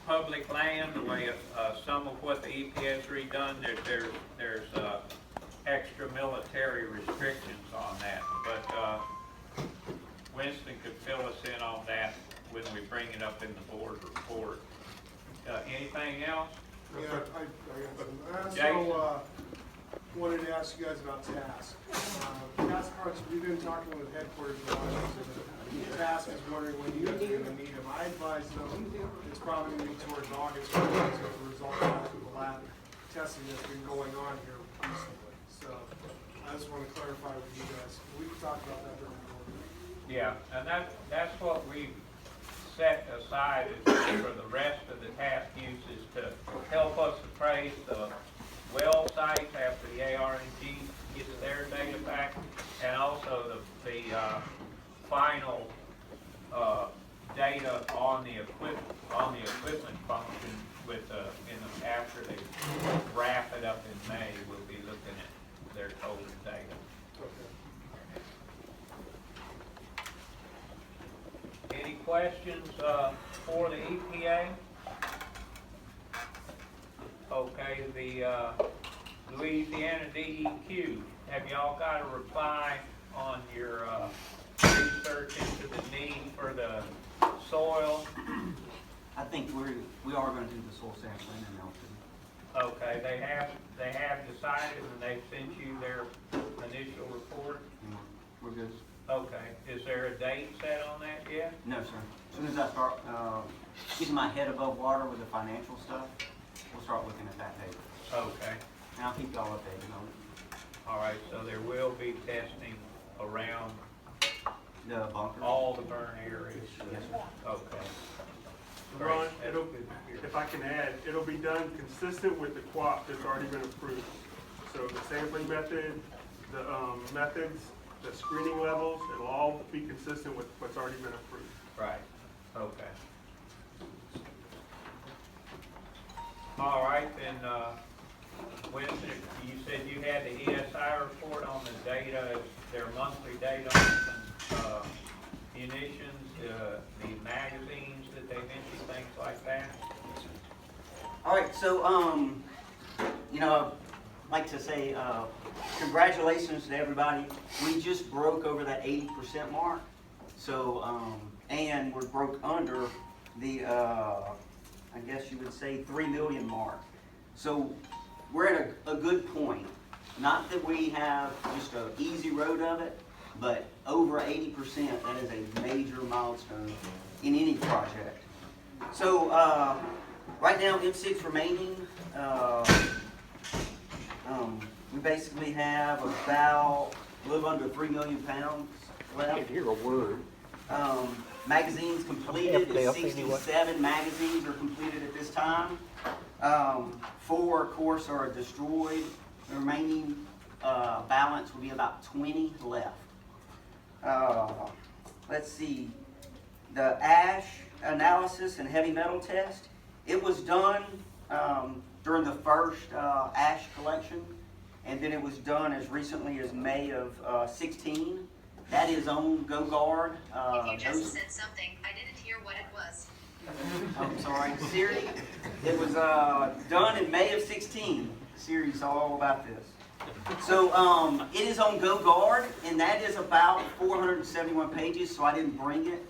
public land, the way some of what the EPA's redone, there's extra military restrictions on that. But Winston could fill us in on that when we bring it up in the board report. Anything else? Yeah, I got some. I also wanted to ask you guys about task. Task cards, we've been talking with headquarters about it. Task is wondering when you guys are going to meet them. I advise them it's probably going to be towards August as a result of the lab testing that's been going on here recently. So I just want to clarify with you guys. We can talk about that during the board meeting. Yeah, and that's what we set aside for the rest of the task uses to help us appraise the well sites after the ARNG gets their data back, and also the final data on the equipment function with after they wrap it up in May. We'll be looking at their total data. Okay. Any questions for the EPA? Okay, the Louisiana DEQ, have y'all got a reply on your research into the need for the soil? I think we are going to do the soil sampling and melting. Okay, they have decided and they've sent you their initial report? We're good. Okay, is there a date set on that yet? No, sir. As soon as I start getting my head above water with the financial stuff, we'll start looking at that data. Okay, And I'll keep y'all updated on it. all right, so there will be testing around The bunker. all the burn areas? Yes, sir. Okay. Ron, Great. if I can add, it'll be done consistent with the QUAP that's already been approved. So the sampling method, the methods, the screening levels, it'll all be consistent with what's already been approved. Right, okay. All right, then, Winston, you said you had the ESI report on the data, their monthly data on munitions, the magazines that they've issued, things like that? All right, so, you know, I'd like to say congratulations to everybody. We just broke over that 80% mark. So, and we're broke under the, I guess you would say 3 million mark. So we're at a good point. Not that we have just an easy road of it, but over 80%, that is a major milestone in any project. So right now, M6 remaining, we basically have about a little under 3 million pounds left. I can't hear a word. Magazines completed, 67 magazines are completed at this time. 4, of course, are destroyed. The remaining balance will be about 20 left. Let's see, the ash analysis and heavy metal test, it was done during the first ash collection, and then it was done as recently as May of 16. That is on GoGuard. If you just said something, I didn't hear what it was. I'm sorry, Siri. It was done in May of 16. Siri's all about this. So it is on GoGuard, and that is about 471 pages, so I didn't bring it.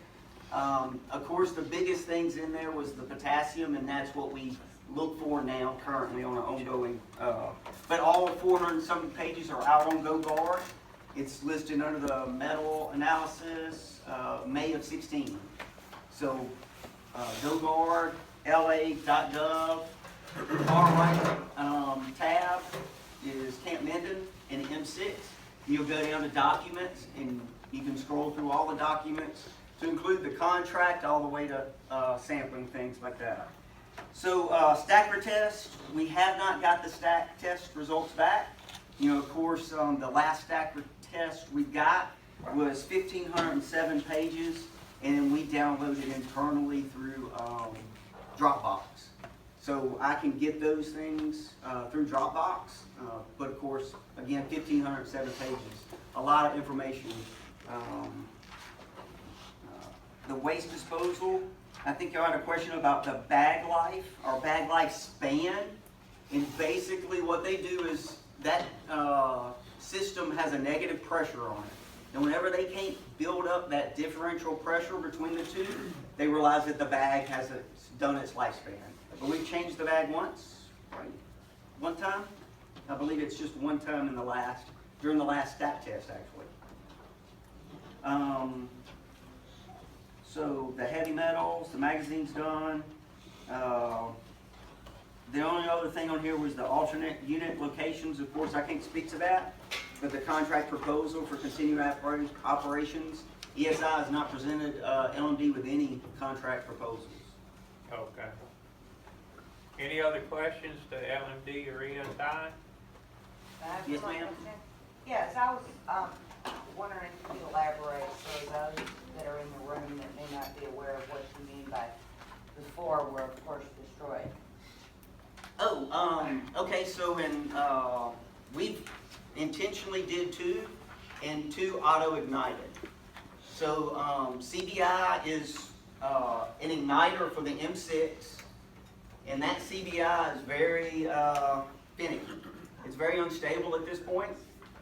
Of course, the biggest things in there was the potassium, and that's what we look for now currently on an ongoing. But all 470 pages are out on GoGuard. It's listed under the metal analysis, May of 16. So GoGuard, la.gov, far right tab is Camp Minden and M6. You'll go down to documents and you can scroll through all the documents to include the contract all the way to sampling, things like that. So stacker test, we have not got the stack test results back. You know, of course, the last stacker test we got was 1,507 pages, and we downloaded internally through Dropbox. So I can get those things through Dropbox, but of course, again, 1,507 pages. A lot of information. The waste disposal, I think y'all had a question about the bag life, or bag life span. And basically what they do is that system has a negative pressure on it. And whenever they can't build up that differential pressure between the two, they realize that the bag has done its lifespan. But we've changed the bag once, right? One time? I believe it's just one time in during the last stat test, actually. So the heavy metals, the magazine's done. The only other thing on here was the alternate unit locations. Of course, I can't speak to that, but the contract proposal for continued operations, ESI has not presented LMD with any contract proposals. Okay. Any other questions to LMD or ESI? Yes, ma'am? Yes, I was wondering if you could elaborate for those that are in the room that may not be aware of what you mean by the four were of course destroyed. Oh, okay, so we intentionally did two, and two auto-ignited. So CBI is an igniter for the M6, and that CBI is very finicky. It's very unstable at this point,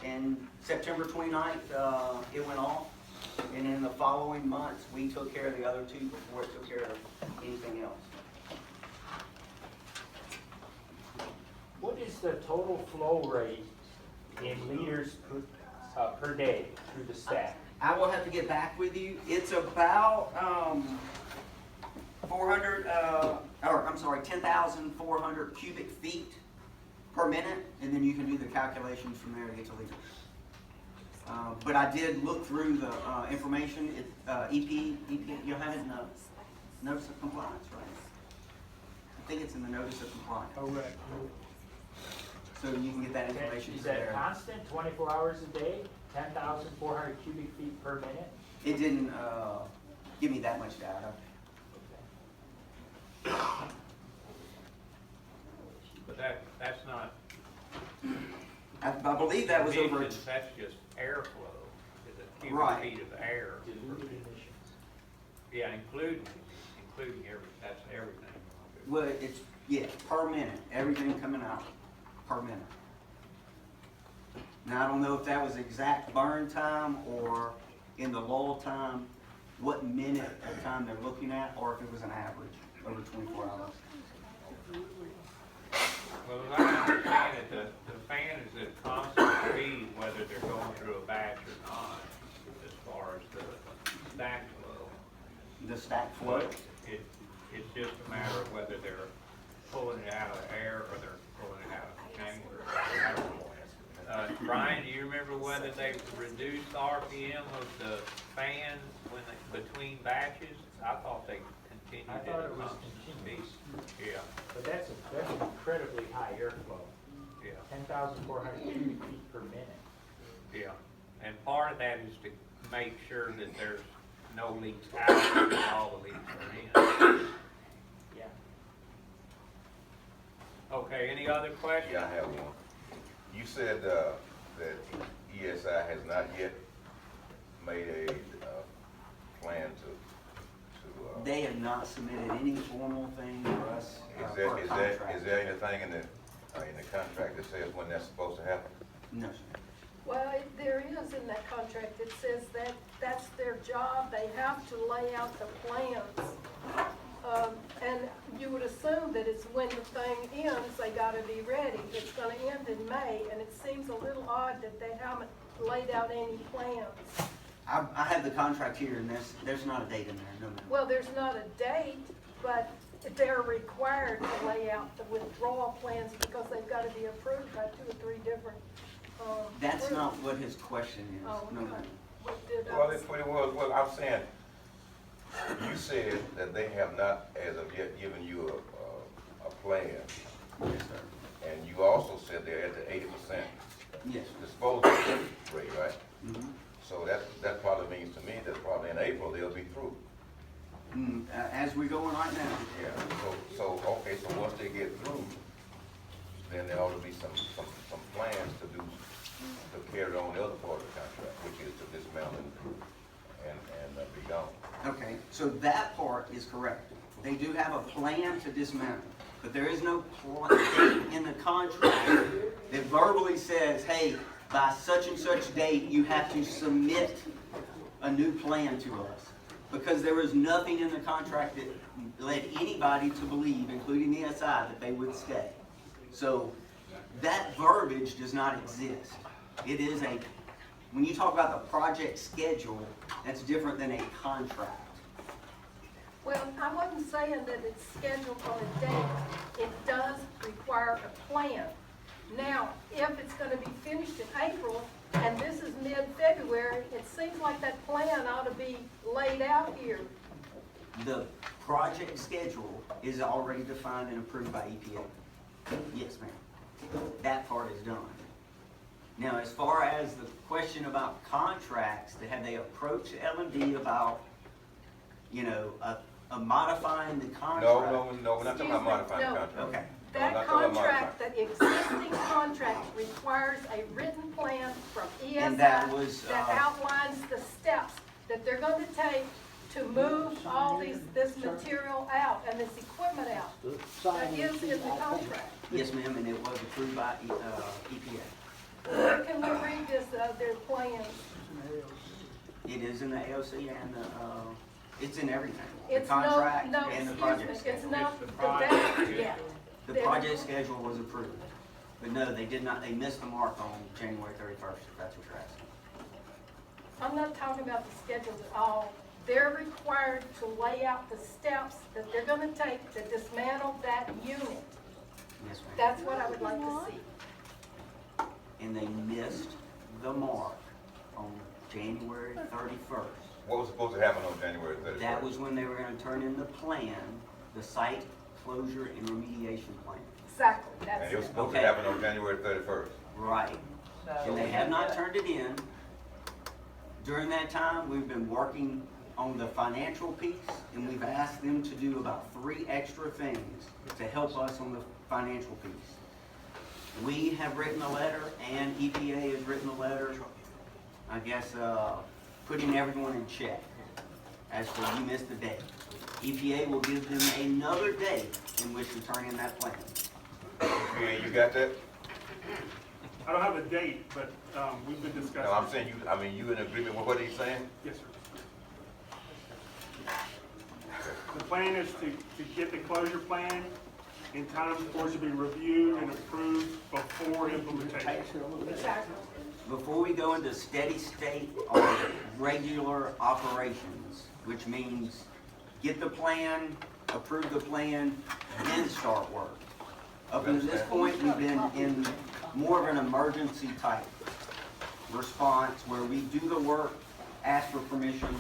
and September 29th, it went off, and in the following months, we took care of the other two before it took care of anything else. What is the total flow rate in liters per day through the stack? I will have to get back with you. It's about 10,400 cubic feet per minute, and then you can do the calculations from there to get to liters. But I did look through the information. EP, you'll have it in the notice of compliance, right? I think it's in the notice of compliance. Oh, right. So you can get that information Is from that there. constant, 24 hours a day, 10,400 cubic feet per minute? It didn't give me that much data. But that's not. I believe that was over. emissions, That's just airflow, the cubic Right. feet of air. Diluted emissions. Yeah, including that's everything. Well, it's, yeah, per minute, everything coming out per minute. Now, I don't know if that was exact burn time or in the lull time, what minute of time they're looking at, or if it was an average over 24 hours. Well, as I understand it, the fan is at constant speed, whether they're going through a batch or not, as far as the stack flow. The stack flow. But it's just a matter of whether they're pulling it out of the air or they're pulling it out of the chamber. Brian, do you remember whether they reduced the RPM of the fan between batches? I thought they continued I thought it was constant continuous. speed. Yeah, But that's an incredibly high airflow, yeah, 10,400 cubic feet per minute. yeah. And part of that is to make sure that there's no leaks out and all the leaks are in. Yeah. Okay, any other questions? Yeah, I have one. You said that ESI has not yet made a plan to. They have not submitted any formal thing for us. Is for a contract. there anything in the contract that says when that's supposed to happen? No, sir. Well, there is in that contract, it says that that's their job, they have to lay out the plans. And you would assume that it's when the thing ends, they gotta be ready. It's gonna end in May, and it seems a little odd that they haven't laid out any plans. I have the contract here, and there's not a date in there, no, ma'am. Well, there's not a date, but they're required to lay out the withdrawal plans because they've gotta be approved by 2 or 3 different, That's groups. not what his question is, Oh, no, okay. ma'am. What did I Well, that's what it was. Well, I'm saying, you said that they have not as of yet given you a plan, Yes, sir. and you also said they're at the 80% Yes. disposal rate, right? Mhm. So that probably means to me that probably in April they'll be through. As we're going right now. Yeah, so once they get through, then there ought to be some plans to carry on the other part of the contract, which is to dismantle and be gone. Okay, so that part is correct. they do have a plan to dismantle, but there is no date in the contract that verbally says, hey, by such and such date, you have to submit a new plan to us. Because there was nothing in the contract that led anybody to believe, including the SI, that they would stay. So that verbiage does not exist. It is a, when you talk about the project schedule, that's different than a contract. Well, I wasn't saying that it's scheduled on a date. It does require a plan. Now, if it's gonna be finished in April, and this is mid-February, it seems like that plan ought to be laid out here. The project schedule is already defined and approved by EPA. Yes, ma'am. That part is done. Now, as far as the question about contracts, have they approached L&D about, you know, modifying the contract? No, we're not talking about modifying the No. contract. Okay. No, we're That not talking about contract, that existing contract requires a written plan from ESI And that was, that outlines the steps that they're going to take to move all this material out and this equipment out. That is in the contract. Yes, ma'am, and it was approved by EPA. Where can we read this, their plans? It is in the AOC and it's in everything. The It's contract no, and the excuse project me, it's schedule. not the the project back, yeah. The project schedule was approved. But no, they did not, they missed the mark on January 31st, if that's what you're asking. I'm not talking about the schedules at all. They're required to lay out the steps that they're gonna take to dismantle that unit. Yes, ma'am. That's what I would like to see. And they missed the mark on January 31st. What was supposed to happen on January 31st? That was when they were gonna turn in the plan, the site closure and remediation plan. Exactly, And that's it was it. supposed Okay. to happen on January 31st. Right. And they have not turned it in. During that time, we've been working on the financial piece, and we've asked them to do about 3 extra things to help us on the financial piece. We have written a letter, and EPA has written a letter, I guess, putting everyone in check as to you missed the date. EPA will give them another date in which to turn in that plan. Yeah, you got that? I don't have a date, but we've been discussing. No, I'm saying you in agreement with what he's saying? Yes, sir. The plan is to get the closure plan in time for it to be reviewed and approved before implementation. Exactly. Before we go into steady state or regular operations, which means get the plan, approve the plan, then start work. Up until this point, we've been in more of an emergency type response where we do the work, ask for permission,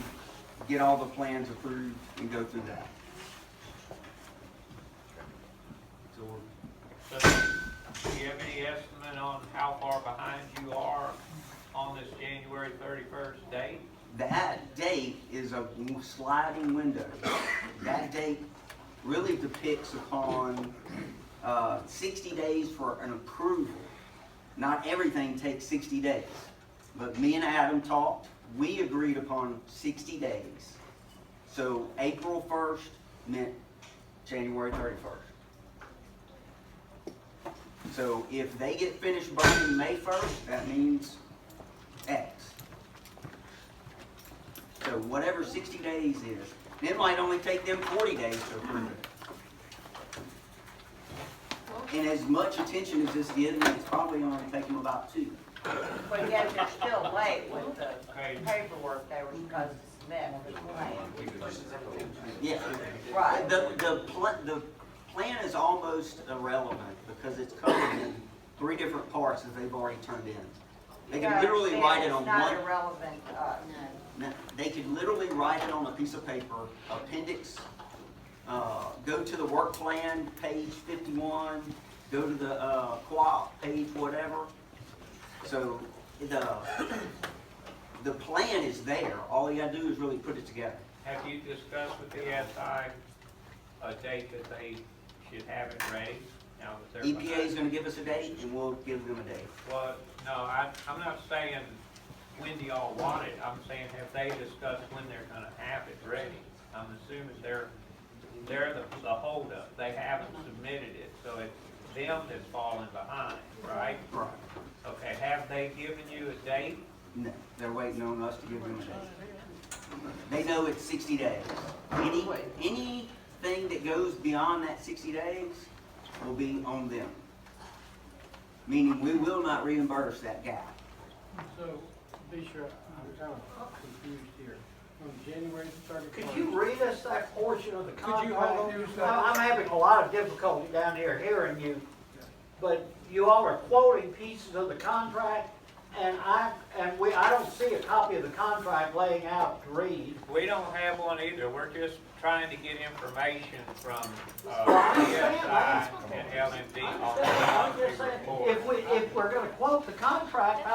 get all the plans approved, and go through that. So Do you have any estimate on how far behind you are on this January 31st date? that date is a sliding window. That date really depicts upon 60 days for an approval. Not everything takes 60 days. But me and Adam talked, we agreed upon 60 days. So April 1st meant January 31st. So if they get finished burning May 1st, that means X. So whatever 60 days is, it might only take them 40 days to approve it. And as much attention as this gets, it's probably only take them about 2. But yet they're still late with the paperwork they were supposed to submit for the plan. Yeah. Right. The plan is almost irrelevant because it's covered in 3 different parts that they've already turned in. They can literally write it on It's not one. irrelevant to us. No, they could literally write it on a piece of paper, appendix, go to the work plan, page 51, go to the co-op page, whatever. So the plan is there. All you gotta do is really put it together. Have you discussed with the SI a date that they should have it ready? Now that they're EPA is gonna give us a date and we'll give them a date. Well, no, I'm not saying when do y'all want it. I'm saying have they discussed when they're gonna have it ready? I'm assuming they're they're the holdup. They haven't submitted it, so it's them that's falling behind, right? Right. Okay, have they given you a date? No, they're waiting on us to give them a date. They know it's 60 days. Anything that goes beyond that 60 days will be on them. Meaning we will not reimburse that gap. So, to be sure, I'm kind of confused here. From January 31st. Could you read us that portion of the Could you contract? hold on? I'm having a lot of difficulty down here hearing you, but you all are quoting pieces of the contract, and I don't see a copy of the contract laying out to read. We don't have one either. We're just trying to get information from I understand that. CSI and LMD on the I'm monthly just saying, report. if we're gonna quote the contract,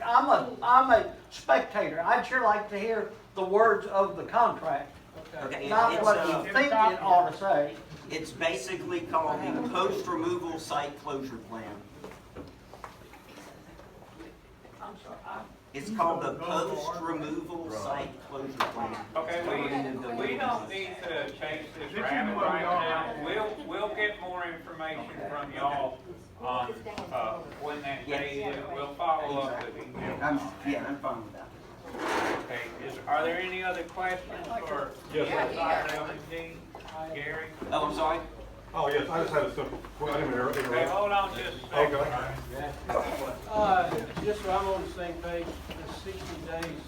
I'm a spectator. I'd sure like to hear the words of the contract, Okay, not it's, what you think it ought to say. it's basically called the post-removal site closure plan. I'm sorry, It's called the post-removal site closure plan. Okay, we don't need to chase this rabbit right now. We'll get more information from y'all on, when that day is. We'll follow up with email. I'm fine with that. Okay, are there any other questions for Yes, CSI and LMD? Gary? Oh, I'm sorry? Oh, yes, I just had a simple, I didn't mean to Okay, interrupt. hold on just a second. Okay. Just so I'm on the same page, the 60 days,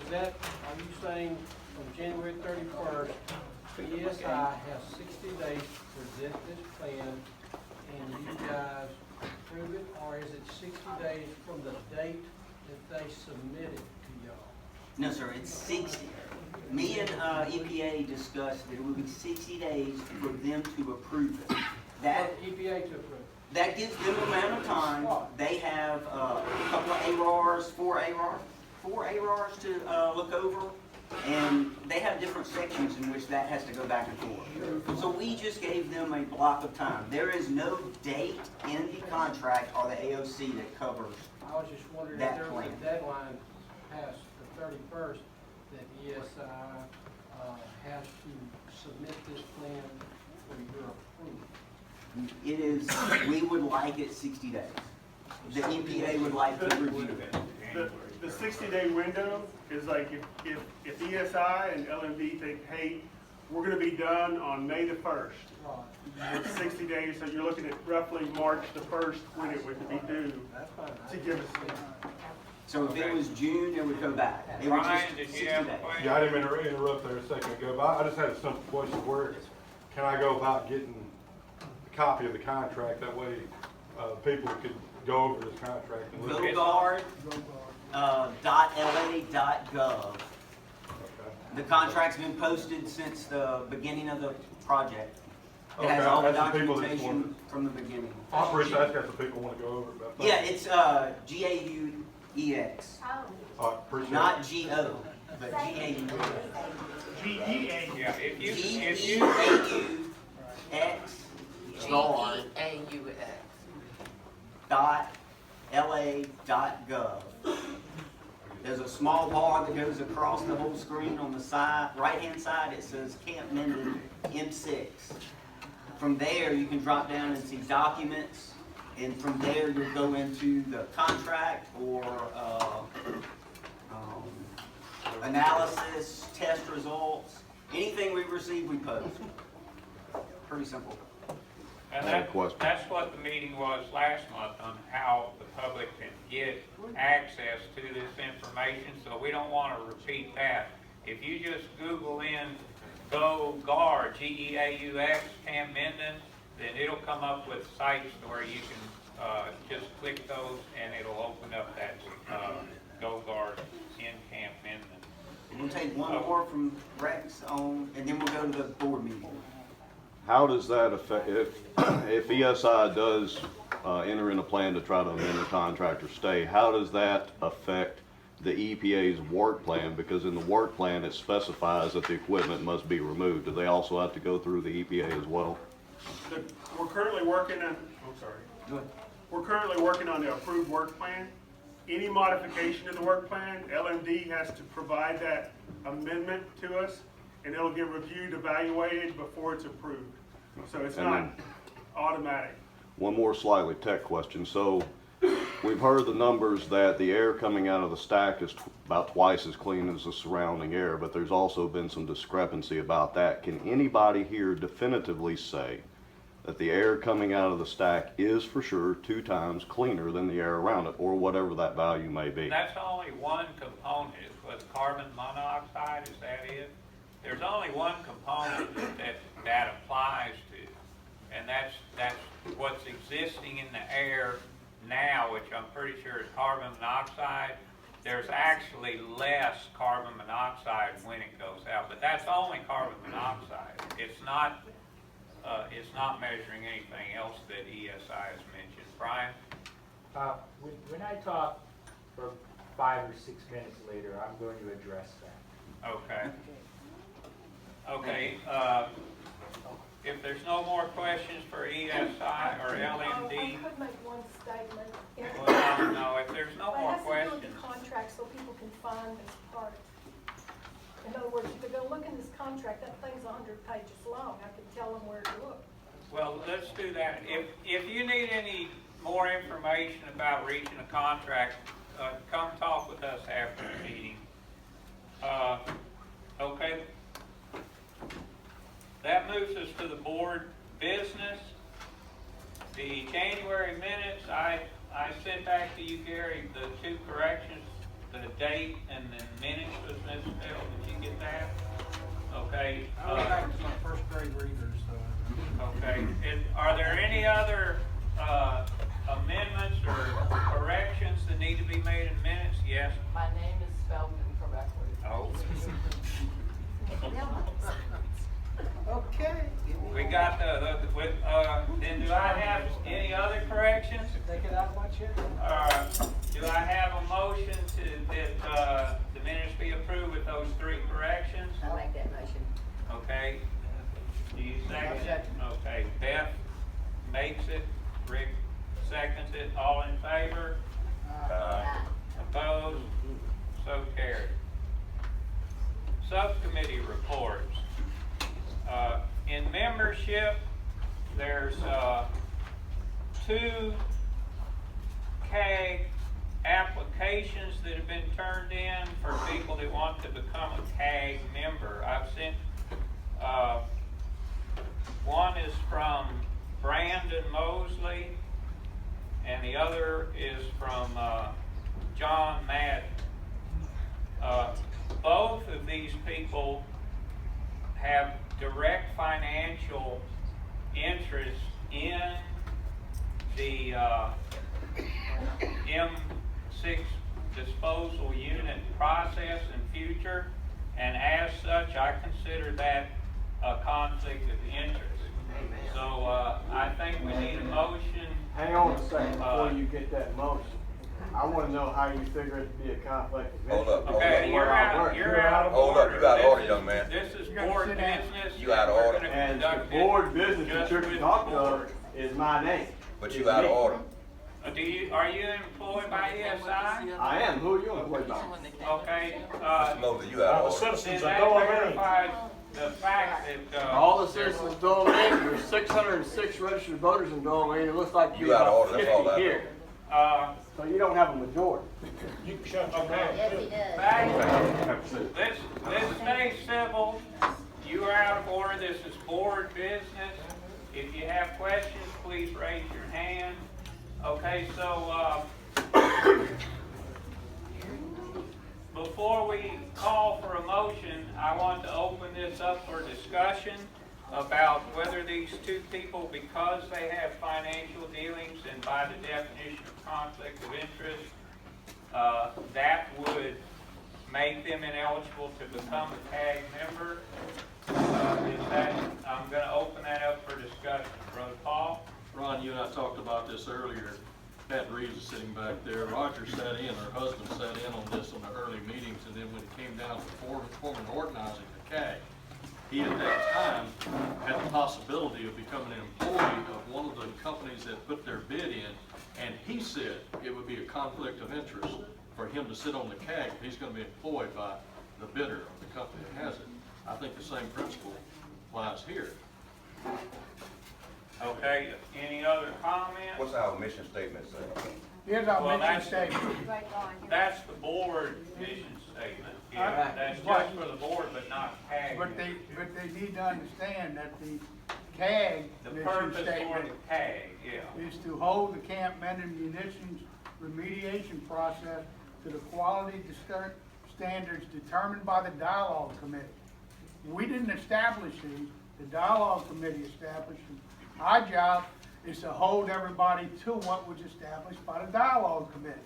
is that, are you saying from January 31st, ESI has 60 days to present this plan, and you guys approve it, or is it 60 days from the date that they submitted to y'all? No, sir, it's 60. Me and EPA discussed that it would be 60 days for them to approve it. That EPA to approve. That gives them an amount of time. They have a couple of ARRs, four ARRs to look over, and they have different sections in which that has to go back and forth. So we just gave them a block of time. There is no date in the contract or the AOC that covers. I was just wondering if That there was plan. a deadline past the 31st that ESI has to submit this plan for your approval. It is, we would like it 60 days. The EPA would like to review it. The 60-day window is like if ESI and LMD think, hey, we're gonna be done on May the 1st. It's 60 days, so you're looking at roughly March the 1st when it would be due That's fine. to give us. So if it was June, it would go back. It would Brian, just did 60 you have a days. question? Yeah, I didn't mean to interrupt there a second ago, but I just had a simple question. Where can I go about getting a copy of the contract? That way, people could go over this contract and look at it. GoGuard.la.gov. Okay. The contract's been posted since the beginning of the project. It has Okay, all the that's the people that documentation want- from the beginning. I appreciate that, because people want to go over it. but- Yeah, it's GAUEX, I appreciate it. not GO, but GAUEX. Yeah, if you, GAUX guard .la.gov. There's a small bar that goes across the whole screen on the side, right-hand side, it says Camp Minden M6. From there, you can drop down and see documents, and from there, you'll go into the contract or analysis, test results. Anything we receive, we post. Pretty simple. and I have a question. that's what the meeting was last month on how the public can get access to this information, so we don't want to repeat that. If you just Google in GoGuard, GEAUX, Camp Minden, then it'll come up with sites where you can just click those and it'll open up that GoGuard in Camp Minden. We'll take one more from Rex on, and then we'll go to the board meeting. How does that affect, if ESI does enter in a plan to try to amend the contract or stay, how does that affect the EPA's work plan? Because in the work plan, it specifies that the equipment must be removed. Do they also have to go through the EPA as well? We're currently working on, Go ahead. we're currently working on the approved work plan. Any modification to the work plan, LMD has to provide that amendment to us. and it'll get reviewed, evaluated before it's approved. So it's And not then- automatic. One more slightly tech question. So we've heard the numbers that the air coming out of the stack is about twice as clean as the surrounding air, but there's also been some discrepancy about that. Can anybody here definitively say that the air coming out of the stack is for sure 2 times cleaner than the air around it, or whatever that value may be? That's only one component, is what carbon monoxide, is that it? There's only one component that applies to, and that's what's existing in the air now, which I'm pretty sure is carbon monoxide. There's actually less carbon monoxide when it goes out, but that's only carbon monoxide. It's not measuring anything else that ESI has mentioned. Brian? When I talk for 5 or 6 minutes later, I'm going to address that. Okay. Okay, if there's no more questions for ESI or LMD, I could make one statement. well, no, if there's no more It has to do questions. with the contract so people can find this part. In other words, if they go look in this contract, that thing's 100 pages long. I can tell them where to look. Well, let's do that. If you need any more information about reaching a contract, come talk with us after the meeting. Okay. That moves us to the board business. The January minutes, I sent back to you, Gary, the 2 corrections, the date and the minutes was misspelled. Did you get that? Okay. I went back to my first grade readers, so. Okay. Are there any other amendments or corrections that need to be made in minutes? Yes? My name is spelled incorrectly. Oh. Okay. We got then do I have any other corrections? Take it out of my check. Do I have a motion that the minutes be approved with those 3 corrections? I'll make that motion. Okay. Do you second it? Okay. Beth makes it. Rick seconds it. All in favor? Opposed? So carried. Subcommittee reports. In membership, there's 2 CAG applications that have been turned in for people that want to become a CAG member. I've sent, one is from Brandon Mosley, and the other is from John Madden. Both of these people have direct financial interest in the M6 disposal unit process and future, and as such, I consider that a conflict of interest. So I think we need a motion. Hang on a second before you get that motion. I want to know how you figure it to be a conflict of interest. Hold up. Okay, you're out of Hold order. up, you out of order, young man. This is board business. You out of We're order. gonna And the conduct it board business that just you're with the talking board. of is my name. But It's you out of me. order. Are you employed by ESI? I am. Who are you employed by? Okay, Mr. Mosley, you out of order. then that verifies the fact that, All the citizens of Doyline, there's 606 registered voters in Doyline. It looks like You you out of about order, that's all 50 I here. So you don't have a majority. You can shut your mouth. Yes, he does. back, let's stay civil. You are out of order. This is board business. If you have questions, please raise your hand. Okay, so, before we call for a motion, I want to open this up for discussion about whether these 2 people, because they have financial dealings and by the definition of conflict of interest, that would make them ineligible to become a CAG member. I'm going to open that up for discussion. Brother Paul? Ron, you and I talked about this earlier. Pat Reeves is sitting back there. Roger sat in, her husband sat in on this in the early meetings, and then when it came down to forming organizing the CAG, he at that time had the possibility of becoming an employee of one of the companies that put their bid in, and he said it would be a conflict of interest for him to sit on the CAG if he's going to be employed by the bidder of the company that has it. I think the same principle applies here. Okay, any other comments? What's our mission statement say? Here's our Well, mission that's- statement. That's the board mission statement. Yeah, that's just for the board, but not CAG. But they need to understand that the CAG The mission purpose for statement the CAG, yeah. is to hold the Camp Minden munitions remediation process to the quality standards determined by the dialogue committee. We didn't establish these, the dialogue committee established them. Our job is to hold everybody to what was established by the dialogue committee.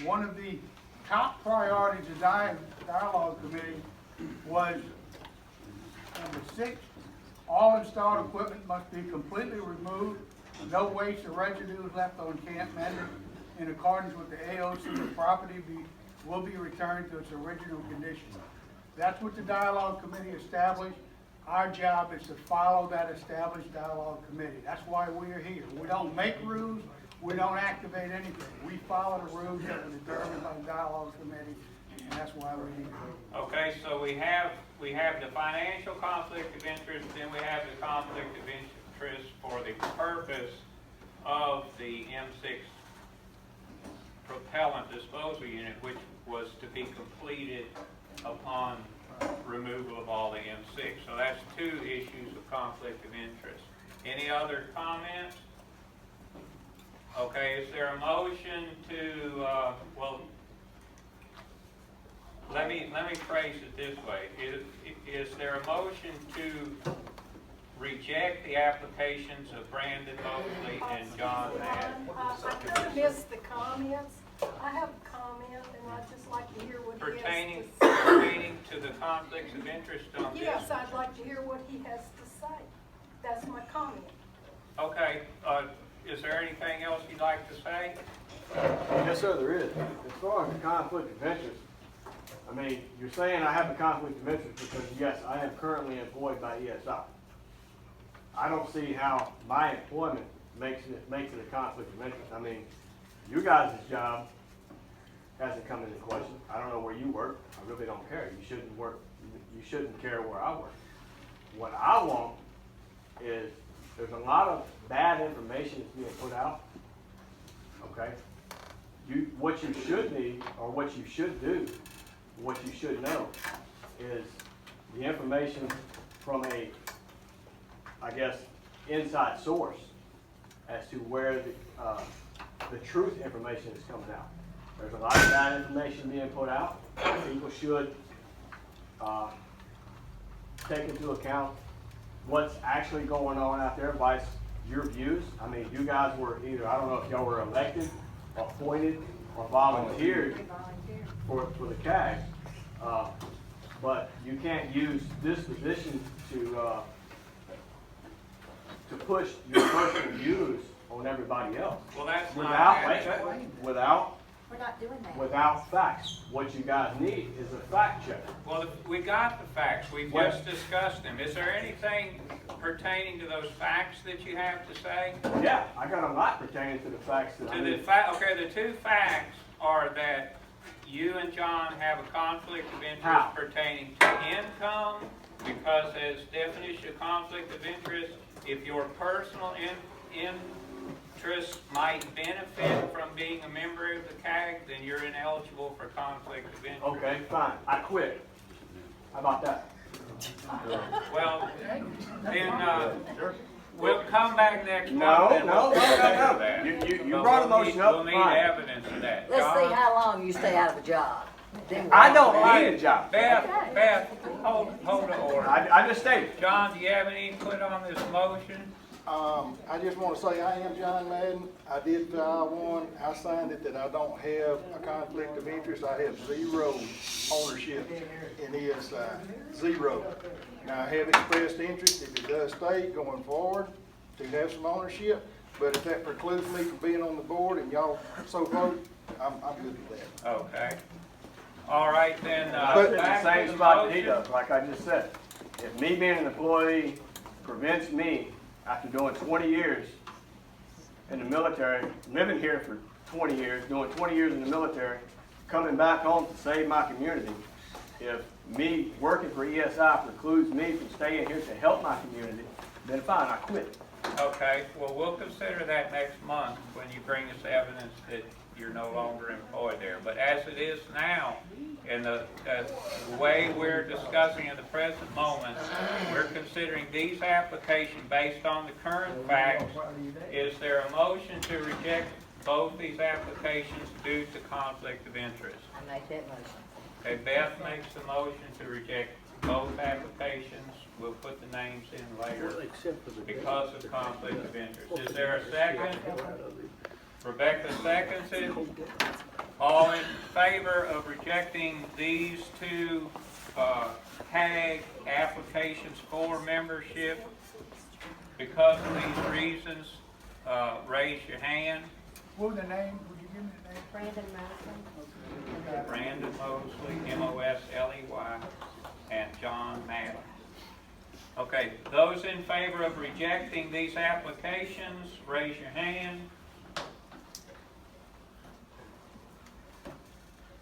One of the top priorities of the dialogue committee was number 6, all installed equipment must be completely removed. No waste or residues left on Camp Minden. In accordance with the AOC, the property will be returned to its original condition. That's what the dialogue committee established. Our job is to follow that established dialogue committee. That's why we are here. We don't make rules. We don't activate anything. We follow the rules that were determined by the dialogue committee, and that's why we're here. Okay, so we have the financial conflict of interest, then we have the conflict of interest for the purpose of the M6 propellant disposal unit, which was to be completed upon removal of all the M6. So that's 2 issues of conflict of interest. Any other comments? Okay, is there a motion to, well, let me phrase it this way. Is there a motion to reject the applications of Brandon Mosley and John Madden? I kind of missed the comments. I have a comment, and I'd just like to hear what he has to say. Pertaining to the conflicts of interest on this? Yes, I'd like to hear what he has to say. That's my comment. Okay, is there anything else you'd like to say? Yes, sir, there is. As far as the conflict of interest, I mean, you're saying I have a conflict of interest because, yes, I am currently employed by ESI. I don't see how my employment makes it a conflict of interest. I mean, you guys' job hasn't come into question. I don't know where you work. I really don't care. You shouldn't work. You shouldn't care where I work. What I want is there's a lot of bad information that's being put out. Okay? What you should need, or what you should do, what you should know, is the information from a, I guess, inside source as to where the truth information is coming out. There's a lot of bad information being put out. People should take into account what's actually going on out there by your views. I mean, you guys were either, I don't know if y'all were elected, appointed, or volunteered for the CAG, but you can't use this position to push your personal views on everybody else. Well, that's without We're not doing that. without facts. What you guys need is a fact check. Well, we got the facts. We've just discussed them. Is there anything pertaining to those facts that you have to say? Yeah, I got a lot pertaining to the facts that I need. Okay, the 2 facts are that you and John have a conflict of interest How? pertaining to income, because as definition of conflict of interest, if your personal interests might benefit from being a member of the CAG, then you're ineligible for conflict of interest. Okay, fine. I quit. How about that? Well, then, we'll come back next month. and No. we'll consider that. You But brought a we'll motion need- up, We'll need fine. evidence of that. Let's see John? how long you stay out of a job. Then we'll- I don't need a job. Beth, hold the order. I just stated. John, do you have any input on this motion? I just want to say I am John Madden. I did file one. I signed it that I don't have a conflict of interest. I have 0 ownership in ESI. 0. Now, I have expressed interest, if it does stay going forward, to have some ownership. But if that precludes me from being on the board and y'all so vote, I'm good with that. Okay. All right, then, But it's back the to same the spot that he motion. does, like I just said. If me being an employee prevents me, after doing 20 years in the military, living here for 20 years, doing 20 years in the military, coming back home to save my community, if me working for ESI precludes me from staying here to help my community, then fine, I quit. Okay, well, we'll consider that next month when you bring us evidence that you're no longer employed there. But as it is now, in the way we're discussing at the present moment, we're considering these applications based on the current facts. Is there a motion to reject both these applications due to conflict of interest? I make that motion. Okay, Beth makes the motion to reject both applications. We'll put the names in later because of conflict of interest. Is there a second? Rebecca seconds it. All in favor of rejecting these two CAG applications for membership because of these reasons, raise your hand. What was the name? Would you give me the name? Brandon Madison. Brandon Mosley, Mosley, and John Madden. Okay, those in favor of rejecting these applications, raise your hand.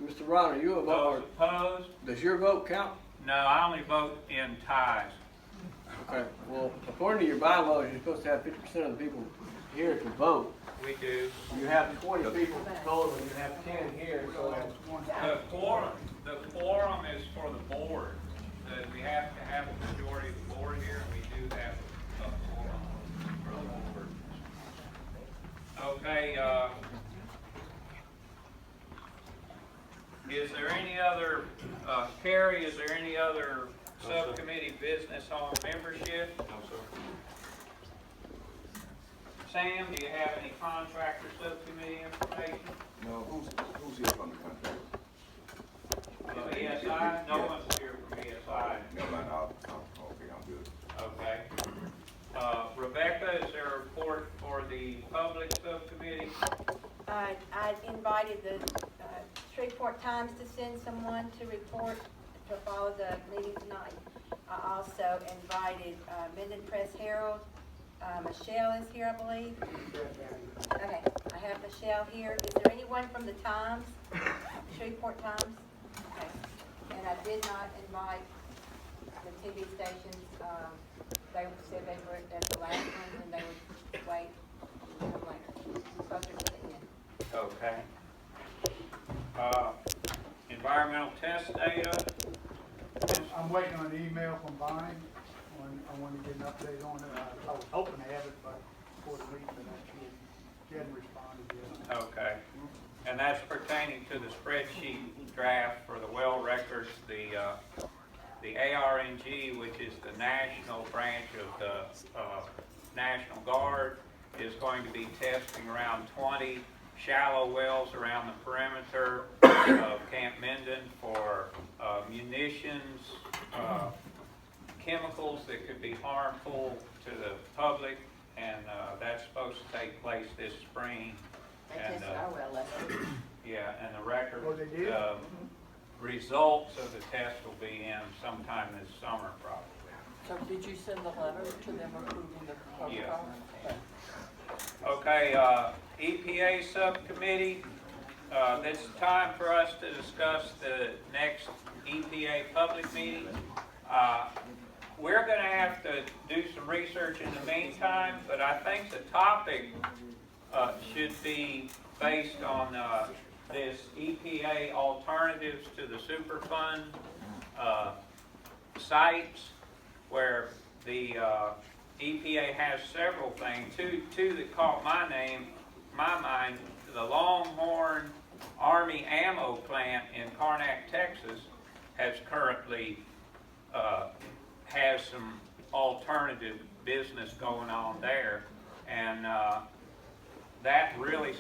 Mr. Ron, are you a Those voter? opposed? Does your vote count? No, I only vote in ties. Okay, well, according to your bylaws, you're supposed to have 50% of the people here to vote. We do. You have 20 people total, and you have 10 here, so The quorum is for the board. We have to have a majority of the board here, and we do have a quorum for the board. Okay, is there any other, Carrie, is there any other subcommittee business on membership? No, sir. Sam, do you have any contractor subcommittee information? No, who's here from the contract? ESI? No one's here from ESI. Never mind, okay, I'm good. Okay. Rebecca, is there a report for the public subcommittee? I invited the Shreveport Times to send someone to report, to follow the meeting tonight. I also invited Minden Press Herald. Michelle is here, I believe. Okay, I have Michelle here. Is there anyone from the Times, Shreveport Times? Okay. And I did not invite the TV stations. They said they were at the last one and they would wait until later. Closer to the end. Okay. Environmental test data. I'm waiting on an email from Brian. I want to get an update on it. I was hoping to have it before the meeting, but she hadn't responded yet. Okay. And that's pertaining to the spreadsheet draft for the well records, the ARNG, which is the national branch of the National Guard, is going to be testing around 20 shallow wells around the perimeter of Camp Minden for munitions, chemicals that could be harmful to the public, and that's supposed to take place this spring. They And, tested our well last week. yeah, and the record, Oh, they did? results of the test will be in sometime this summer probably. So did you send the letter to them approving the protocol? Yeah. Okay, EPA subcommittee, it's time for us to discuss the next EPA public meeting. We're going to have to do some research in the meantime, but I think the topic should be based on this EPA alternatives to the Superfund sites, where the EPA has several things. Two that caught my mind, the Longhorn Army Ammo Plant in Karnak, Texas, has currently has some alternative business going on there, and that really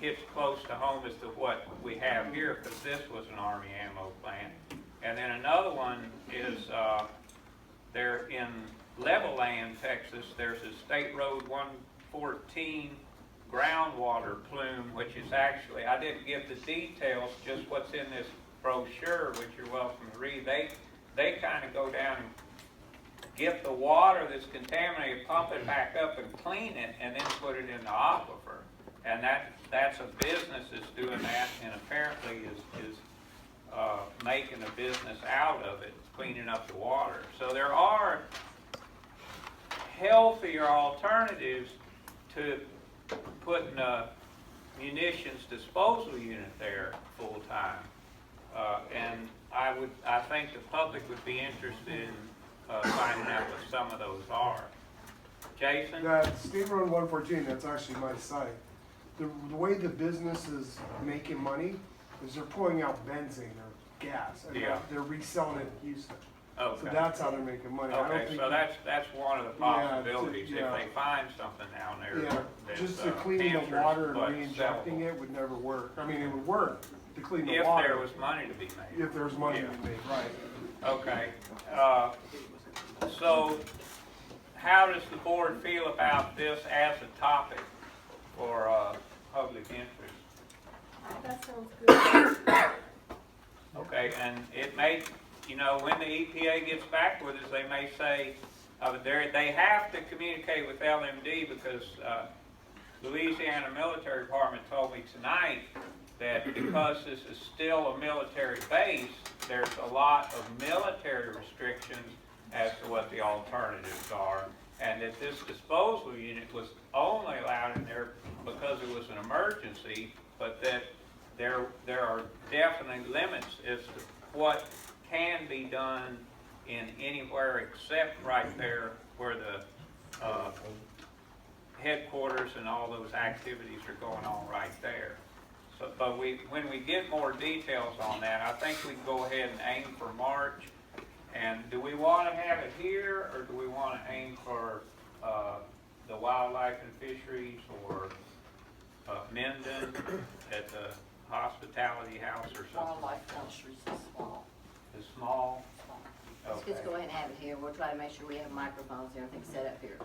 hits close to home as to what we have here, because this was an Army ammo plant. And then another one is there in Levelland, Texas. There's a State Road 114 groundwater plume, which is actually, I didn't give the details, just what's in this brochure, which you're welcome to read. They kind of go down and get the water that's contaminated, pump it back up and clean it, and then put it in the aquifer. And that's a business that's doing that, and apparently is making a business out of it, cleaning up the water. So there are healthier alternatives to putting a munitions disposal unit there full-time. And I think the public would be interested in finding out what some of those are. Jason? That State Road 114, that's actually my site. The way the business is making money is they're pulling out benzene or gas, and Yeah. they're reselling it in Houston. Okay. So that's how they're making money. I don't Okay, think so that's one of the possibilities, yeah. if they find something down there. Yeah, that's, just to clean the dangerous, water and but re-injecting sellable. it would never work. I mean, it would work to clean the If water. there was money to be made. If there was money Yeah. to be made, right. Okay, so how does the board feel about this as a topic for public interest? That sounds good. Okay, and it may, you know, when the EPA gets back with us, they may say, they have to communicate with LMD because Louisiana Military Department told me tonight that because this is still a military base, there's a lot of military restrictions as to what the alternatives are, and that this disposal unit was only allowed in there because it was an emergency, but that there are definite limits as to what can be done in anywhere except right there where the headquarters and all those activities are going on right there. So, but when we get more details on that, I think we can go ahead and aim for March. And do we want to have it here, or do we want to aim for the Wildlife and Fisheries or Minden at the Hospitality House or something? Wildlife Fisheries is small. The small? Let's Okay. just go ahead and have it here. We'll try to make sure we have microphones and everything set up here.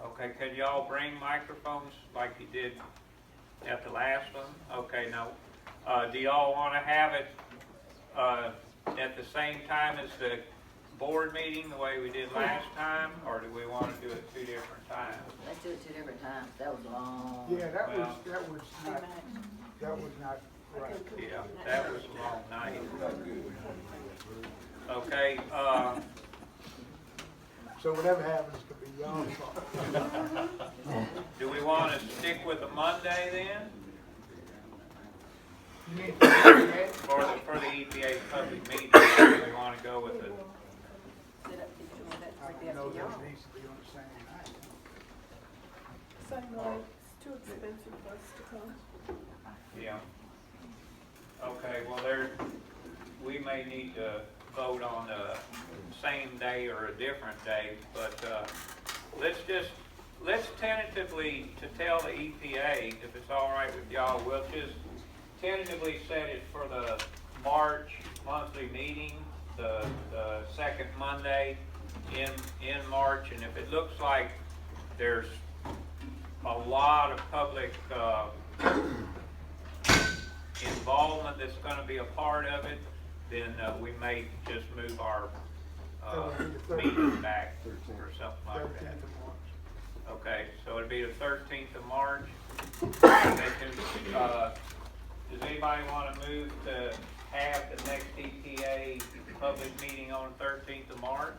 Okay, could y'all bring microphones like you did at the last one? Okay, now, do y'all want to have it at the same time as the board meeting, the way we did last time, or do we want to do it 2 different times? Let's do it 2 different times. That was long. Yeah, that was Well- not right. Yeah, that was a long night. Okay, So whatever happens could be y'all's fault. do we want to stick with the Monday then? For the EPA public meeting, do we want to go with it? I know that needs to be on the same night. Same way, it's too expensive for us to come. Yeah. Okay, well, we may need to vote on the same day or a different day, but let's tentatively, to tell the EPA, if it's all right with y'all, we'll just tentatively set it for the March monthly meeting, the second Monday in March, and if it looks like there's a lot of public involvement that's going to be a part of it, then we may just move our meeting back or something like that. Okay, so it'd be the 13th of March. Does anybody want to move to have the next EPA public meeting on the 13th of March?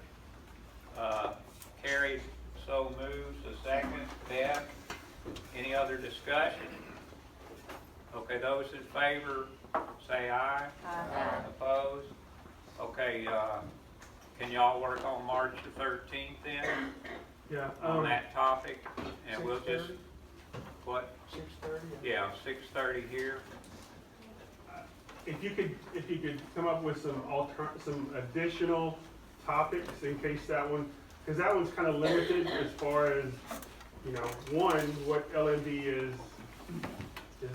Carrie so moves. The second, Beth. Any other discussion? Okay, those in favor, say aye. Aye. Opposed? Okay, can y'all work on March the 13th then, Yeah. on that topic? And we'll just, what? 6:30? Yeah, 6:30 here. If you could come up with some additional topics in case that one, because that one's kind of limited as far as, you know, one, what LMD is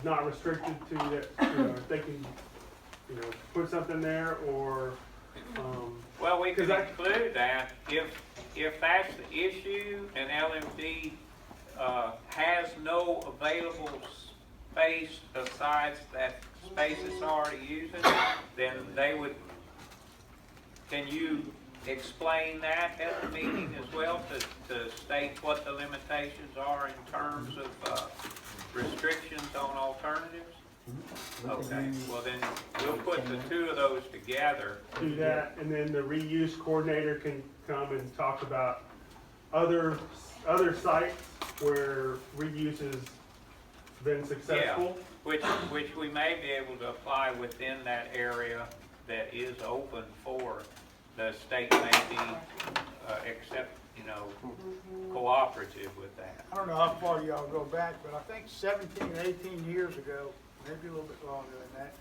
not restricted to that, you know, if they can, you know, put something there or, Well, we could 'cause I- include that if that's the issue and LMD has no available space besides that space it's already using, then they would, can you explain that at the meeting as well to state what the limitations are in terms of restrictions on alternatives? Okay, well then, we'll put the two of those together. Do that, and then the reuse coordinator can come and talk about other sites where reuse has been successful. Which we may be able to apply within that area that is open for the state may be, cooperative with that. I don't know how far y'all go back, but I think 17 or 18 years ago, maybe a little bit longer than that,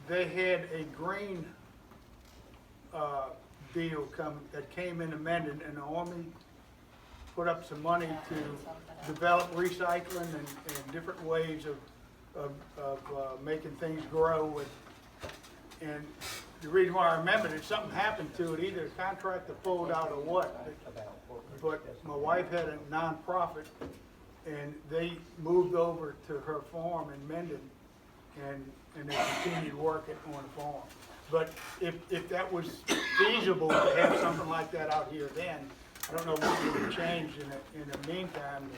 they had a green deal that came into Minden, and the Army put up some money to develop recycling and different ways of making things grow. And the reason why I remembered it, something happened to it, either the contractor pulled out or what. But my wife had a nonprofit, and they moved over to her farm in Minden, and they continued working on the farm. But if that was feasible to have something like that out here then, I don't know what would have changed in the meantime.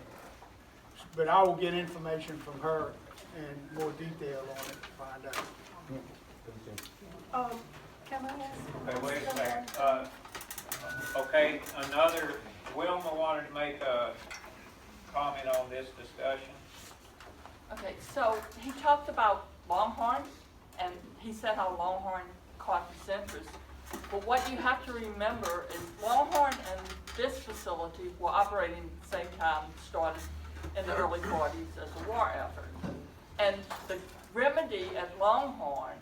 But I will get information from her and more detail on it to find out. Can I ask? Okay, wait a second. Okay, Wilma wanted to make a comment on this discussion. Okay, so he talked about Longhorn, and he said how Longhorn caught his interest. But what you have to remember is Longhorn and this facility were operating at the same time, started in the early 40s as a war effort. And the remedy at Longhorn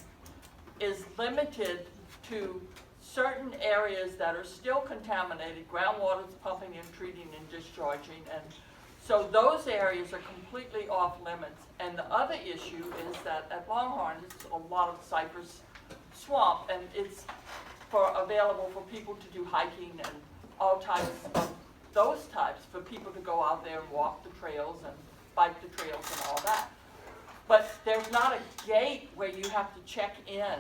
is limited to certain areas that are still contaminated, groundwater's pumping and treating and discharging, and so those areas are completely off limits. And the other issue is that at Longhorn, it's a lot of cypress swamp, and it's available for people to do hiking and all types of those types, for people to go out there and walk the trails and bike the trails and all that. But there's not a gate where you have to check in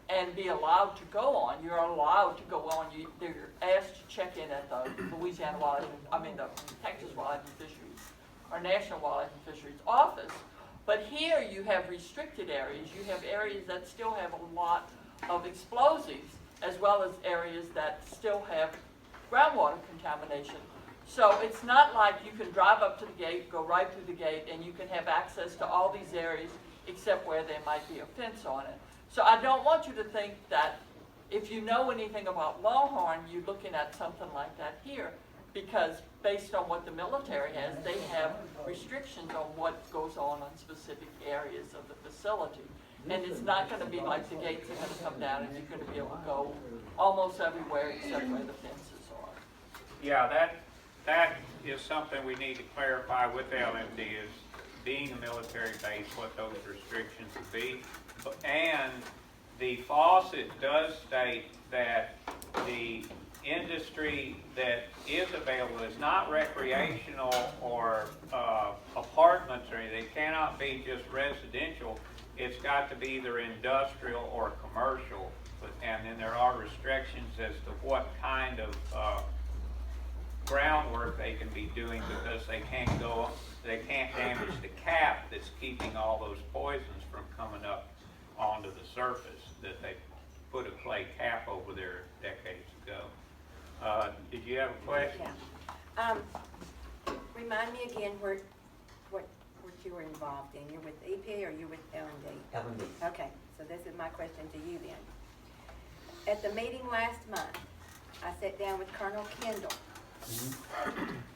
and be allowed to go on. You're allowed to go on. They're asked to check in at the the Texas Wildlife and Fisheries, or National Wildlife and Fisheries Office. But here you have restricted areas. You have areas that still have a lot of explosives, as well as areas that still have groundwater contamination. So it's not like you can drive up to the gate, go right through the gate, and you can have access to all these areas except where there might be a fence on it. So I don't want you to think that if you know anything about Longhorn, you're looking at something like that here, because based on what the military has, they have restrictions on what goes on specific areas of the facility. And it's not going to be like the gates are going to come down and you're going to be able to go almost everywhere except where the fences are. Yeah, that is something we need to clarify with LMD, is being a military base, what those restrictions would be. And the faucet does state that the industry that is available is not recreational or apartments or anything. It cannot be just residential. It's got to be either industrial or commercial. And then there are restrictions as to what kind of groundwork they can be doing, because they can't damage the cap that's keeping all those poisons from coming up onto the surface, that they put a clay cap over there decades ago. Did you have a question? Yeah. Remind me again what you were involved in. You're with EPA or you're with L&D? L&D. Okay, so this is my question to you then. At the meeting last month, I sat down with Colonel Kendall,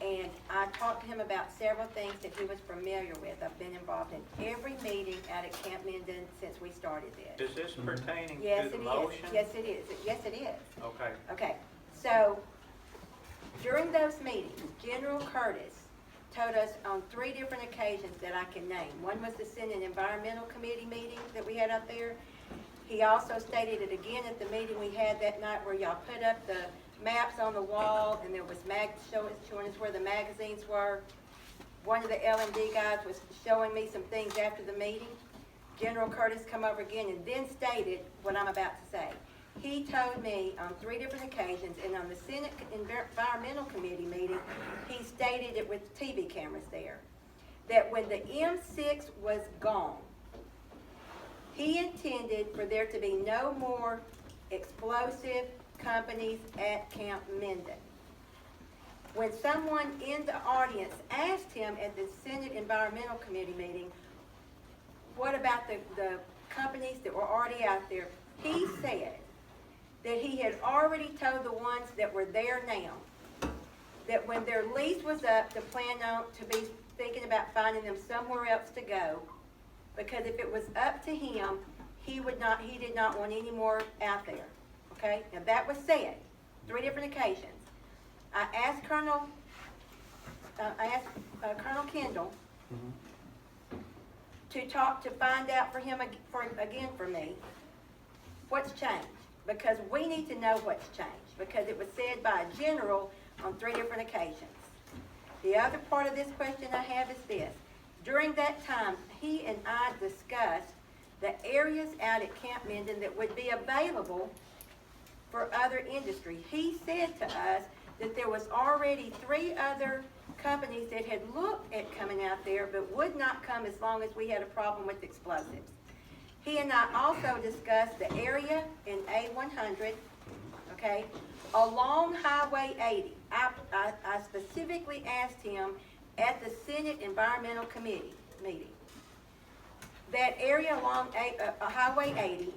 and I talked to him about several things that he was familiar with. I've been involved in every meeting out at Camp Minden since we started this. Is this pertaining Yes, to the it is. motion? Yes, it is. Yes, it is. Okay. Okay, so during those meetings, General Curtis told us on 3 different occasions that I can name. One was the Senate Environmental Committee meeting that we had up there. He also stated it again at the meeting we had that night, where y'all put up the maps on the wall, and there was showing us where the magazines were. One of the LMD guys was showing me some things after the meeting. General Curtis come over again and then stated what I'm about to say. He told me on 3 different occasions, and on the Senate Environmental Committee meeting, he stated it with TV cameras there, that when the M6 was gone, He intended for there to be no more explosive companies at Camp Minden. When someone in the audience asked him at the Senate Environmental Committee meeting, what about the companies that were already out there, he said that he had already told the ones that were there now that when their lease was up, to plan on to be thinking about finding them somewhere else to go, because if it was up to him, he did not want any more out there. Okay, now that was said 3 different occasions. I asked Colonel Kendall to find out for him again for me what's changed, because we need to know what's changed, because it was said by a general on 3 different occasions. The other part of this question I have is this. During that time, he and I discussed the areas out at Camp Minden that would be available for other industry. He said to us that there was already 3 other companies that had looked at coming out there but would not come as long as we had a problem with explosives. He and I also discussed the area in A100, okay, along Highway 80. I specifically asked him at the Senate Environmental Committee meeting, that area along Highway 80,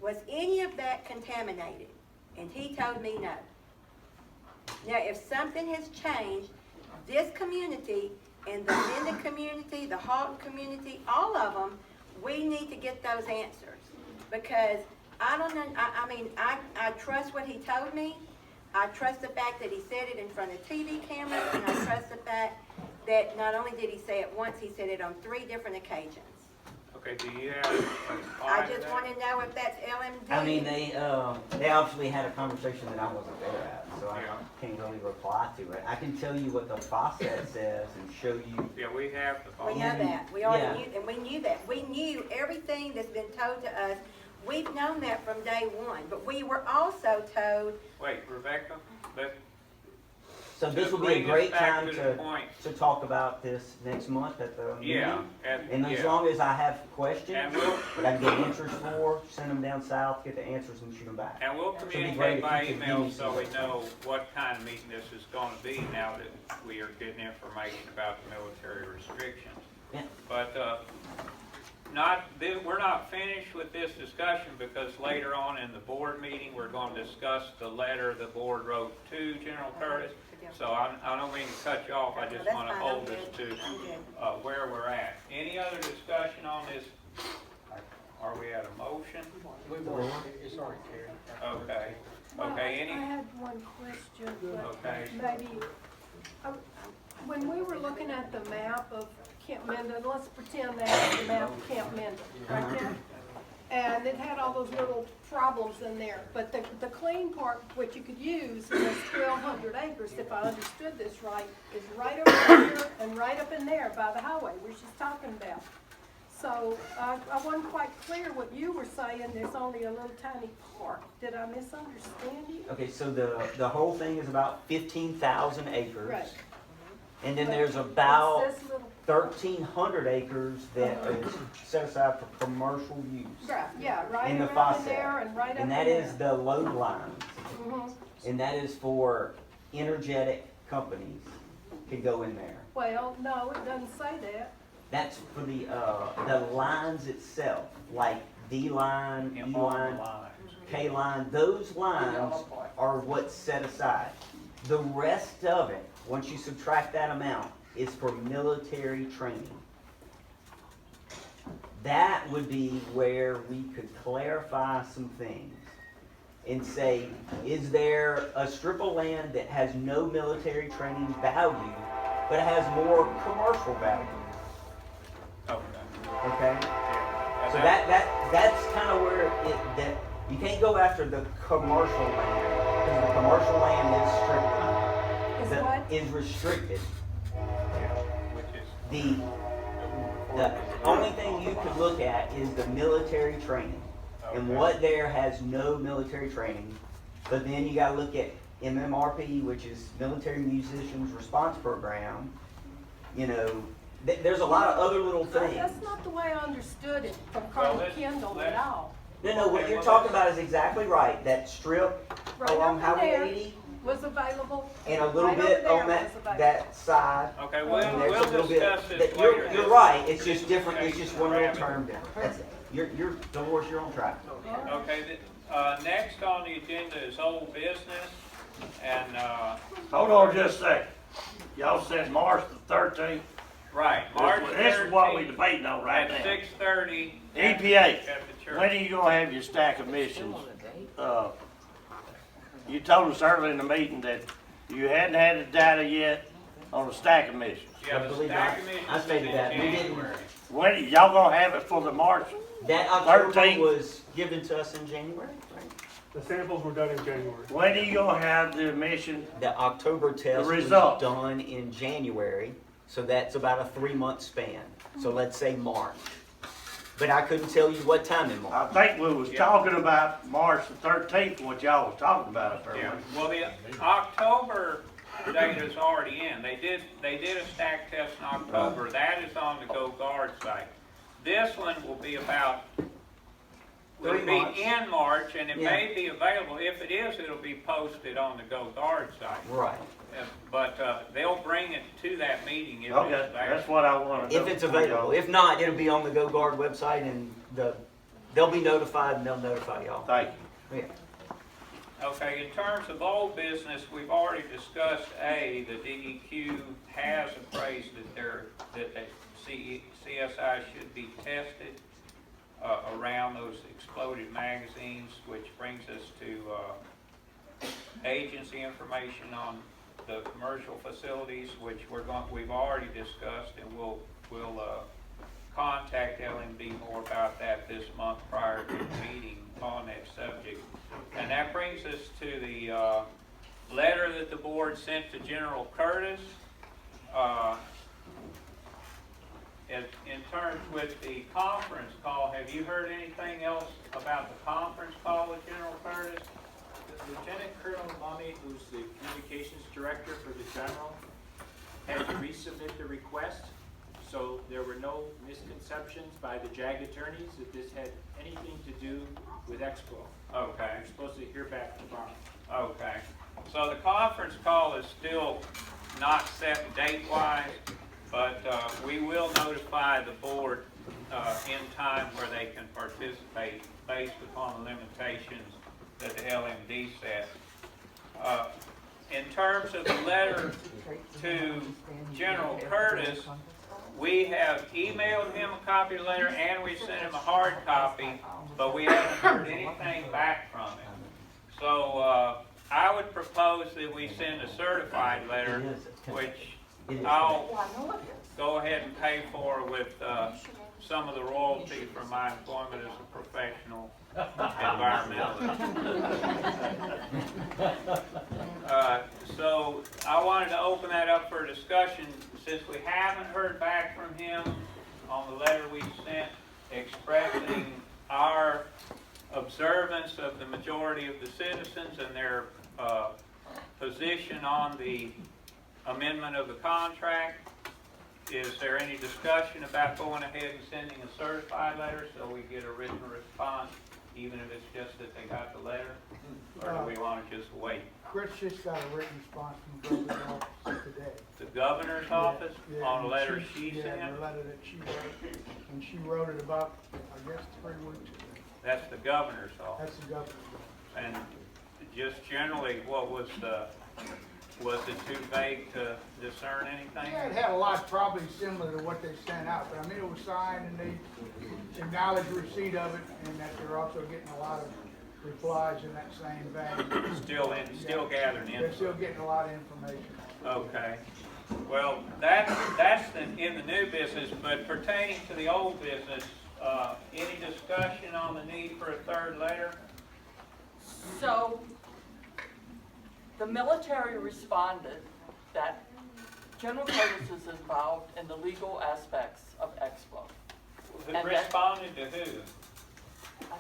was any of that contaminated? And he told me no. Now, if something has changed, this community and the Minden community, the Halton community, all of them, we need to get those answers. Because I don't know, I trust what he told me. I trust the fact that he said it in front of TV cameras, and I trust the fact that not only did he say it once, he said it on 3 different occasions. Okay, do you have? I just want to know if that's LMD. I mean, they obviously had a conversation that I wasn't there at, so I can't really reply to it. I can tell you what the process says and show you. Yeah, we have the. We know that. We already knew, and we knew that. We knew everything that's been told to us. We've known that from day one, but we were also told. Wait, Rebecca, so this will be a great time to talk about this next month at the meeting. And as long as I have questions that I can get answers for, send them down south, get the answers and shoot them back. And we'll communicate by email so we know what kind of meeting this is going to be now that we are getting information about the military restrictions. Yeah. But we're not finished with this discussion, because later on in the board meeting, we're going to discuss the letter the board wrote to General Curtis. So I don't mean to cut you off. I just want to hold us to where we're at. Any other discussion on this? Are we at a motion? It's already carried. Okay. Well, Okay. I had one question, but Okay. maybe, when we were looking at the map of Camp Minden, let's pretend that's the map of Camp Minden, right there. And it had all those little problems in there, but the clean part, what you could use in this 1,200 acres, if I understood this right, is right over here and right up in there by the highway, which she's talking about. So I wasn't quite clear what you were saying, there's only a little tiny part. Did I misunderstand you? Okay, so the whole thing is about 15,000 acres. Right. And then there's about 1,300 acres that is set aside for commercial use. Right, yeah, right in the around faucet. there and right up in And there. that is the load lines. Mhm. And that is for energetic companies to go in there. Well, no, it doesn't say that. That's for the lines itself, like D line, E line, K line. Those lines are what's set aside. The rest of it, once you subtract that amount, is for military training. That would be where we could clarify some things and say, is there a strip of land that has no military training value, but has more commercial value? Okay? So that's kind of where that you can't go after the commercial land, because the commercial land is strictly is restricted. The only thing you could look at is the military training, and what there has no military training. But then you got to look at MMRP, which is Military Musicians Response Program. You know, There's a lot of other little things. That's not the way I understood it from Well, Carl Kendall at all. No, what you're talking about is exactly right. That strip Right along over Highway there 80 was available. and a little Right over bit there on was that, available. that side. Okay, And we'll there's a little bit- discuss this that- later. You're right. It's just different. It's just one little term different. That's it. You're, Dolores, you're on track. Okay, next on the agenda is old business, and, Hold on just a second. Y'all said March the 13th. right, March 13th. This is what we debating on right now. At 6:30. EPA, At the church. when are you gonna have your stack emissions? You told us earlier in the meeting that you hadn't had the data yet on the stack emissions. Yeah, the stack emissions I stated is that. in We didn't. January. When, y'all gonna have it for the March? That October 13th. was given to us in January, right? The samples were done in January. When are you gonna have the emission? The October test was results. done in January, so that's about a 3-month span. So let's say March. But I couldn't tell you what time in March. I think we was talking about March the 13th, what y'all was talking about up there. Yeah, well, the October data is already in. They did a stack test in October. That is on the Go Guard site. This one will be about, will 3 months. be in March, and it Yeah. may be available. If it is, it'll be posted on the Go Guard site. Right. But they'll bring it to that meeting if Okay, it's there. that's what I wanna know. If it's available. If not, it'll be on the Go Guard website and they'll be notified and they'll notify y'all. Thank you. Yeah. Okay, in terms of old business, we've already discussed the DEQ has appraised that the CSI should be tested around those exploded magazines, which brings us to agency information on the commercial facilities, which we've already discussed, and we'll contact LMB more about that this month prior to the meeting on that subject. And that brings us to the letter that the board sent to General Curtis. In terms with the conference call, have you heard anything else about the conference call with General Curtis? Lieutenant Colonel Lummy, who's the communications director for the general, had to resubmit the request, so there were no misconceptions by the JAG attorneys that this had anything to do with Expo. Okay. You're supposed to hear back tomorrow. Okay. So the conference call is still not set date-wise, but we will notify the board in time where they can participate based upon the limitations that the LMD set. In terms of the letter to General Curtis, we have emailed him a copy of the letter and we sent him a hard copy, but we haven't heard anything back from him. So I would propose that we send a certified letter, which I'll go ahead and pay for with some of the royalty from my employment as a professional environmentalist. So I wanted to open that up for discussion. Since we haven't heard back from him on the letter we sent expressing our observance of the majority of the citizens and their position on the amendment of the contract, is there any discussion about going ahead and sending a certified letter so we get a written response, even if it's just that they got the letter? Or do we want to just wait? Chris just got a written response from the governor's office today. The governor's office Yeah, on a and letter she Yeah, sent? the letter that she wrote, and she wrote it about, I guess, 3 weeks ago. That's the governor's office. That's the governor's office. And just generally, was it too vague to discern anything? Yeah, it had a lot probably similar to what they sent out, but I mean, it was signed and they acknowledged receipt of it, and that they're also getting a lot of replies in that same vein. Still gathering They're input. still getting a lot of information. Okay. Well, that's in the new business, but pertaining to the old business, any discussion on the need for a third letter? So, the military responded that General Curtis is involved in the legal aspects of Expo. Who And responded to who? I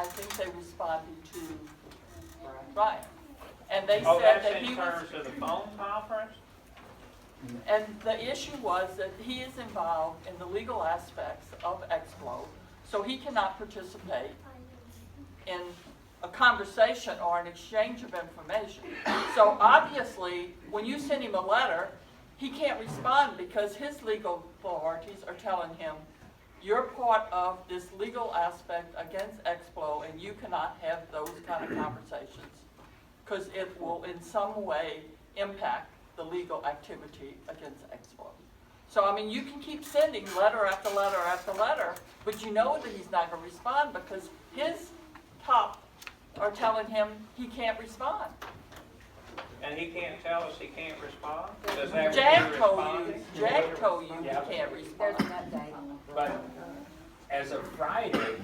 think they responded to Brian. And they Oh, said that's that he in was, terms of the phone conference? And the issue was that he is involved in the legal aspects of Explo, so he cannot participate in a conversation or an exchange of information. So obviously, when you send him a letter, he can't respond because his legal authorities are telling him, you're part of this legal aspect against Explo and you cannot have those kind of conversations because it will in some way impact the legal activity against Explo. So, I mean, you can keep sending letter after letter after letter, but you know that he's not going to respond because his top are telling him he can't respond. And he can't tell us he can't respond? Does that Jag told you he can't respond. There's an update. But as of Friday,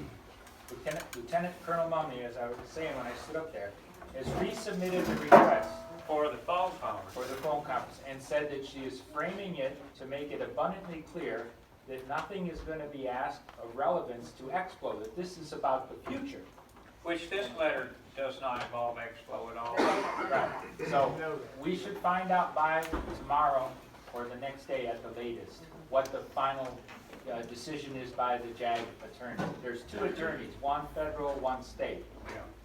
Lieutenant Colonel Mumney, as I was saying when I stood up there, has resubmitted the request For the phone conference? for the phone conference and said that she is framing it to make it abundantly clear that nothing is going to be asked of relevance to Explo, that this is about the future. Which this letter does not involve Explo at all. Right. So we should find out by tomorrow or the next day at the latest what the final decision is by the JAG attorney. There's two attorneys, one federal, one state.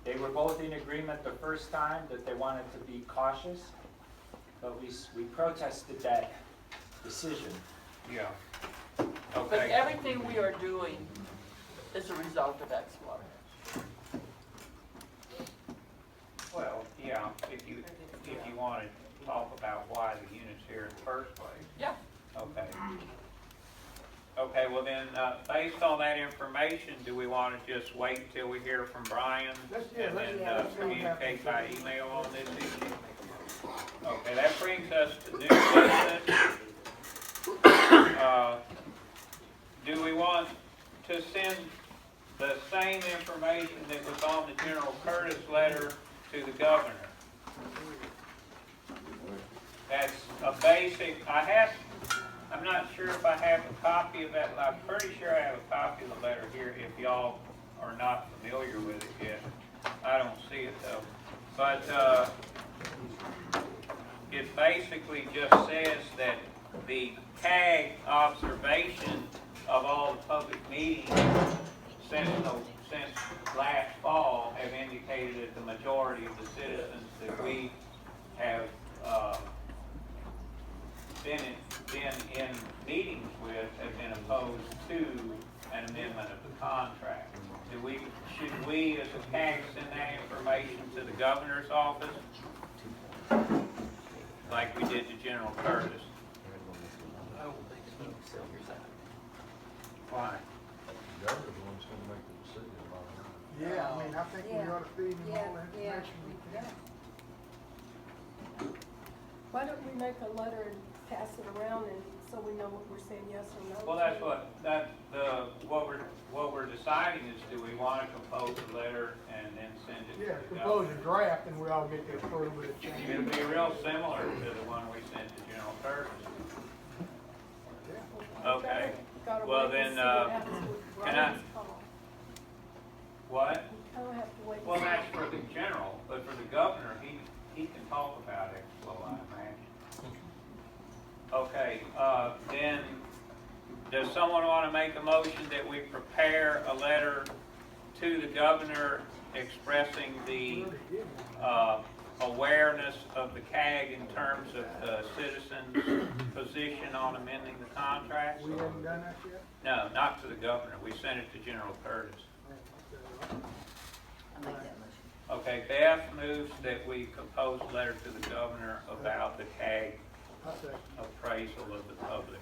They were both in agreement the first time that they wanted to be cautious, but we protested that decision. Yeah. But everything we are doing is a result of Explo. Well, yeah, if you want to talk about why the unit's here in the first place. Yeah. Okay. Okay, well then, based on that information, do we want to just wait until we hear from Brian? And then communicate by email on this issue? Okay, that brings us to new business. Do we want to send the same information that was on the General Curtis letter to the governor? That's a basic, I'm not sure if I have a copy of that. I'm pretty sure I have a copy of the letter here if y'all are not familiar with it yet. I don't see it though. But it basically just says that the CAG observation of all the public meetings since last fall have indicated that the majority of the citizens that we have been in meetings with have been opposed to an amendment of the contract. Should we as a CAG send that information to the governor's office like we did to General Curtis? I don't think so. Why? The governor's the one's gonna make the decision about it. Yeah, I mean, I think we ought to feed him all the Yeah, information we can. Why don't we make a letter and pass it around and so we know what we're saying yes or no? Well, that's what we're deciding is, do we want to compose a letter and then send it Yeah, to the propose governor? a draft and we all get to approve it. It'll be real similar to the one we sent to General Curtis. Okay. Gotta Well, wait and then, see what happens with can I- Brian's call. What? I'll have to wait. and Well, see. that's for the general, but for the governor, he can talk about it, well, I imagine. Okay, then, does someone want to make a motion that we prepare a letter to the governor expressing the awareness of the CAG in terms of the citizen's position on amending the contract? We haven't done that yet? No, not to the governor. We sent it to General Curtis. I'll make that motion. Okay, Beth moves that we compose a letter to the governor about the CAG appraisal of the public.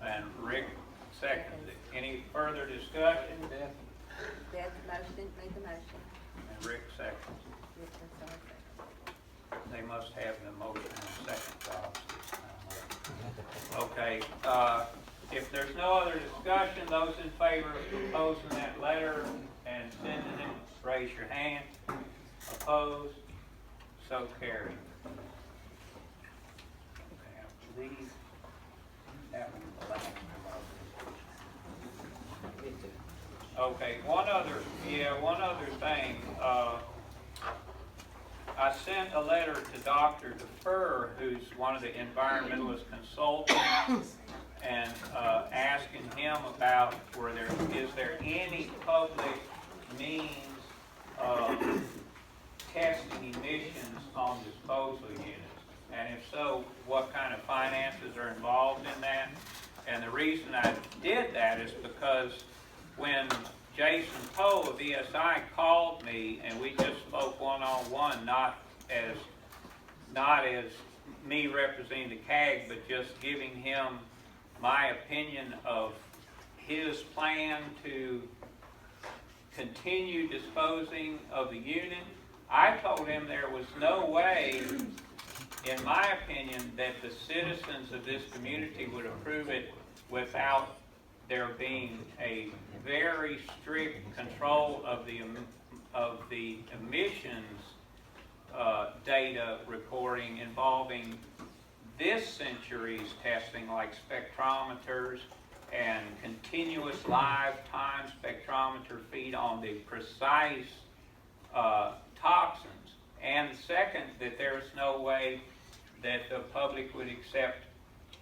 And Rick seconds it. Any further discussion? Beth made the motion. And Rick seconds. They must have the motion in second thoughts this time. Okay, if there's no other discussion, those in favor of proposing that letter and sending it, raise your hand. Opposed? So carried. Okay, after these, that one's the last one. Okay, one other thing. I sent a letter to Dr. DeFur, who's one of the environmentalist consultants, and asking him about is there any public means of testing emissions on disposal units? And if so, what kind of finances are involved in that? And the reason I did that is because when Jason Poe of ESI called me and we just spoke one-on-one, not as me representing the CAG, but just giving him my opinion of his plan to continue disposing of the unit. I told him there was no way, in my opinion, that the citizens of this community would approve it without there being a very strict control of the emissions data recording involving this century's testing, like spectrometers and continuous live time spectrometer feed on the precise toxins. And second, that there's no way that the public would accept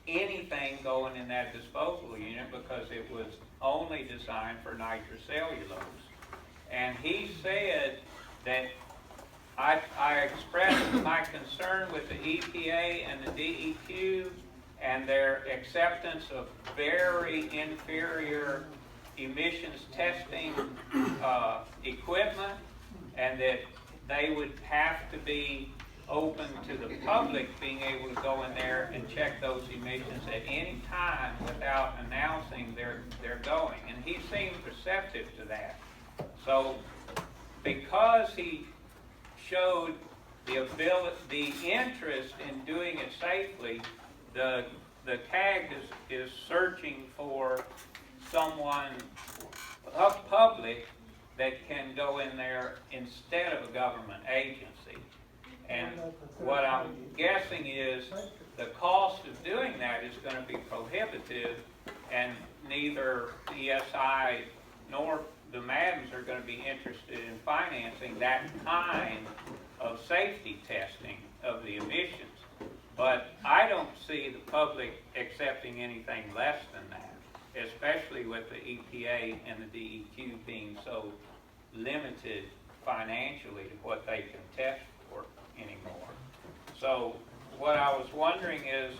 anything going in that disposal unit because it was only designed for nitrocellulose. And he said that I expressed my concern with the EPA and the DEQ and their acceptance of very inferior emissions testing equipment, and that they would have to be open to the public being able to go in there and check those emissions at any time without announcing they're going. And he seemed receptive to that. So because he showed the interest in doing it safely, the CAG is searching for someone public that can go in there instead of a government agency. And what I'm guessing is the cost of doing that is going to be prohibitive, and neither ESI nor the Maddens are going to be interested in financing that kind of safety testing of the emissions. But I don't see the public accepting anything less than that, especially with the EPA and the DEQ being so limited financially to what they can test for anymore. So what I was wondering is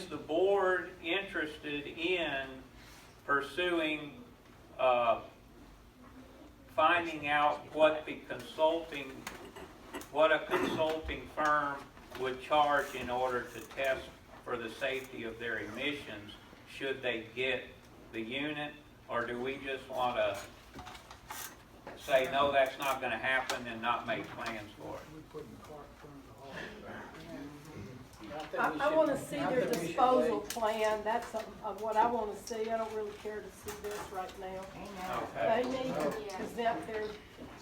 the board interested in pursuing finding out what a consulting firm would charge in order to test for the safety of their emissions should they get the unit, or do we just want to say no, that's not going to happen and not make plans for it? I want to see their disposal plan. That's what I want to see. I don't really care to see this right now. Okay. They need to present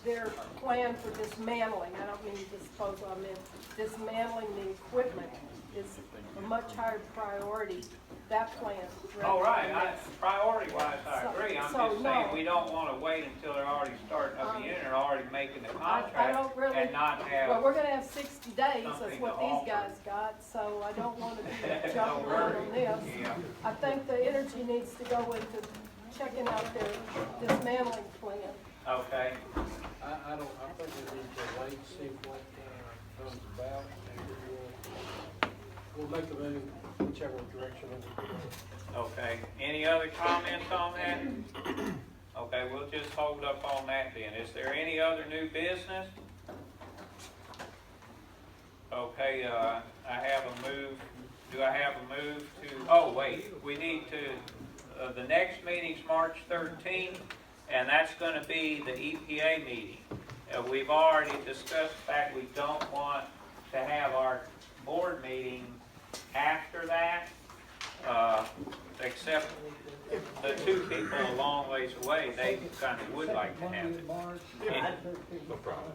their plan for dismantling. I don't mean disposal, I mean dismantling the equipment is a much higher priority, that plan. Oh, right. Priority-wise, I agree. I'm just saying we don't want to wait until they're already starting up the unit or already making the contract and not have. Well, we're going to have 60 days. That's what these guys got, so I don't want to be jumping around on this. Yeah. I think the energy needs to go into checking out their dismantling plan. Okay. I think we need to wait and see what comes about, and we'll make the move whichever direction it goes. Okay. Any other comments on that? Okay, we'll just hold up on that then. Is there any other new business? Okay, I have a move. Do I have a move to, oh wait, we need to, the next meeting's March 13th, and that's going to be the EPA meeting. We've already discussed the fact we don't want to have our board meeting after that, except the two people a long ways away, they kind of would like to have it. No problem.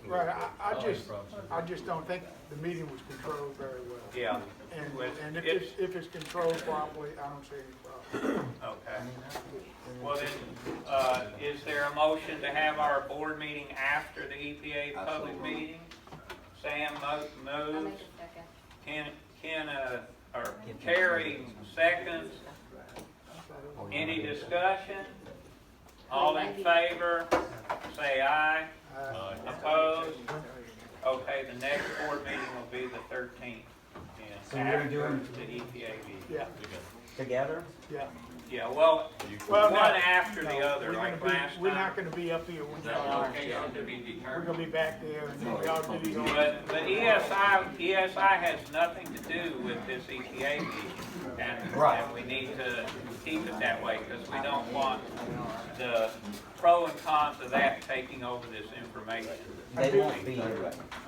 Right, I just don't think the meeting was controlled very well. Yeah. And if it's controlled properly, I don't see any problem. Okay. Well then, is there a motion to have our board meeting after the EPA public meeting? Sam moves. Terry seconds. Any discussion? All in favor, say aye. Opposed? Okay, the next board meeting will be the 13th. So you're gonna do After them- the EPA meeting. Yeah, Together? yeah. Yeah, well, Well, one no, after the no, other, we're like gonna be- last time. We're not gonna be up here when y'all are. Location to be We're determined. gonna be back there and then y'all do your. But the ESI has nothing to do with this EPA meeting. And we need to keep it that way because we don't want the pro and cons of that taking over this information. They won't be.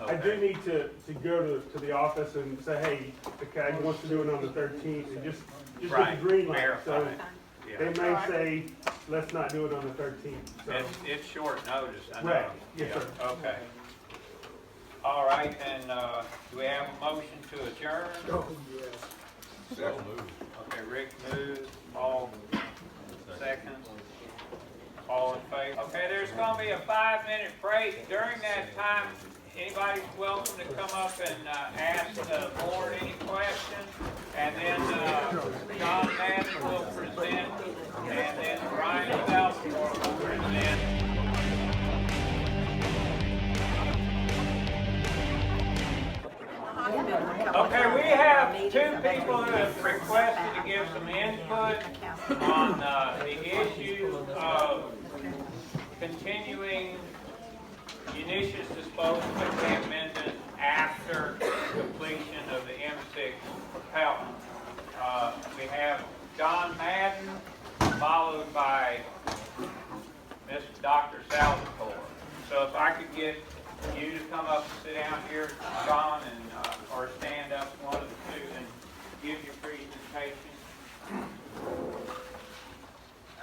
I do need to go to the office and say, hey, the CAG wants to do it on the 13th, and just get Right, the green light. verify So it. Yeah. they may say, let's not do it on the 13th. So. It's short notice, I know. Right, yes, Yeah, sir. Okay. All right, and, do we have a motion to adjourn? Oh, yes. Okay, Rick moves, Paul seconds. All in favor? Okay, there's gonna be a 5-minute break. During that time, anybody's welcome to come up and, ask the board any questions. And then, John Madden will present, and then Brian Salvatore will present. Okay, we have two people who have requested to give some input on the issue of continuing munitions disposal at Camp Minden after completion of the M6 propellant. We have John Madden, followed by Dr. Salvatore. So if I could get you to come up and sit down here, John, and or stand up, one of the two, and give your presentation.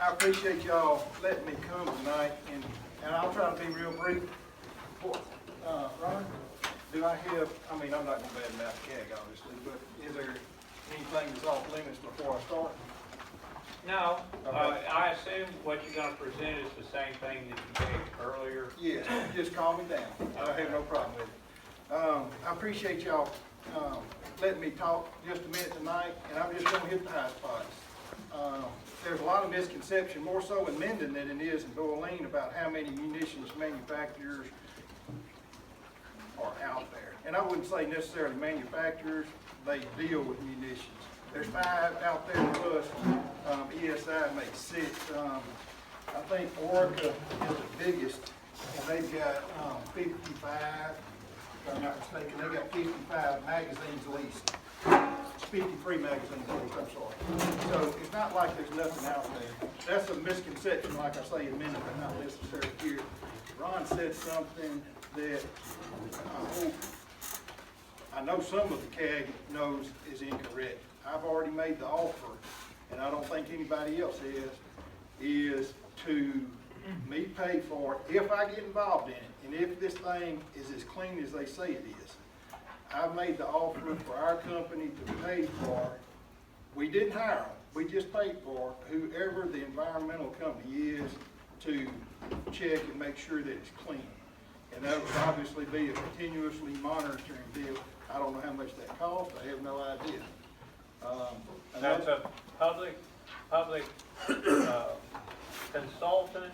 I appreciate y'all letting me come tonight, and I'll try to be real brief. Ron, do I have, I mean, I'm not gonna badmouth CAG, obviously, but is there anything that's off limits before I start? No, Okay. I assume what you're gonna present is the same thing that you did earlier. Yes, just calm me down. I have no problem with it. I appreciate y'all letting me talk just a minute tonight, and I'm just gonna hit the high spots. There's a lot of misconception, more so in Minden than it is in Doyline, about how many munitions manufacturers are out there. And I wouldn't say necessarily manufacturers, they deal with munitions. There's 5 out there plus, ESI makes 6. I think Orica is the biggest, and they've got 55, if I'm not mistaken, they got 55 magazines leased. 53 magazines leased, I'm sorry. So it's not like there's nothing out there. That's a misconception, like I say, in Minden, but not necessarily here. Ron said something that I hope, I know some of the CAG knows is incorrect. I've already made the offer, and I don't think anybody else is to me pay for it if I get involved in it, and if this thing is as clean as they say it is. I've made the offer for our company to pay for, we didn't hire them, we just paid for whoever the environmental company is to check and make sure that it's clean. And that would obviously be a continuously monitoring deal. I don't know how much that costs, I have no idea. That's a public consultant?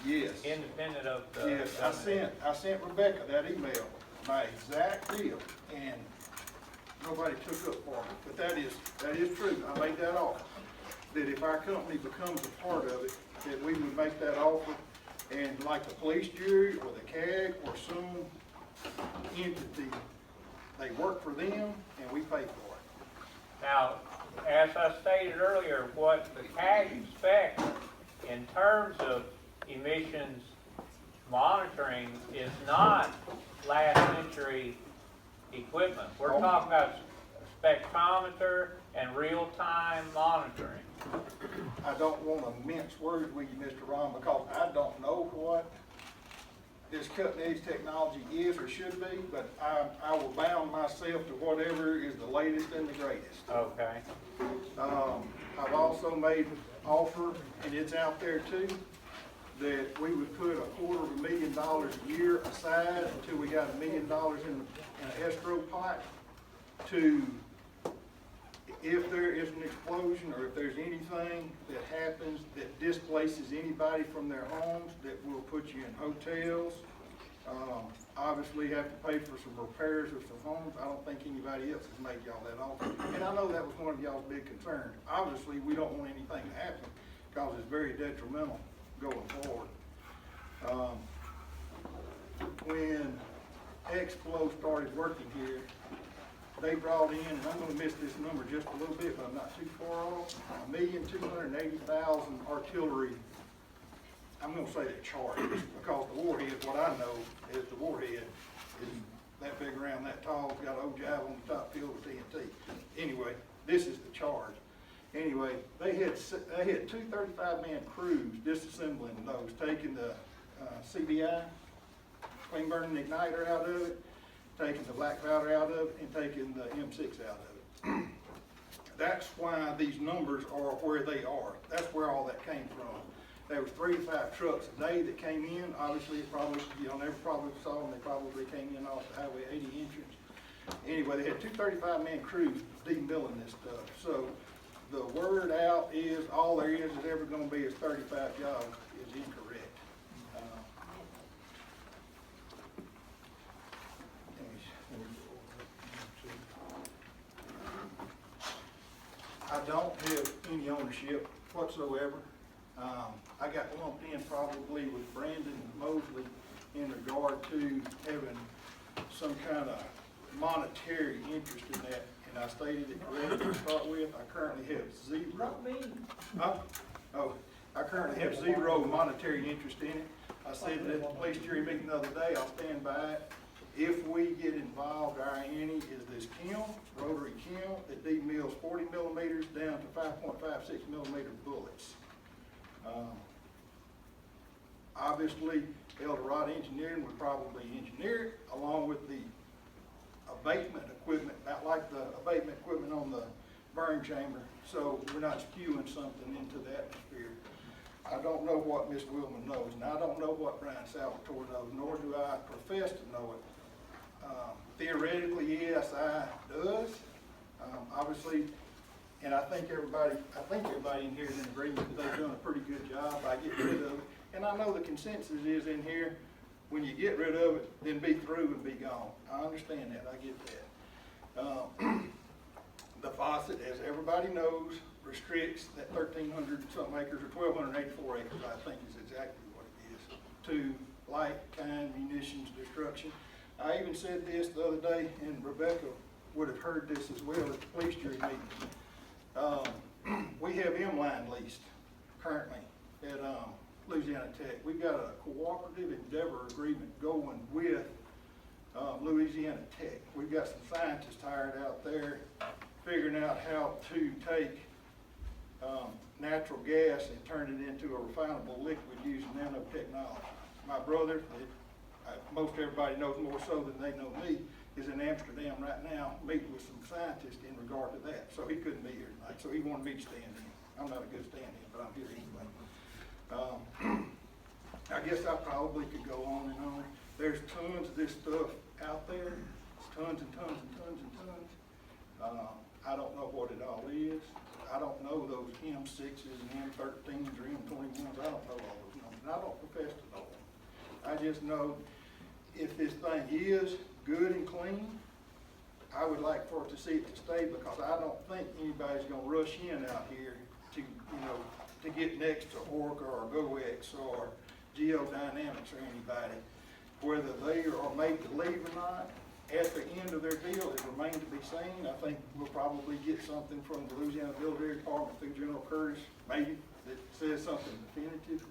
Yes. Independent of the Yes, I sent Rebecca that email, my exact deal, and nobody took up for me. But that is true, I made that offer, that if our company becomes a part of it, that we would make that offer, and like the police jury or the CAG or some entity, they work for them and we pay for it. Now, as I stated earlier, what the CAG expects in terms of emissions monitoring is not last century equipment. We're talking about spectrometer and real-time monitoring. I don't wanna mince words with you, Mr. Ron, because I don't know what this cutting edge technology is or should be, but I will bound myself to whatever is the latest and the greatest. Okay. I've also made an offer, and it's out there too, that we would put $250,000 a year aside until we got $1 million in an escrow pot to, if there is an explosion or if there's anything that happens that displaces anybody from their homes, that will put you in hotels. Obviously have to pay for some repairs of some homes. I don't think anybody else has made y'all that offer. And I know that was one of y'all's big concerns. Obviously, we don't want anything to happen because it's very detrimental going forward. When X-Flow started working here, they brought in, and I'm gonna miss this number just a little bit, but I'm not too far off, 1,280,000 artillery. I'm gonna say the charges, because the warhead, what I know is the warhead is that big around, that tall, it's got an ogive on the top filled with TNT. Anyway, this is the charge. Anyway, they had two 35-man crews disassembling those, taking the CBI, clean burning igniter out of it, taking the black powder out of it, and taking the M6 out of it. That's why these numbers are where they are. That's where all that came from. There was 3 to 5 trucks a day that came in. Obviously, it probably, never probably saw them. They probably came in off the Highway 80 entrance. Anyway, they had two 35-man crews demilling this stuff. So the word out is all there is ever going to be is 35 jobs is incorrect. I don't have any ownership whatsoever. I got lumped in probably with Brandon Mosley in regard to having some kind of monetary interest in that, and I stated it correctly to start with. I currently have zero. Not me. I currently have zero monetary interest in it. I said that at the police jury meeting the other day, I'll stand by it. If we get involved, our ante is this kiln, rotary kiln, that demills 40 millimeters down to 5.56 millimeter bullets. Obviously, Eldorado Engineering would probably engineer it along with the abatement equipment, not like the abatement equipment on the burn chamber, so we're not spewing something into the atmosphere. I don't know what Ms. Willman knows, and I don't know what Brian Salvatore knows, nor do I profess to know it. Theoretically, ESI does. Obviously, and I think everybody in here is in agreement that they've done a pretty good job by getting rid of it. And I know the consensus is in here, when you get rid of it, then be through and be gone. I understand that, I get that. The faucet, as everybody knows, restricts that 1,300 something acres, or 1,284 acres, I think is exactly what it is, to light, kind, munitions, destruction. I even said this the other day, and Rebecca would have heard this as well at the police jury meeting. We have M-line leased currently at Louisiana Tech. We've got a cooperative endeavor agreement going with Louisiana Tech. We've got some scientists hired out there figuring out how to take natural gas and turn it into a refinable liquid using nanotechnology. My brother, most everybody knows more so than they know me, is in Amsterdam right now meeting with some scientists in regard to that. So he couldn't be here tonight, so he wanted me to stand in. I'm not a good stand-in, but I'm here anyway. I guess I probably could go on and on. There's tons of this stuff out there, tons and tons and tons and tons. I don't know what it all is. I don't know those M6s and M13s or M21s. I don't know all those numbers. And I don't profess to know them. I just know if this thing is good and clean, I would like for it to see it to stay, because I don't think anybody's gonna rush in out here to, to get next to Orca or GoX or Geodynamics or anybody. Whether they are made to leave or not, at the end of their deal, it remains to be seen. I think we'll probably get something from the Louisiana Military Department through General Curtis, maybe, that says something definitive.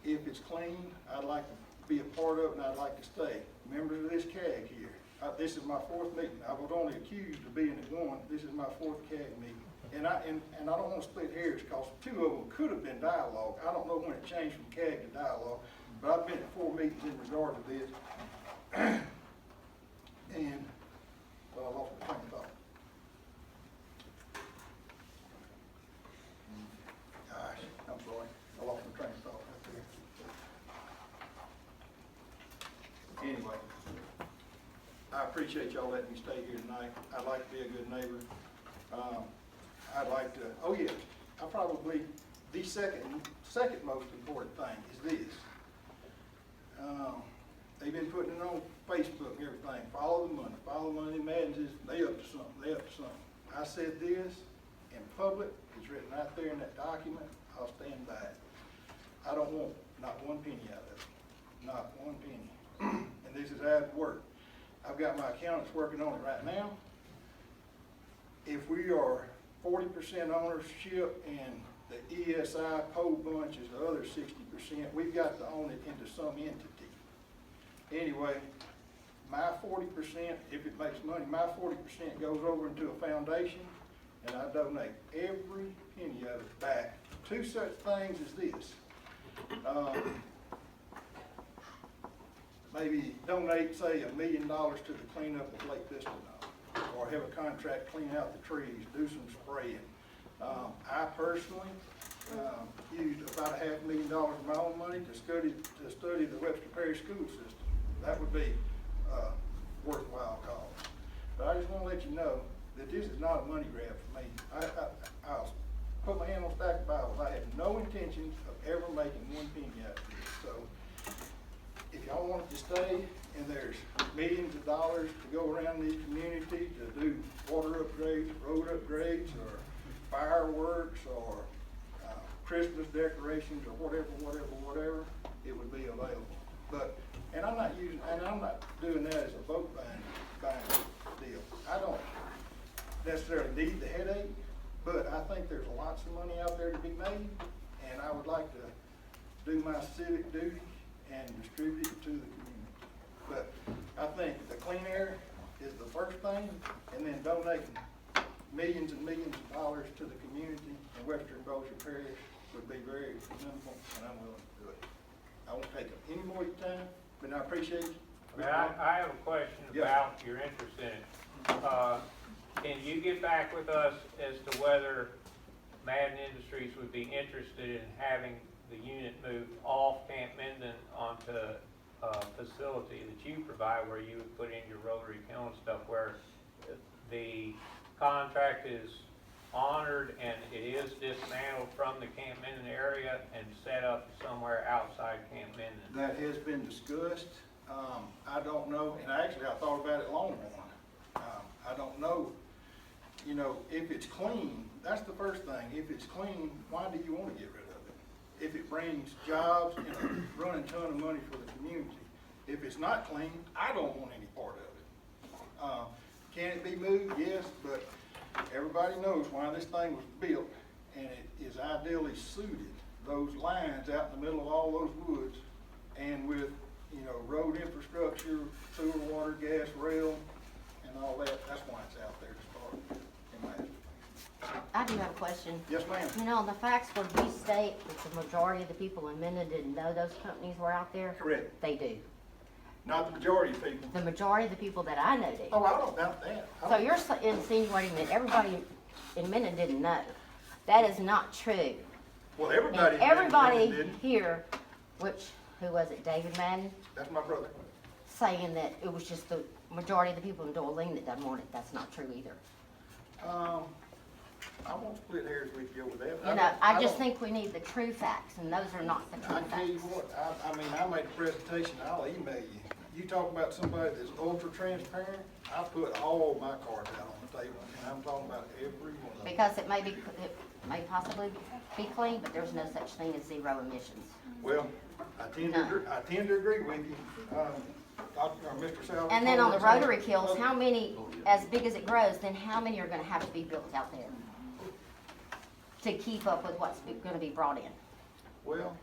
If it's clean, I'd like to be a part of it, and I'd like to stay. Members of this CAG here, This is my fourth meeting. I was only accused of being at one. This is my fourth CAG meeting. And I don't want to split hairs because two of them could have been dialogue. I don't know when it changed from CAG to dialogue, but I've been at 4 meetings in regard to this. And, well, I lost my train of thought. Gosh, I'm sorry. I lost my train of thought right there. Anyway, I appreciate y'all letting me stay here tonight. I'd like to be a good neighbor. I'd like to, oh yeah, I probably, the second most important thing is this. They've been putting it on Facebook and everything. Follow the money. Madden's is, they up to something. I said this in public. It's written right there in that document. I'll stand by it. I don't want not one penny out of it. Not one penny. And this is how it worked. I've got my accountants working on it right now. If we are 40% ownership and the ESI pole bunch is the other 60%, we've got to own it into some entity. Anyway, my 40%, if it makes money, my 40% goes over into a foundation, and I donate every penny of it back. Two such things as this. Maybe donate, say, $1 million to the cleanup of Lake Vista, or have a contract clean out the trees, do some spraying. I personally used about $500,000 of my own money to study the Webster Parish school system. That would be a worthwhile cause. But I just want to let you know that this is not a money grab for me. I'll put my hand on stack of Bibles. I have no intentions of ever making one penny out of this. So if y'all want it to stay, and there's millions of dollars to go around the community to do water upgrades, road upgrades, or fireworks, or Christmas decorations, or whatever, it would be available. But, and I'm not doing that as a vote buying deal. I don't necessarily need the headache, but I think there's lots of money out there to be made, and I would like to do my civic duty and distribute it to the community. But I think the clean air is the first thing, and then donating millions and millions of dollars to the community in Western Bossier Parish would be very minimal, and I'm willing to do it. I won't take up any more of your time, but I appreciate you. I have a question about your interest in it. Can you get back with us as to whether Madden Industries would be interested in having the unit moved off Camp Minden onto a facility that you provide, where you would put in your rotary kiln stuff, where the contract is honored and it is dismantled from the Camp Minden area and set up somewhere outside Camp Minden? That has been discussed. I don't know, and actually I thought about it long ago. I don't know, you know, if it's clean, that's the first thing. If it's clean, why do you want to get rid of it? If it brings jobs and a running ton of money for the community. If it's not clean, I don't want any part of it. Can it be moved? Yes, but everybody knows why this thing was built, and it is ideally suited. Those lines out in the middle of all those woods, and with, you know, road infrastructure, sewer, water, gas, rail, and all that, that's why it's out there to start, in my estimation. I do have a question. Yes, ma'am. You know, the facts where you state that the majority of the people in Minden didn't know those companies were out there? Correct. They do. Not the majority of people. The majority of the people that I know do. Oh, I don't doubt that. So you're insinuating that everybody in Minden didn't know. That is not true. Well, everybody. And everybody didn't. here, which, who was it, David Madden? That's my brother. Saying that it was just the majority of the people in Doyline that doesn't want it. That's not true either. I won't split hairs with you over that. You know, I just think we need the true facts, and those are not the true I tell you facts. what, I mean, I made a presentation, I'll email you. You talk about somebody that's ultra transparent, I put all my cards out on the table, and I'm talking about every one of them. Because it may possibly be clean, but there's no such thing as zero emissions. Well, I tend to agree with you, Mr. Salvatore. And then on the rotary kilns, how many, as big as it grows, then how many are gonna have to be built out there to keep up with what's gonna be brought in? Well,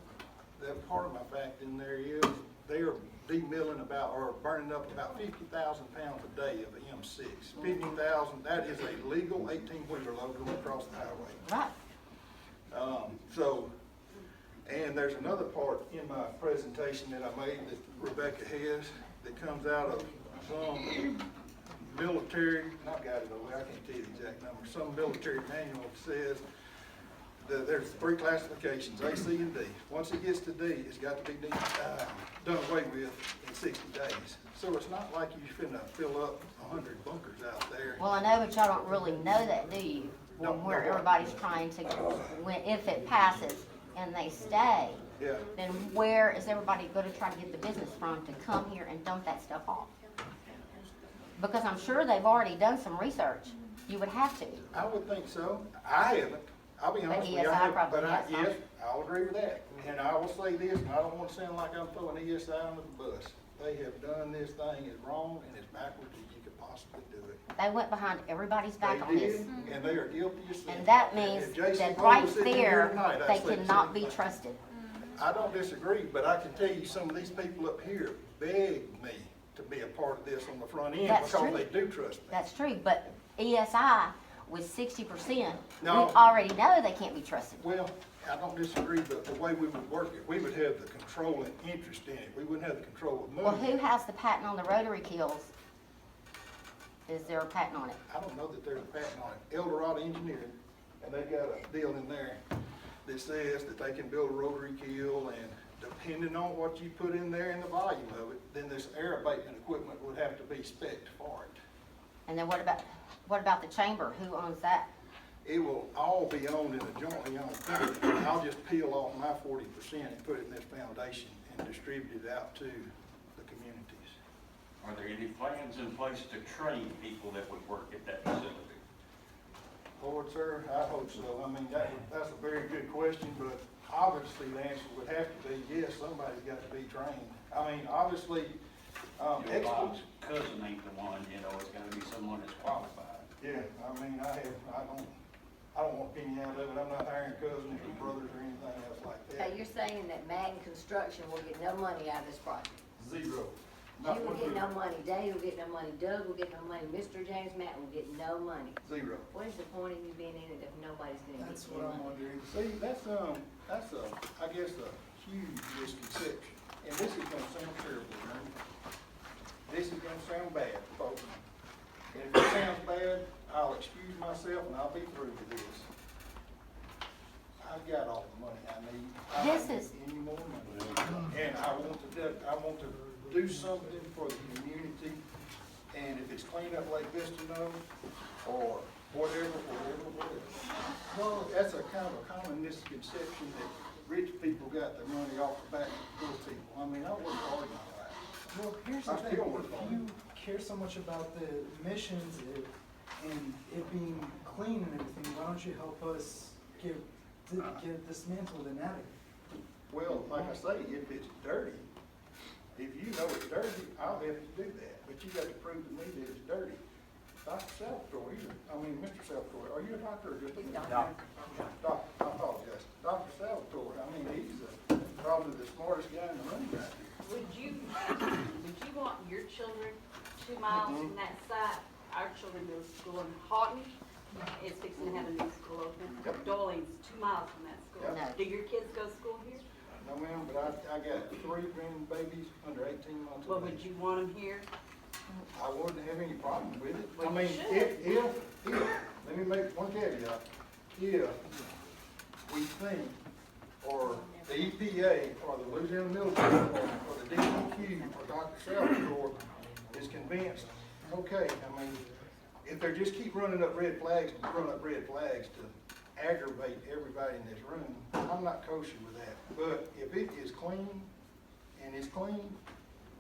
that part of my fact in there is, they are demilling about, or burning up about 50,000 pounds a day of M6. 50,000, that is a legal 18-wheeler load going across the highway. Right. So, and there's another part in my presentation that I made that Rebecca has that comes out of some military, and I've got it over, I can't tell you the exact number, some military manual that says that there's 3 classifications, A, C, and D. Once it gets to D, it's got to be done away with in 60 days. So it's not like you're finna fill up 100 bunkers out there. Well, I know, but y'all don't really know that, do you? No, Where no. everybody's trying to, if it passes and they stay, Yeah. then where is everybody gonna try to get the business from to come here and dump that stuff off? Because I'm sure they've already done some research. You would have to. I would think so. I haven't. I'll be honest with you. ESI I haven't, probably but has, huh? yes, I'll agree with that. And I will say this, and I don't want to sound like I'm throwing ESI under the bus. They have done this thing as wrong and as backwards as you could possibly do it. They went behind everybody's back on They this. did, and they are guilty of sin. And that means If Jason that Cole right was sitting here there, tonight, I'd they say the cannot same be thing. trusted. I don't disagree, but I can tell you some of these people up here begged me to be a part of this on the front end That's because true. they do trust me. That's true, but ESI with 60%, No. we already know they can't be trusted. Well, I don't disagree, but the way we would work it, we would have the control and interest in it. We wouldn't have the control of money. Well, who has the patent on the rotary kills? Is there a patent on it? I don't know that there's a patent on it. Eldorado Engineering, and they've got a deal in there that says that they can build a rotary kill, and depending on what you put in there and the volume of it, then this air abatement equipment would have to be spec'd for it. And then what about the chamber? Who owns that? It will all be owned in a jointly owned company. I'll just peel off my 40% and put it in this foundation and distribute it out to the communities. Are there any plans in place to train people that would work at that facility? Lord, sir, I hope so. I mean, that's a very good question, but obviously the answer would have to be yes, somebody's got to be trained. I mean, obviously, Your experts. Bob's cousin ain't the one, it's gotta be someone that's qualified. Yeah, I mean, I don't want any out of it. I'm not hiring cousins or brothers or anything else like So that. you're saying that Madden Construction will get no money out of this project? Zero. You Not will one get bit. no money, Dave will get no money, Doug will get no money, Mr. James Madden will get no money. Zero. What is the point of you being in it if nobody's gonna get That's any what I'm money? wondering. See, that's I guess a huge misconception. And this is gonna sound terrible, man. This is gonna sound bad, folks. And if it sounds bad, I'll excuse myself and I'll be through with this. I've got all the money I need. I This don't is- need any more money. And I want to do something for the community. And if it's cleaned up like this to know, or whatever. Well, that's a kind of a common misconception that rich people got their money off the back of poor people. I mean, I worked hard in my life. Well, here's I the thing, still work if hard. you care so much about the missions and it being clean and everything, why don't you help us get dismantled and out of here? Well, like I say, if it's dirty, if you know it's dirty, I'll have to do that. But you got to prove to me that it's dirty. Dr. Salvatore, Mr. Salvatore, are you a doctor or just a doctor? Doctor, I apologize. Dr. Salvatore, he's probably the smartest guy in the room right here. Would you want your children 2 miles from that site? Our children go to school in Houghton, it's fixing to have a new school open. Doyline's 2 miles from that school. Yep. Do your kids go to school here? No, ma'am, but I got 3 grandbabies under 18 months Well, of would age. you want them here? I wouldn't have any problem with it. Well, I mean, you if, let me make one caveat. If we think, or the EPA, or the Louisiana Military Department, or the DEQ, or Dr. Salvatore is convinced, okay, if they just keep running up red flags to aggravate everybody in this room, I'm not kosher with that. But if it is clean, and it's clean,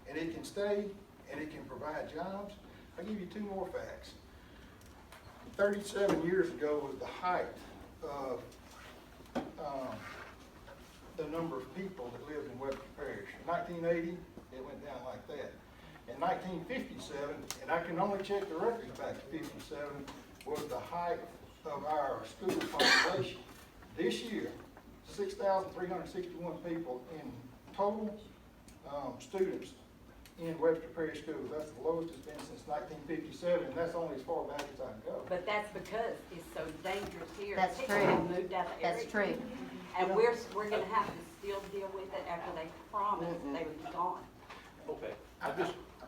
and it can stay, and it can provide jobs, I'll give you 2 more facts. 37 years ago was the height of the number of people that lived in Webster Parish. In 1980, it went down like that. In 1957, and I can only check the records back to 57, was the height of our school population. This year, 6,361 people in total, students in Webster Parish Schools. That's the lowest it's been since 1957, and that's only as far back as I can go. But that's because it's so dangerous here. That's People true. have moved out the area. That's true. And we're gonna have to still deal with it after they promised they would be gone. Okay.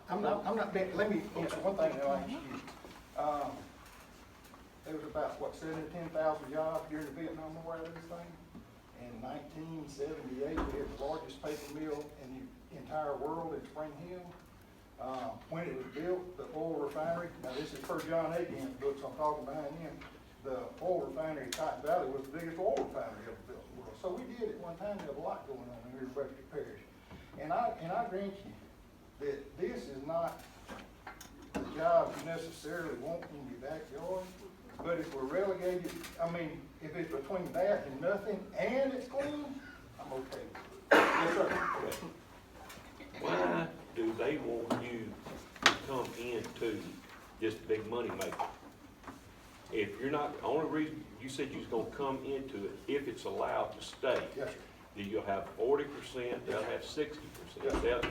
I'm not being, let me answer one thing that I asked you. There was about, what, 7,000 to 10,000 jobs during the Vietnam War out of this thing? In 1978, we had the largest paper mill in the entire world in Spring Hill. When it was built, the oil refinery, now this is per John Hagan's books, I'm talking behind him, the oil refinery in Cotton Valley was the biggest oil refinery ever built in the world. So we did at one time have a lot going on here in Webster Parish. And I grant you that this is not the job you necessarily want in your backyard, but if we're relegated, I mean, if it's between that and nothing and it's clean, I'm okay with it. Yes, sir. Why do they want you to come into this big money maker? If you're not, the only reason, you said you was gonna come into it if it's allowed to stay. Yes, sir. Then you'll have 40%, they'll have 60%.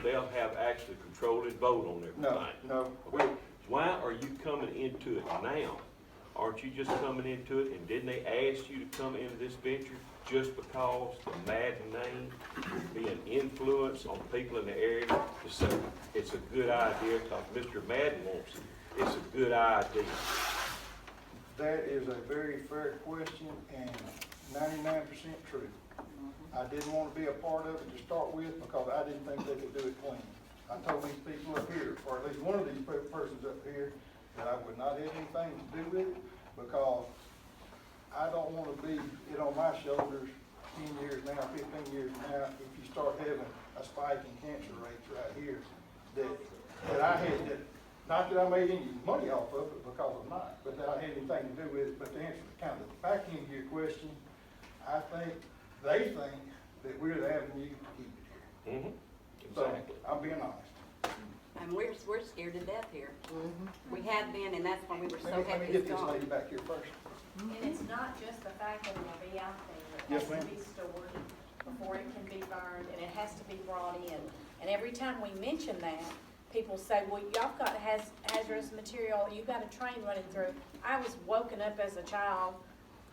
They'll have actually control and vote on everything. No. Okay. Why are you coming into it now? Aren't you just coming into it, and didn't they ask you to come into this venture just because the Madden name be an influence on people in the area to say it's a good idea because Mr. Madden wants it? It's a good idea. That is a very fair question and 99% true. I didn't want to be a part of it to start with because I didn't think they could do it clean. I told these people up here, or at least one of these persons up here, that I would not have anything to do with it because I don't want to be it on my shoulders 10 years now, 15 years now, if you start having a spike in cancer rates right here, that I had, not that I made any money off of it because I'm not, but that I had anything to do with it. But to answer kind of the back end of your question, I think they think that we're the avenue to keep it here. Exactly. So I'm being honest. And we're scared to death here. We had been, and that's why we were so Let happy me it's get this gone. lady back here first. And it's not just the fact that it'll be out there, it Yes, has to ma'am. be stored before it can be burned, and it has to be brought in. And every time we mention that, people say, well, y'all got hazardous material, you got a train running through. I was woken up as a child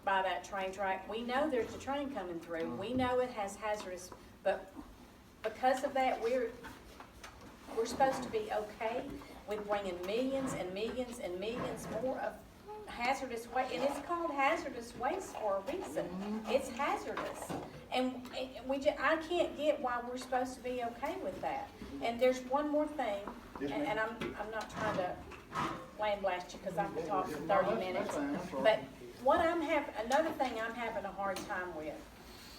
by that train track. We know there's a train coming through. We know it has hazardous, but because of that, we're supposed to be okay with bringing millions and millions and millions more of hazardous waste, and it's called hazardous waste for a reason. It's hazardous, and I can't get why we're supposed to be okay with that. And there's one more thing, and I'm not trying to blast you because I can talk for 30 minutes, but another thing I'm having a hard time with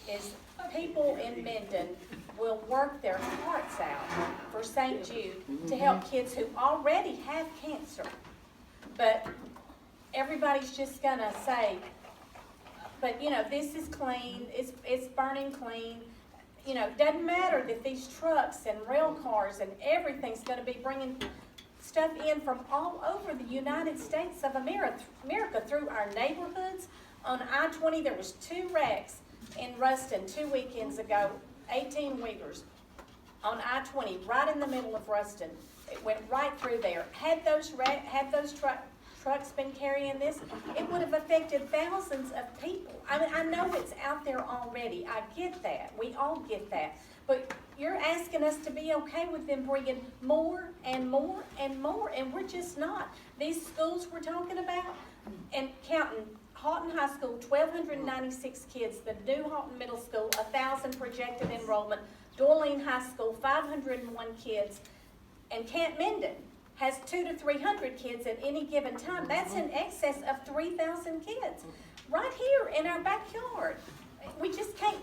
is people in Minden will work their hearts out for St. Jude to help kids who already have cancer. But everybody's just gonna say, but this is clean, it's burning clean. Doesn't matter that these trucks and rail cars and everything's gonna be bringing stuff in from all over the United States of America through our neighborhoods. On I-20, there was 2 wrecks in Ruston 2 weekends ago, 18-wheelers on I-20, right in the middle of Ruston. It went right through there. Had those trucks been carrying this, it would have affected thousands of people. I mean, I know it's out there already. I get that. We all get that. But you're asking us to be okay with them bringing more and more and more, and we're just not. These schools we're talking about, and counting Houghton High School, 1,296 kids. The new Houghton Middle School, 1,000 projected enrollment. Doyline High School, 501 kids. And Camp Minden has 200 to 300 kids at any given time. That's in excess of 3,000 kids right here in our backyard. We just can't,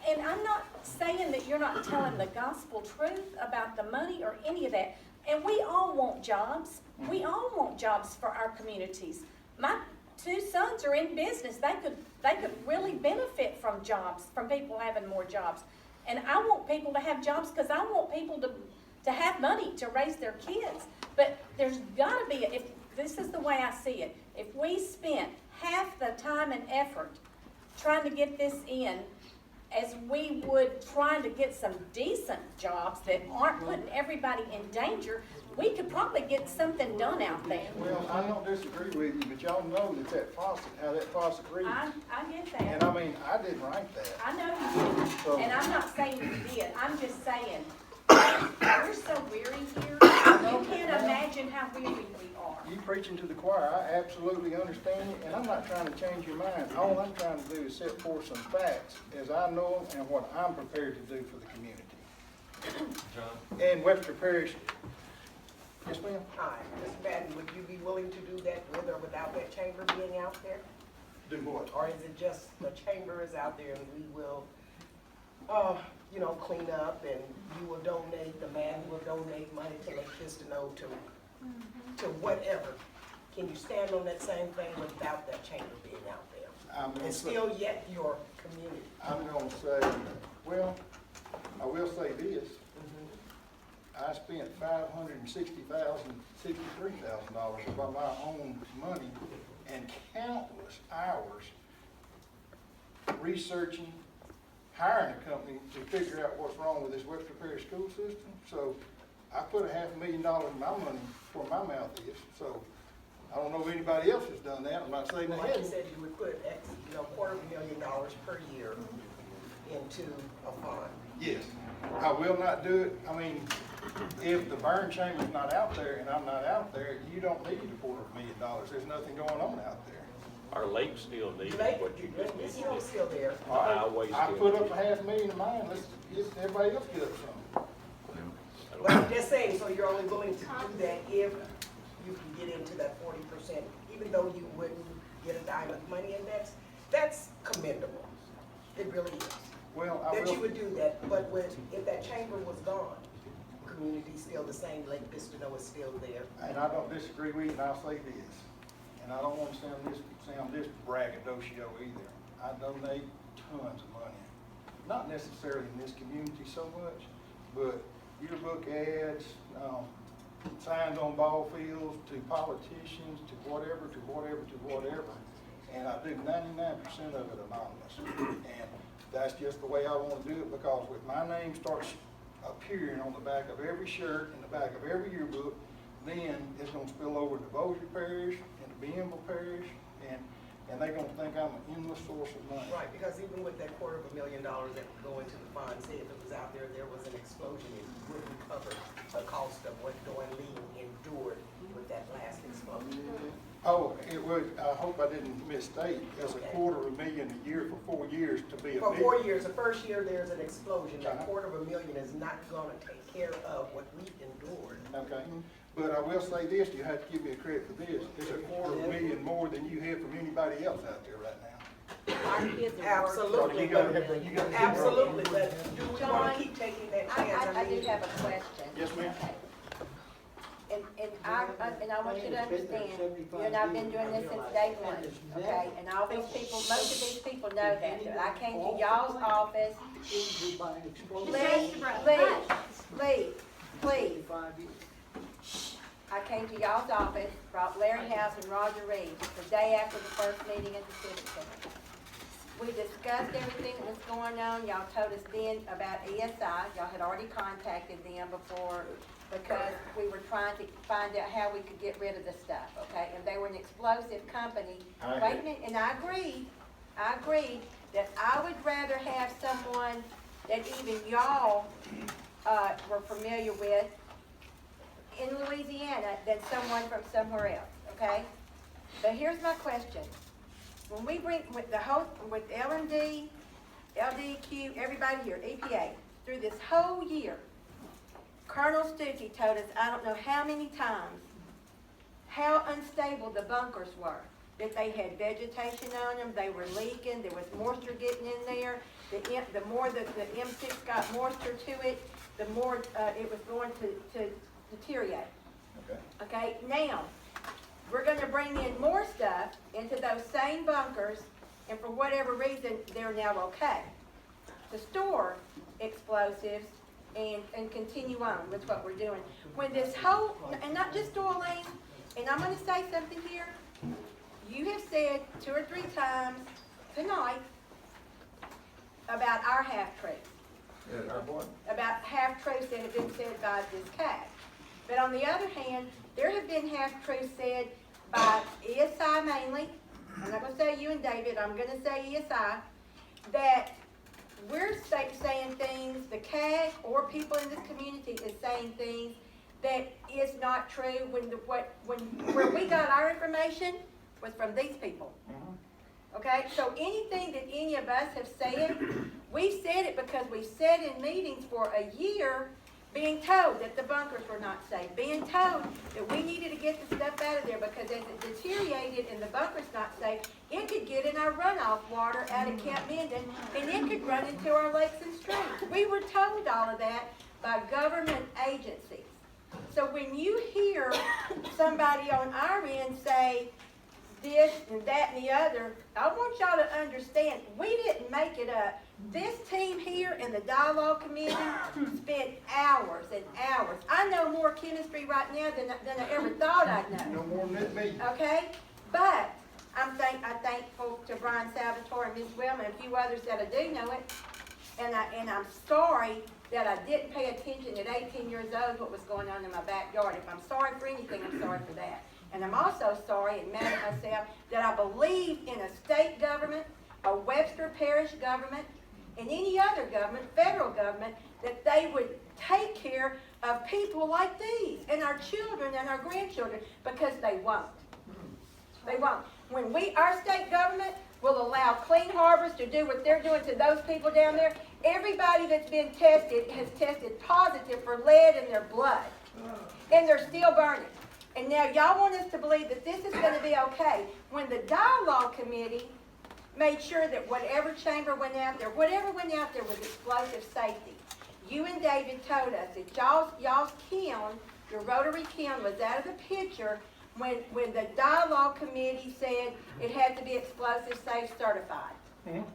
and I'm not saying that you're not telling the gospel truth about the money or any of that. And we all want jobs. We all want jobs for our communities. My 2 sons are in business. They could really benefit from jobs, from people having more jobs. And I want people to have jobs because I want people to have money to raise their kids. But there's got to be, if this is the way I see it, if we spent half the time and effort trying to get this in as we would trying to get some decent jobs that aren't putting everybody in danger, we could probably get something done out there. Well, I don't disagree with you, but y'all know that faucet, how that faucet reads. I get that. And I mean, I didn't write that. I know you did, So- and I'm not saying you did, I'm just saying, we're so weary here, you can't imagine how weary we are. You preaching to the choir, I absolutely understand you, and I'm not trying to change your mind. All I'm trying to do is set forth some facts as I know them and what I'm prepared to do for the community. John? And Webster Parish, yes ma'am? Hi, Ms. Madden, would you be willing to do that with or without that chamber being out there? Do what? Or is it just the chamber is out there and we will, clean up and you will donate, the man will donate money to Lake Pistino to whatever? Can you stand on that same thing without that chamber being out there? And still yet your community? I'm gonna say, well, I will say this. I spent $63,000 of my own money and countless hours researching, hiring a company to figure out what's wrong with this Webster Parish school system. So I put $500,000 of my money where my mouth is. So I don't know if anybody else has done that. I'm not saying they Like you haven't. said, you would put $250,000 per year into a fund. Yes, I will not do it. I mean, if the burn chamber's not out there and I'm not out there, you don't need $250,000. There's nothing going on out there. Our lake still needs Lake- what you just It's mentioned. still there. Highway I still put up needs. $500,000 of mine. Let's everybody else get up some. But I'm just saying, so you're only willing to do that if you can get into that 40%, even though you wouldn't get a dime of money, and that's commendable. It really is. Well, That you would do that, but if that chamber was gone, community's still the same, Lake Pistino is still there. And I don't disagree with you, and I'll say this, and I don't want to sound this braggadocio either. I donate tons of money, not necessarily in this community so much, but yearbook ads, signs on ball fields, to politicians, to whatever, and I do 99% of it anonymous. And that's just the way I want to do it, because if my name starts appearing on the back of every shirt and the back of every yearbook, then it's gonna spill over to Bossier Parish and to Bienville Parish, and they're gonna think I'm an endless source of money. Right, because even with that $250,000 that would go into the fund, say if it was out there, there was an explosion, it wouldn't cover the cost of what Doyline endured with that last explosion. Oh, it would, I hope I didn't misstate, there's $250,000 a year for 4 years to be a For big. 4 years, the first year there's an explosion, that $250,000 is not gonna take care of what we endured. Okay, but I will say this, you have to give me a credit for this, it's $250,000 more than you have from anybody else out there right now. Our kids are absolutely, You gotta- absolutely, but do we wanna John, keep taking that chance? I do have a question. Yes, ma'am. Okay. And I want you to understand, you and I've been doing this since day one, okay? And all these people, most of these people know that. I came to y'all's office, please. I came to y'all's office, brought Larry House and Roger Reed, the day after the first meeting at the Civic Center. We discussed everything that was going on. Y'all told us then about ESI. Y'all had already contacted them before, because we were trying to find out how we could get rid of the stuff, okay? And they were an explosive company. Wait a minute, and I agreed that I would rather have someone that even y'all were familiar with in Louisiana than someone from somewhere else, okay? But here's my question. When we bring, with L&D, LDQ, everybody here, EPA, through this whole year, Colonel Stuckey told us, I don't know how many times, how unstable the bunkers were. That they had vegetation on them, they were leaking, there was moisture getting in there. The more the M6 got moisture to it, the more it was going to deteriorate. Okay, now, we're gonna bring in more stuff into those same bunkers, and for whatever reason, they're now okay to store explosives and continue on with what we're doing. When this whole, and not just Doyline, and I'm gonna say something here, you have said 2 or 3 times tonight about our half-truths. About half-truths that have been said by this CAG. But on the other hand, there have been half-truths said by ESI mainly. I'm not gonna say you and David, I'm gonna say ESI, that we're saying things, the CAG or people in this community is saying things that is not true where we got our information was from these people. Okay, so anything that any of us have said, we've said it because we've said in meetings for a year, being told that the bunkers were not safe, being told that we needed to get the stuff out of there because as it deteriorated and the bunker's not safe, it could get in our runoff water out of Camp Minden and it could run into our lakes and streams. We were told all of that by government agencies. So when you hear somebody on our end say this and that and the other, I want y'all to understand, we didn't make it up. This team here in the dialogue committee spent hours and hours. I know more chemistry right now than I ever thought I'd know. No more than me. Okay? But I'm thankful to Brian Salvatore and Ms. Wellman and a few others that I do know it. And I'm sorry that I didn't pay attention at 18 years old what was going on in my backyard. If I'm sorry for anything, I'm sorry for that. And I'm also sorry and mad at myself that I believe in a state government, a Webster Parish government, and any other government, federal government, that they would take care of people like these and our children and our grandchildren, because they won't. They won't. When our state government will allow Clean Harbors to do what they're doing to those people down there, everybody that's been tested has tested positive for lead in their blood. And they're still burning. And now y'all want us to believe that this is going to be okay. When the dialogue committee made sure that whatever chamber went out there, whatever went out there was explosive safety. You and David told us that y'all's kiln, your rotary kiln, was out of the picture when the dialogue committee said it had to be explosive safe certified.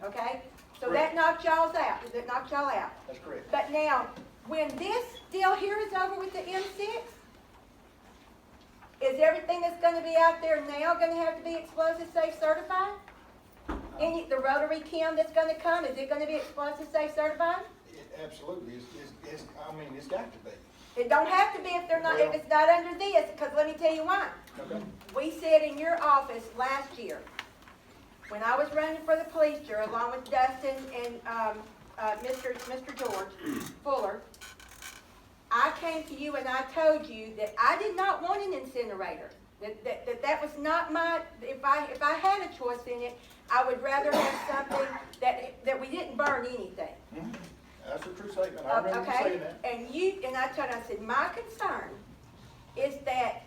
Okay? So that knocked y'all's out. That knocked y'all out. That's correct. But now, when this deal here is over with the M6, is everything that's going to be out there now going to have to be explosive safe certified? The rotary kiln that's going to come, is it going to be explosive safe certified? Absolutely. It's got to be. It don't have to be if they're not. If it's not under this, because let me tell you why. Okay. We said in your office last year, when I was running for the police jury, along with Dustin and Mr. George Fuller, I came to you and I told you that I did not want an incinerator. That was not my. If I had a choice in it, I would rather have something that we didn't burn anything. That's a true statement. I remember you saying that. And I told him, I said, my concern is that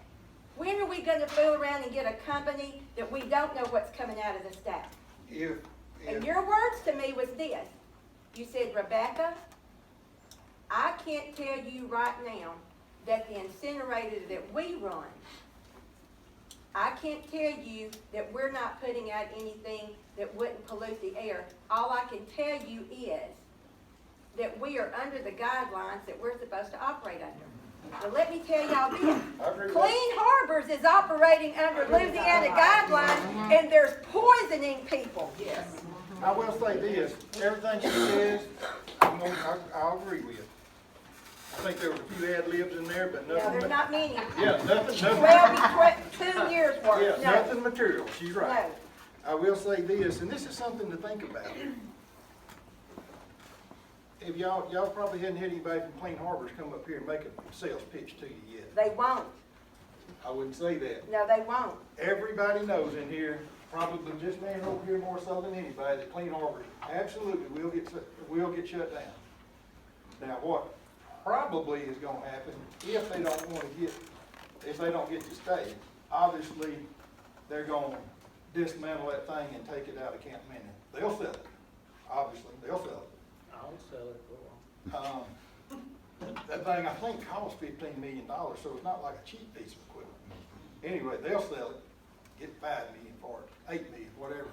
when are we going to fool around and get a company that we don't know what's coming out of the stack? And your words to me was this. You said, Rebecca, I can't tell you right now that the incinerator that we run, I can't tell you that we're not putting out anything that wouldn't pollute the air. All I can tell you is that we are under the guidelines that we're supposed to operate under. So let me tell y'all this. Clean Harbors is operating under Louisiana guidelines, and there's poisoning people. Yes. I will say this, everything she says, I'll agree with. I think there were a few ad libs in there, but nothing. No, there's not many. Yeah, nothing. 2 years worth. Yeah, nothing material, she's right. No. I will say this, and this is something to think about. If y'all probably hadn't had anybody from Clean Harbors come up here and make a sales pitch to you yet. They won't. I wouldn't say that. No, they won't. Everybody knows in here, probably this man over here more so than anybody, that Clean Harbors absolutely will get shut down. Now what probably is going to happen if they don't get to stay, obviously they're going to dismantle that thing and take it out of Camp Minden. They'll sell it. Obviously, they'll sell it. I'll sell it for that thing I think costs $15 million, so it's not like a cheap piece of equipment. Anyway, they'll sell it, get $5 million for it, $8 million, whatever.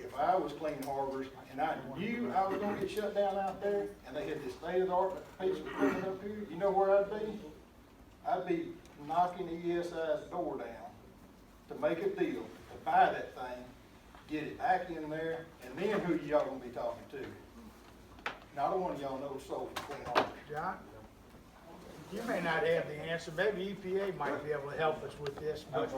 If I was Clean Harbors and I knew I was going to get shut down out there, and they had this state-of-the-art piece of equipment up here, you know where I'd be? I'd be knocking ESI's door down to make a deal to buy that thing, get it back in there, and then who y'all gonna be talking to? Neither one of y'all knows so clean on. John, you may not have the answer, maybe EPA might be able to help us with this, but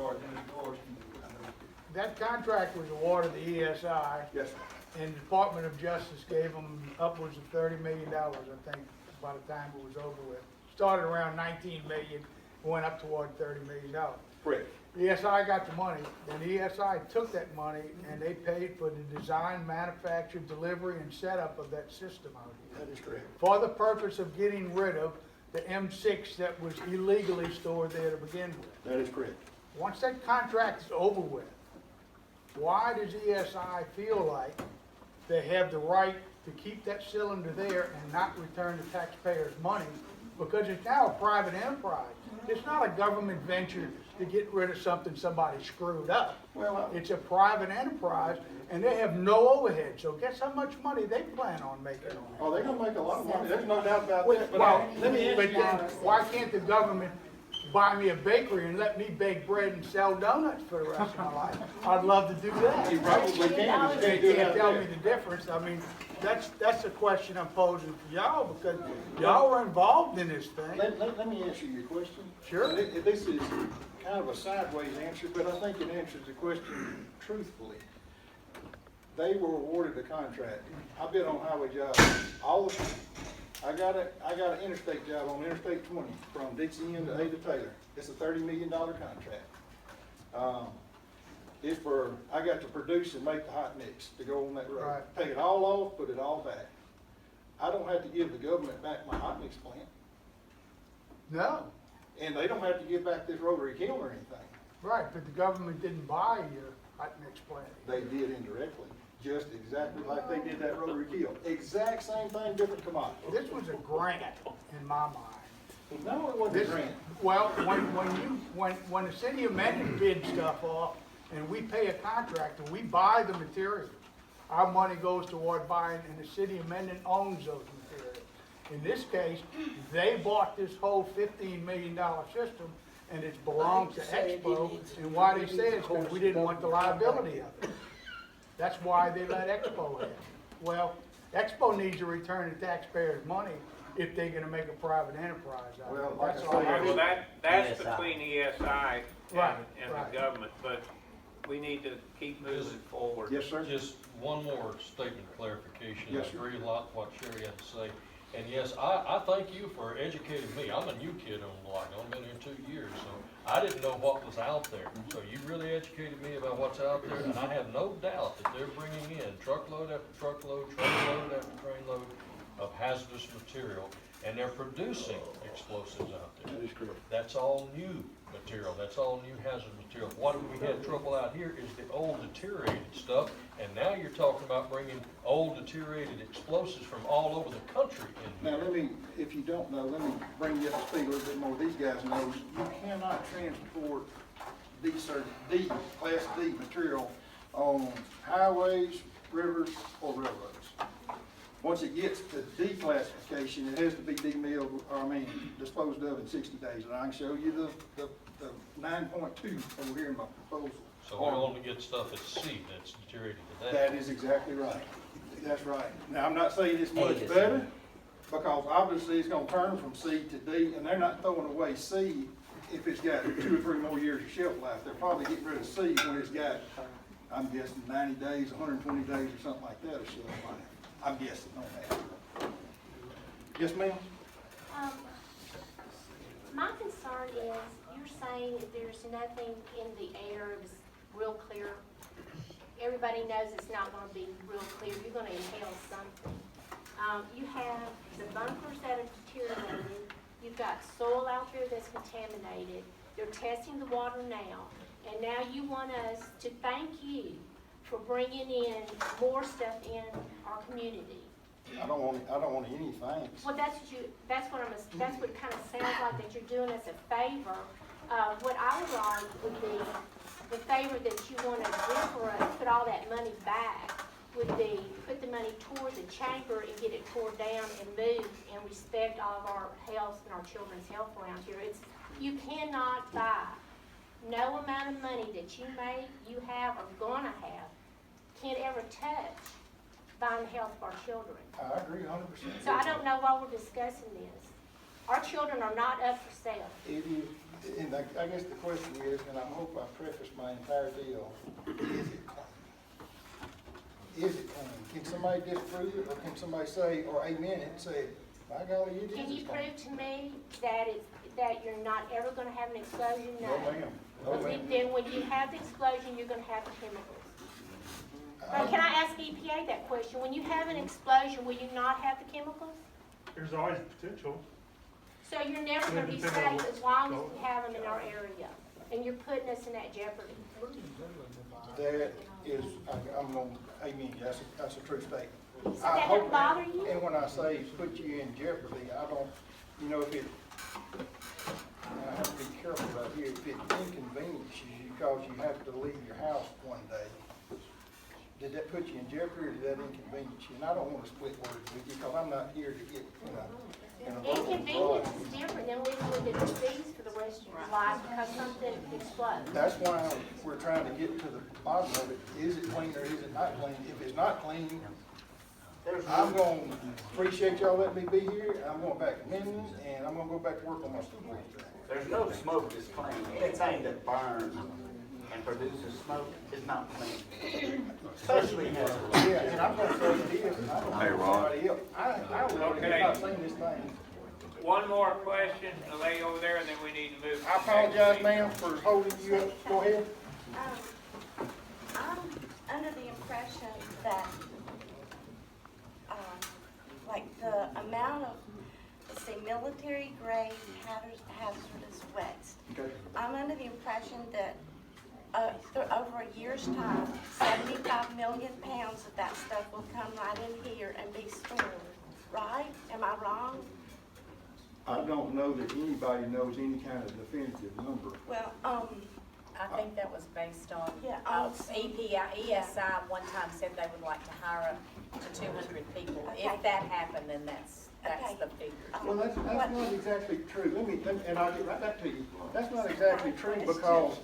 that contract was awarded to ESI. Yes, sir. And the Department of Justice gave them upwards of $30 million, I think, by the time it was over with. Started around 19 million, went up toward $30 million. Correct. ESI got the money, then ESI took that money and they paid for the design, manufacture, delivery, and setup of that system out here. That is correct. For the purpose of getting rid of the M6 that was illegally stored there to begin with. That is correct. Once that contract is over with, why does ESI feel like they have the right to keep that cylinder there and not return the taxpayers' money? Because it's now a private enterprise. It's not a government venture to get rid of something somebody screwed up. Well, It's a private enterprise, and they have no overhead, so guess how much money they plan on making on it? oh, they're gonna make a lot of money, there's no doubt about that, but Well, let me ask but you. then, why can't the government buy me a bakery and let me bake bread and sell donuts for the rest of my life? I'd love to do that. You probably can, They do it can't out tell there. me the difference. I mean, that's a question I'm posing to y'all, because y'all were involved in this thing. Let me answer your question. Sure. This is kind of a sideways answer, but I think it answers the question truthfully. They were awarded a contract. I've been on highway jobs all the time. I got an interstate job on Interstate 20 from Dixie Inn to Ada Taylor. It's a $30 million contract. It's for, I got to produce and make the hot mix to go on that road. Right. Take it all off, put it all back. I don't have to give the government back my hot mix plant. No, And they don't have to give back this rotary kiln or anything. right, but the government didn't buy your hot mix plant. They did indirectly, just exactly like they did that rotary kiln. Exact same thing, different commodity. This was a grant in my mind. No, it wasn't a grant. Well, when the city of Minden bid stuff off, and we pay a contractor, we buy the materials. Our money goes toward buying, and the city of Minden owns those materials. In this case, they bought this whole $15 million system, and it belongs to Expo, and why they say it's because we didn't want the liability of it. That's why they let Expo have it. Well, Expo needs to return the taxpayers' money if they're gonna make a private enterprise out of it. Well, like That's I all say, I Well, mean. that's between ESI Right, and right. the government, but we need to keep moving forward. Yes, sir. Just one more statement of clarification. Yes, I sir. agree a lot with what Sherry had to say. And yes, I thank you for educating me. I'm a new kid on the block. I've only been here 2 years, so I didn't know what was out there. So you really educated me about what's out there, and I have no doubt that they're bringing in truckload after truckload, trainload after trainload of hazardous material, and they're producing explosives out there. That is correct. That's all new material, that's all new hazardous material. What we had trouble out here is the old deteriorated stuff, and now you're talking about bringing old deteriorated explosives from all over the country in Now, here. if you don't know, let me bring you up to speed a little bit more. These guys know, you cannot transport D, Class D material on highways, rivers, or railroads. Once it gets to D classification, it has to be disposed of in 60 days. And I can show you the 9.2 over here in my proposal. So we only get stuff at C that's deteriorated today. That is exactly right. That's right. Now, I'm not saying it's much better, because obviously it's gonna turn from C to D, and they're not throwing away C if it's got 2 or 3 more years of shelf life. They're probably getting rid of C when it's got, I'm guessing 90 days, 120 days or something like that of shelf life. I'm guessing on that. Yes, ma'am? My concern is, you're saying that there's nothing in the air that's real clear. Everybody knows it's not gonna be real clear. You're gonna inhale something. You have the bunkers that are deteriorated. You've got soil out there that's contaminated. They're testing the water now. And now you want us to thank you for bringing in more stuff in our community. I don't want any thanks. Well, that's what it kind of sounds like, that you're doing us a favor. What I would like would be, the favor that you want to do for us, put all that money back, would be put the money toward the chamber and get it tore down and moved and respect all of our health and our children's health around here. You cannot buy no amount of money that you make, you have, or gonna have can't ever touch buying health of our children. I agree 100%. So I don't know why we're discussing this. Our children are not up for sale. It is, and I guess the question is, and I hope I preface my entire deal, is it clean? Is it clean? Can somebody disprove it, or can somebody say, or amen it and say, by golly, it is Can you clean? prove to me that that you're not ever gonna have an explosion? No, ma'am. No, But ma'am. then when you have the explosion, you're gonna have the chemicals. Now, can I ask EPA that question? When you have an explosion, will you not have the chemicals? There's always potential. So you're never gonna be safe as long as we have them in our area, and you're putting us in that jeopardy. That is, I'm gonna, amen, that's a true statement. So I that hope don't bother you? And when I say put you in jeopardy, I don't, you know, if it, and I have to be careful about here, if it inconveniences you because you have to leave your house one day, did that put you in jeopardy or did that inconvenience you? And I don't wanna split words with you because I'm not here to get, you know, in a verbal Inconvenience brawl. is different than living with a disease for the rest of your life because something explodes. That's why we're trying to get to the bottom of it. Is it clean or is it not clean? If it's not clean, I'm gonna appreciate y'all letting me be here. I'm going back to Minden and I'm gonna go back to work on my school project. There's no smoke that's clean. Anything that burns and produces smoke is not clean. Especially in this. Yeah, and I'm gonna say it is, and I don't know anybody else. I don't Okay. I've seen this thing. One more question, the lady over there, and then we need to move. I apologize, ma'am, for holding you up. Go ahead. I'm under the impression that, like the amount of, let's say, military grade hazardous waste. Okay. I'm under the impression that over a year's time, 75 million pounds of that stuff will come right in here and be stored, right? Am I wrong? I don't know that anybody knows any kind of definitive number. Well, I think that was based on, Yeah, ESI one time said they would like to hire up to 200 people. Okay. If that happened, then that's Okay. the figure. Well, that's not exactly true. And I'll get right back to you. That's not exactly true because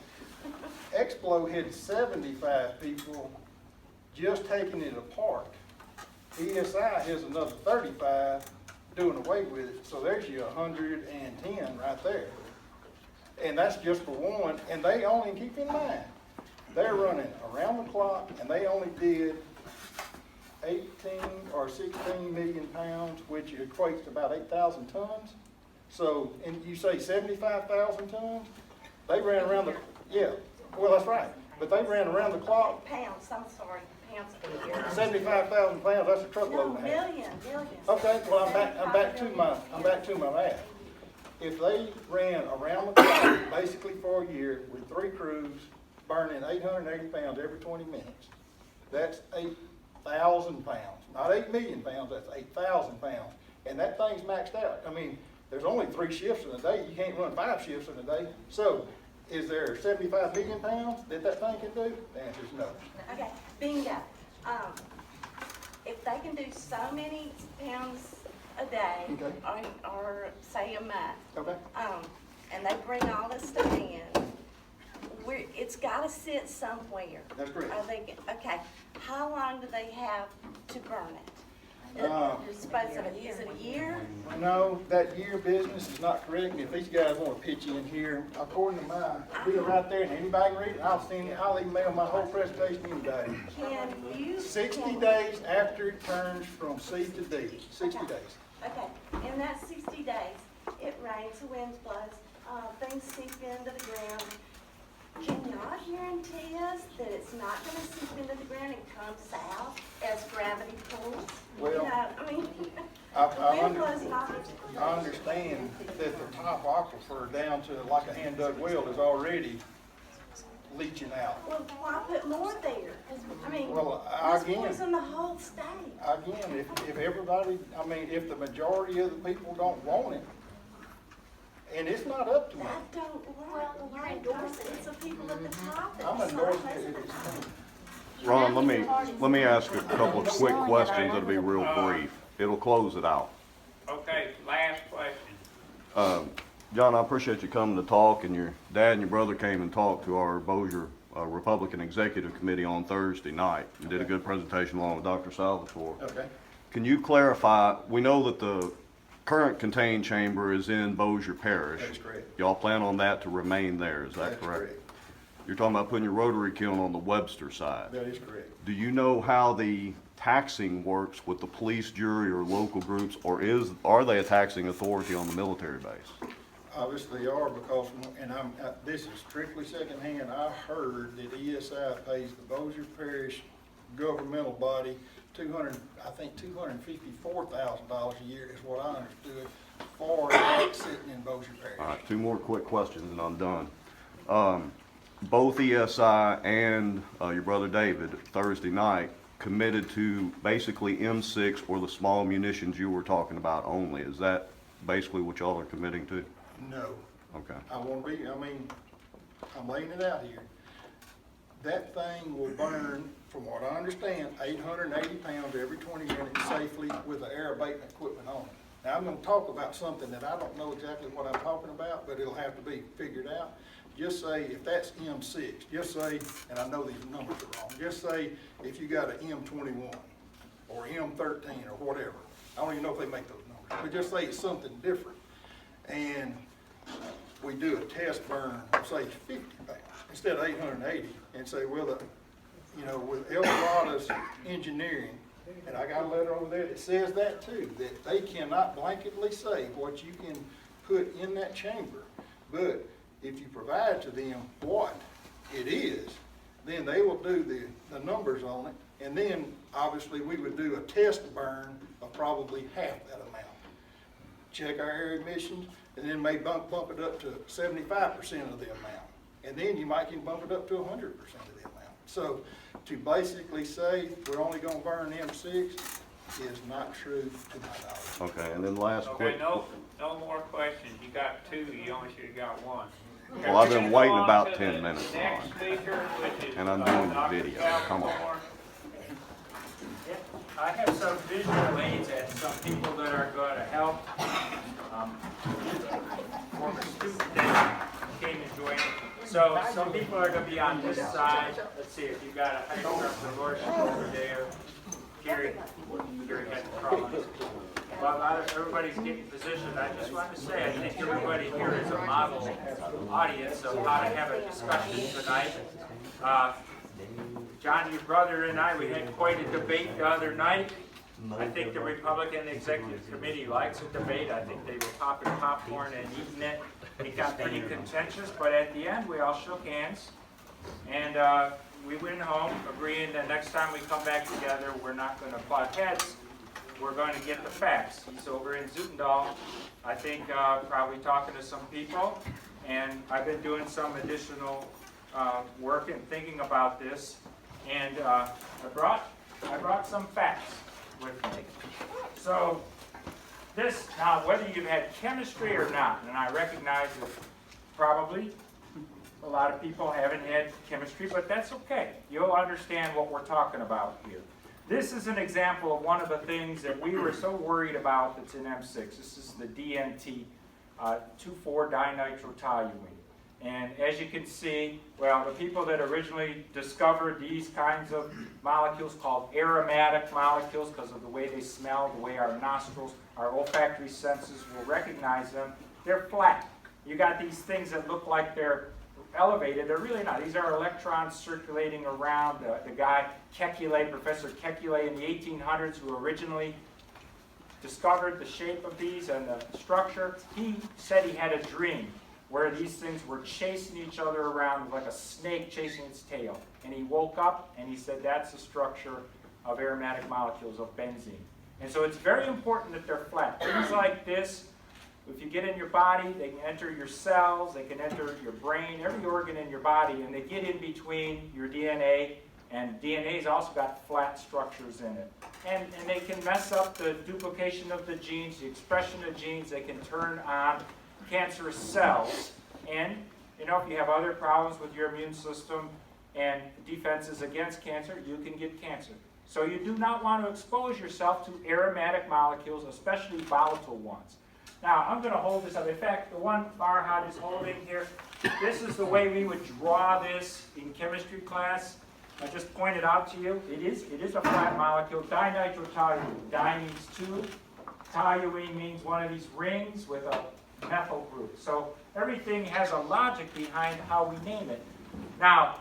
Explo had 75 people just taking it apart. ESI has another 35 doing away with it. So there's your 110 right there. And that's just for one. And they only, keep in mind, they're running around the clock and they only did 18 or 16 million pounds, which equates to about 8,000 tons. So, and you say 75,000 tons? They ran around the, yeah, well, that's right. But they ran around the clock. Pounds, I'm sorry, pounds per year. 75,000 pounds, that's a truckload No, and a half. millions. Okay, well, I'm back to my math. If they ran around the clock, basically for a year, with 3 crews, burning 880 pounds every 20 minutes, that's 8,000 pounds. Not 8 million pounds, that's 8,000 pounds. And that thing's maxed out. I mean, there's only 3 shifts in a day. You can't run 5 shifts in a day. So, is there 75 million pounds that thing can do? The answer is no. Okay, bingo. If they can do so many pounds a day, Okay. or say a month, Okay. and they bring all this stuff in, it's gotta sit somewhere. That's correct. Are they, okay, how long do they have to burn it? You're supposed to, is it a year? No, that year business is not correct. And if these guys want to pitch in here, according to my deal right there, and anybody can read it, I'll email my whole presentation to anybody. Can you? 60 days after it turns from C to D, 60 days. Okay, in that 60 days, it rains, the wind blows, things seep into the ground. Can y'all guarantee us that it's not gonna seep into the ground and come south as gravity pulls? Well, You know, I mean, I the wind blows not. understand that the top aquifer down to like a hand dug well is already leaching out. Well, why put more there? I mean, Well, let's again- poison the whole state. Again, if everybody, I mean, if the majority of the people don't want it, and it's not up to me. That don't work. You're endorsing it, it's the people at the top. I'm that's endorsing not it. listening. Ron, let me ask a couple of quick questions that'll be real brief. It'll close it out. Okay, last question. John, I appreciate you coming to talk, and your dad and your brother came and talked to our Bossier Republican Executive Committee on Thursday night and did a good presentation along with Dr. Salvatore. Okay. Can you clarify, we know that the current contained chamber is in Bossier Parish. That is correct. Y'all plan on that to remain there, is that That's correct? You're talking about putting your rotary kiln on the Webster side. That is correct. Do you know how the taxing works with the police, jury, or local groups, or are they a taxing authority on the military base? Obviously are, because, and this is strictly secondhand, I heard that ESI pays the Bossier Parish governmental body $254,000 a year is what I understood for sitting in Bossier Parish. All right, two more quick questions and I'm done. Both ESI and your brother David Thursday night committed to basically M6 or the small munitions you were talking about only. Is that basically what y'all are committing to? No. Okay. I'm laying it out here. That thing will burn, from what I understand, 880 pounds every 20 minutes safely with the air abatement equipment on it. Now, I'm gonna talk about something that I don't know exactly what I'm talking about, but it'll have to be figured out. Just say, if that's M6, just say, and I know these numbers are wrong, just say if you got an M21 or M13 or whatever. I don't even know if they make those numbers, but just say it's something different. And we do a test burn of say 50 pounds instead of 880, and say, well, with Eldorado's engineering, and I got a letter over there that says that too, that they cannot blanketly say what you can put in that chamber, but if you provide to them what it is, then they will do the numbers on it, and then obviously we would do a test burn of probably half that amount. Check our air emissions, and then may bump it up to 75% of the amount. And then you might can bump it up to 100% of the amount. So to basically say we're only gonna burn M6 is not true to my knowledge. Okay, and then last quick. Okay, no more questions. You got two, you only should've got one. Well, I've been waiting Go on about to 10 the minutes next on it. speaker, which is, And I'm doing the Dr. video. Come on. Salvatore. I have some visual aids and some people that are going to help. Former student that came and joined. So some people are going to be on this side. Let's see if you got a high representative over there. Gary had the problems. Well, everybody's getting positioned. I just want to say, I think everybody here is a model audience of how to have a discussion tonight. John, your brother and I, we had quite a debate the other night. I think the Republican Executive Committee likes a debate. I think they were popping popcorn and eating it. It got pretty contentious, but at the end, we all shook hands. And we went home agreeing that next time we come back together, we're not going to butt heads. We're going to get the facts. He's over in Zootendal, I think, probably talking to some people. And I've been doing some additional work and thinking about this. And I brought some facts with me. So this, now whether you've had chemistry or not, and I recognize that probably a lot of people haven't had chemistry, but that's okay. You'll understand what we're talking about here. This is an example of one of the things that we were so worried about that's in M6. This is the DNT, 2,4-dinitrotoluene. And as you can see, well, the people that originally discovered these kinds of molecules called aromatic molecules because of the way they smell, the way our nostrils, our olfactory senses will recognize them, they're flat. You got these things that look like they're elevated. They're really not. These are electrons circulating around. The guy, Kekulé, Professor Kekulé in the 1800s, who originally discovered the shape of these and the structure, he said he had a dream where these things were chasing each other around like a snake chasing its tail. And he woke up and he said that's the structure of aromatic molecules of benzene. And so it's very important that they're flat. Things like this, if you get in your body, they can enter your cells, they can enter your brain, every organ in your body, and they get in between your DNA, and DNA's also got flat structures in it. And they can mess up the duplication of the genes, the expression of genes, they can turn on cancerous cells. And, you know, if you have other problems with your immune system and defenses against cancer, you can get cancer. So you do not want to expose yourself to aromatic molecules, especially volatile ones. Now, I'm going to hold this up. In fact, the one Farhad is holding here, This is the way we would draw this in chemistry class. I just pointed out to you, it is a flat molecule. Dinitrotoluene. Di means two. Toluene means one of these rings with a methyl group. So everything has a logic behind how we name it. Now,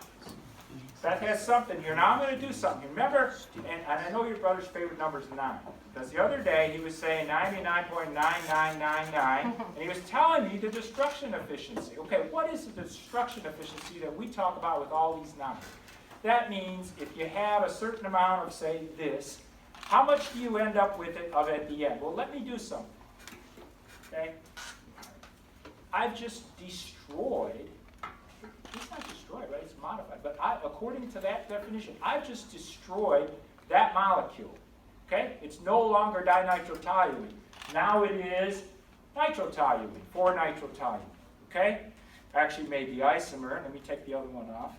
that has something here. Now I'm going to do something. Remember, and I know your brother's favorite number is 9. Because the other day he was saying 99.9999, and he was telling me the destruction efficiency. Okay, what is the destruction efficiency that we talk about with all these numbers? That means if you have a certain amount of, say, this, how much do you end up with it of at the end? Well, let me do something. Okay? I've just destroyed, it's not destroyed, right? It's modified. But according to that definition, I've just destroyed that molecule. Okay? It's no longer dinitrotoluene. Now it is nitrotoluene, 4-nitrotoluene. Okay? I actually made the isomer. Let me take the other one off.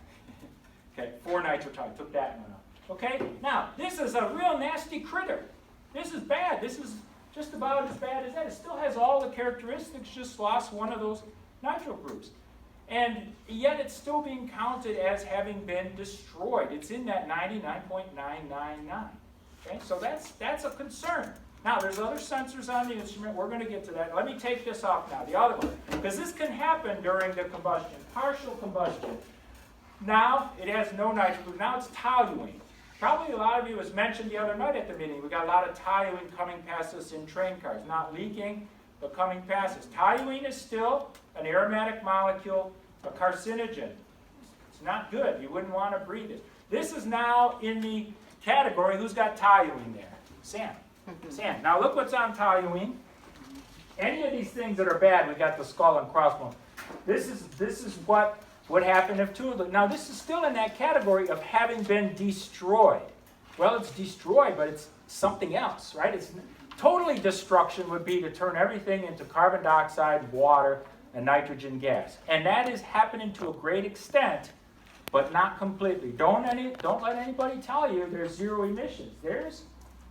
Okay, 4-nitrotoluene. Took that one off. Okay? Now, this is a real nasty critter. This is bad. This is just about as bad as that. It still has all the characteristics, just lost one of those nitro groups. And yet it's still being counted as having been destroyed. It's in that 99.999. Okay, so that's a concern. Now, there's other sensors on the instrument. We're going to get to that. Let me take this off now, the other one. Because this can happen during the combustion, partial combustion. Now, it has no nitrogen. Now it's toluene. Probably a lot of you, was mentioned the other night at the meeting, we got a lot of toluene coming past us in train cars. Not leaking, but coming past us. Toluene is still an aromatic molecule, a carcinogen. It's not good. You wouldn't want to breathe it. This is now in the category, who's got toluene there? Sam. Sam. Now look what's on toluene. Any of these things that are bad, we got the skull and crossbones. This is what would happen if two of them. Now this is still in that category of having been destroyed. Well, it's destroyed, but it's something else, right? It's totally destruction would be to turn everything into carbon dioxide, water, and nitrogen gas. And that is happening to a great extent, but not completely. Don't let anybody tell you there's zero emissions. There's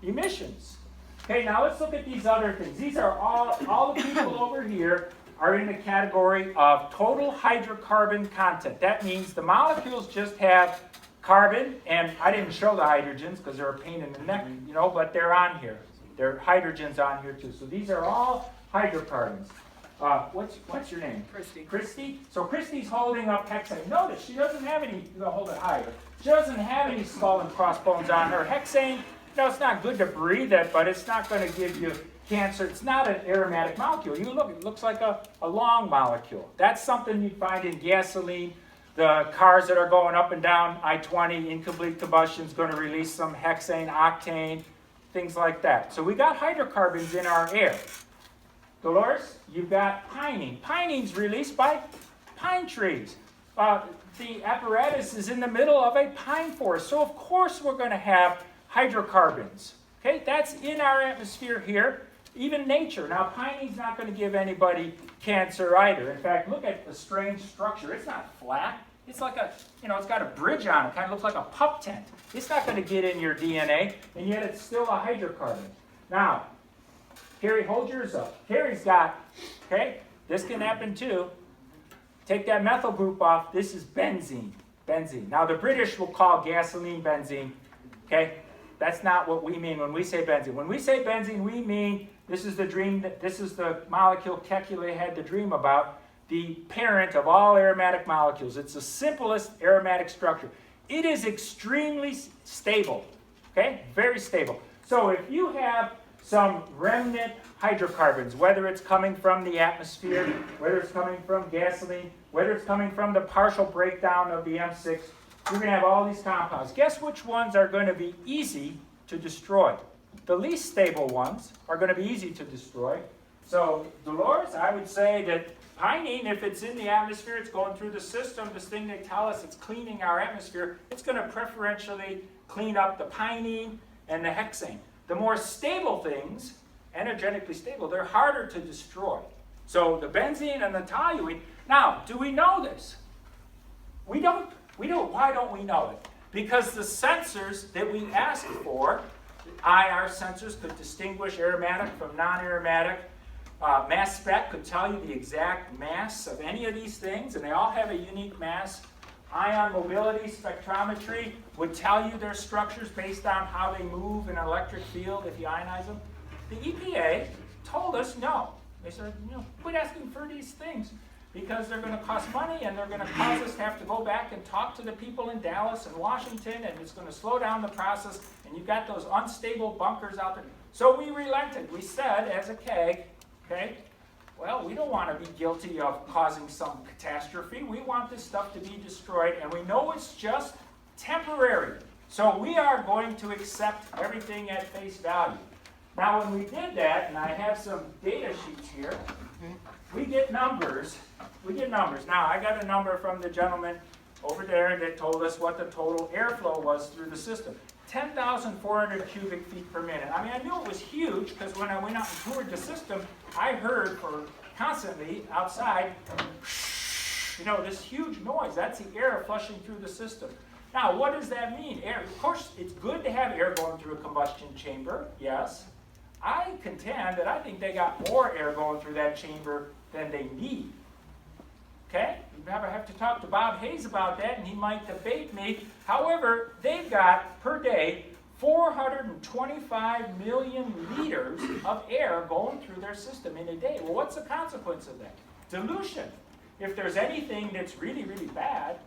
emissions. Okay, now let's look at these other things. These are all the people over here are in the category of total hydrocarbon content. That means the molecules just have carbon, and I didn't show the hydrogens because they're a pain in the neck, but they're on here. There are hydrogens on here too. So these are all hydrocarbons. What's your name? Christy. Christy? So Christy's holding up hexane. Notice she doesn't have any, hold it higher. She doesn't have any skull and crossbones on her. Hexane, it's not good to breathe it, but it's not going to give you cancer. It's not an aromatic molecule. You look, it looks like a long molecule. That's something you'd find in gasoline. The cars that are going up and down I-20, incomplete combustion, is going to release some hexane, octane, things like that. So we got hydrocarbons in our air. Dolores, you've got pinene. Pinene's released by pine trees. The apparatus is in the middle of a pine forest. So of course we're going to have hydrocarbons. Okay, that's in our atmosphere here. Even nature. Now, pinene's not going to give anybody cancer either. In fact, look at the strange structure. It's not flat. It's like a, it's got a bridge on it. Kind of looks like a pup tent. It's not going to get in your DNA, and yet it's still a hydrocarbon. Now, Carrie, hold yours up. Carrie's got, okay, this can happen too. Take that methyl group off. This is benzene. Benzene. Now, the British will call gasoline benzene. Okay? That's not what we mean when we say benzene. When we say benzene, we mean this is the molecule Kekulé had to dream about, the parent of all aromatic molecules. It's the simplest aromatic structure. It is extremely stable, okay? Very stable. So if you have some remnant hydrocarbons, whether it's coming from the atmosphere, whether it's coming from gasoline, whether it's coming from the partial breakdown of the M6, you're going to have all these compounds. Guess which ones are going to be easy to destroy? The least stable ones are going to be easy to destroy. So, Dolores, I would say that pinene, if it's in the atmosphere, it's going through the system, this thing they tell us it's cleaning our atmosphere, it's going to preferentially clean up the pinene and the hexane. The more stable things, energetically stable, they're harder to destroy. So the benzene and the toluene. Now, do we know this? We don't. Why don't we know it? Because the sensors that we asked for, IR sensors, could distinguish aromatic from non-aromatic. Mass spec could tell you the exact mass of any of these things, and they all have a unique mass. Ion mobility spectrometry would tell you their structures based on how they move in an electric field if you ionize them. The EPA told us no. They said, quit asking for these things because they're going to cost money and they're going to cause us to have to go back and talk to the people in Dallas and Washington, and it's going to slow down the process, and you've got those unstable bunkers out there. So we relented. We said, as a CAG, okay, well, we don't want to be guilty of causing some catastrophe. We want this stuff to be destroyed, and we know it's just temporary. So we are going to accept everything at face value. Now, when we did that, and I have some data sheets here, we get numbers. Now, I got a number from the gentleman over there that told us what the total airflow was through the system. 10,400 cubic feet per minute. I mean, I knew it was huge because when I went out and toured the system, I heard constantly outside, this huge noise. That's the air flushing through the system. Now, what does that mean? Air, of course, it's good to have air going through a combustion chamber, yes. I contend that I think they got more air going through that chamber than they need. Okay? You have to talk to Bob Hayes about that, and he might debate me. However, they've got, per day, 425 million liters of air going through their system in a day. Well, what's the consequence of that? Dilution. If there's anything that's really, really bad,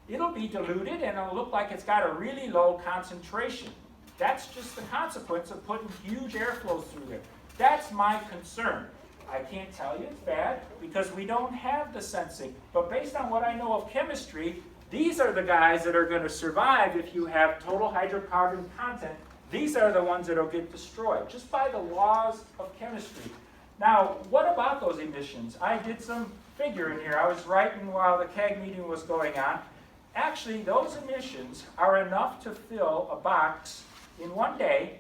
it'll be diluted, and it'll look like it's got a really low concentration. That's just the consequence of putting huge airflows through there. That's my concern. I can't tell you it's bad because we don't have the sensing. But based on what I know of chemistry, these are the guys that are going to survive if you have total hydrocarbon content. These are the ones that will get destroyed just by the laws of chemistry. Now, what about those emissions? I did some figure in here. I was writing while the CAG meeting was going on. Actually, those emissions are enough to fill a box in one day,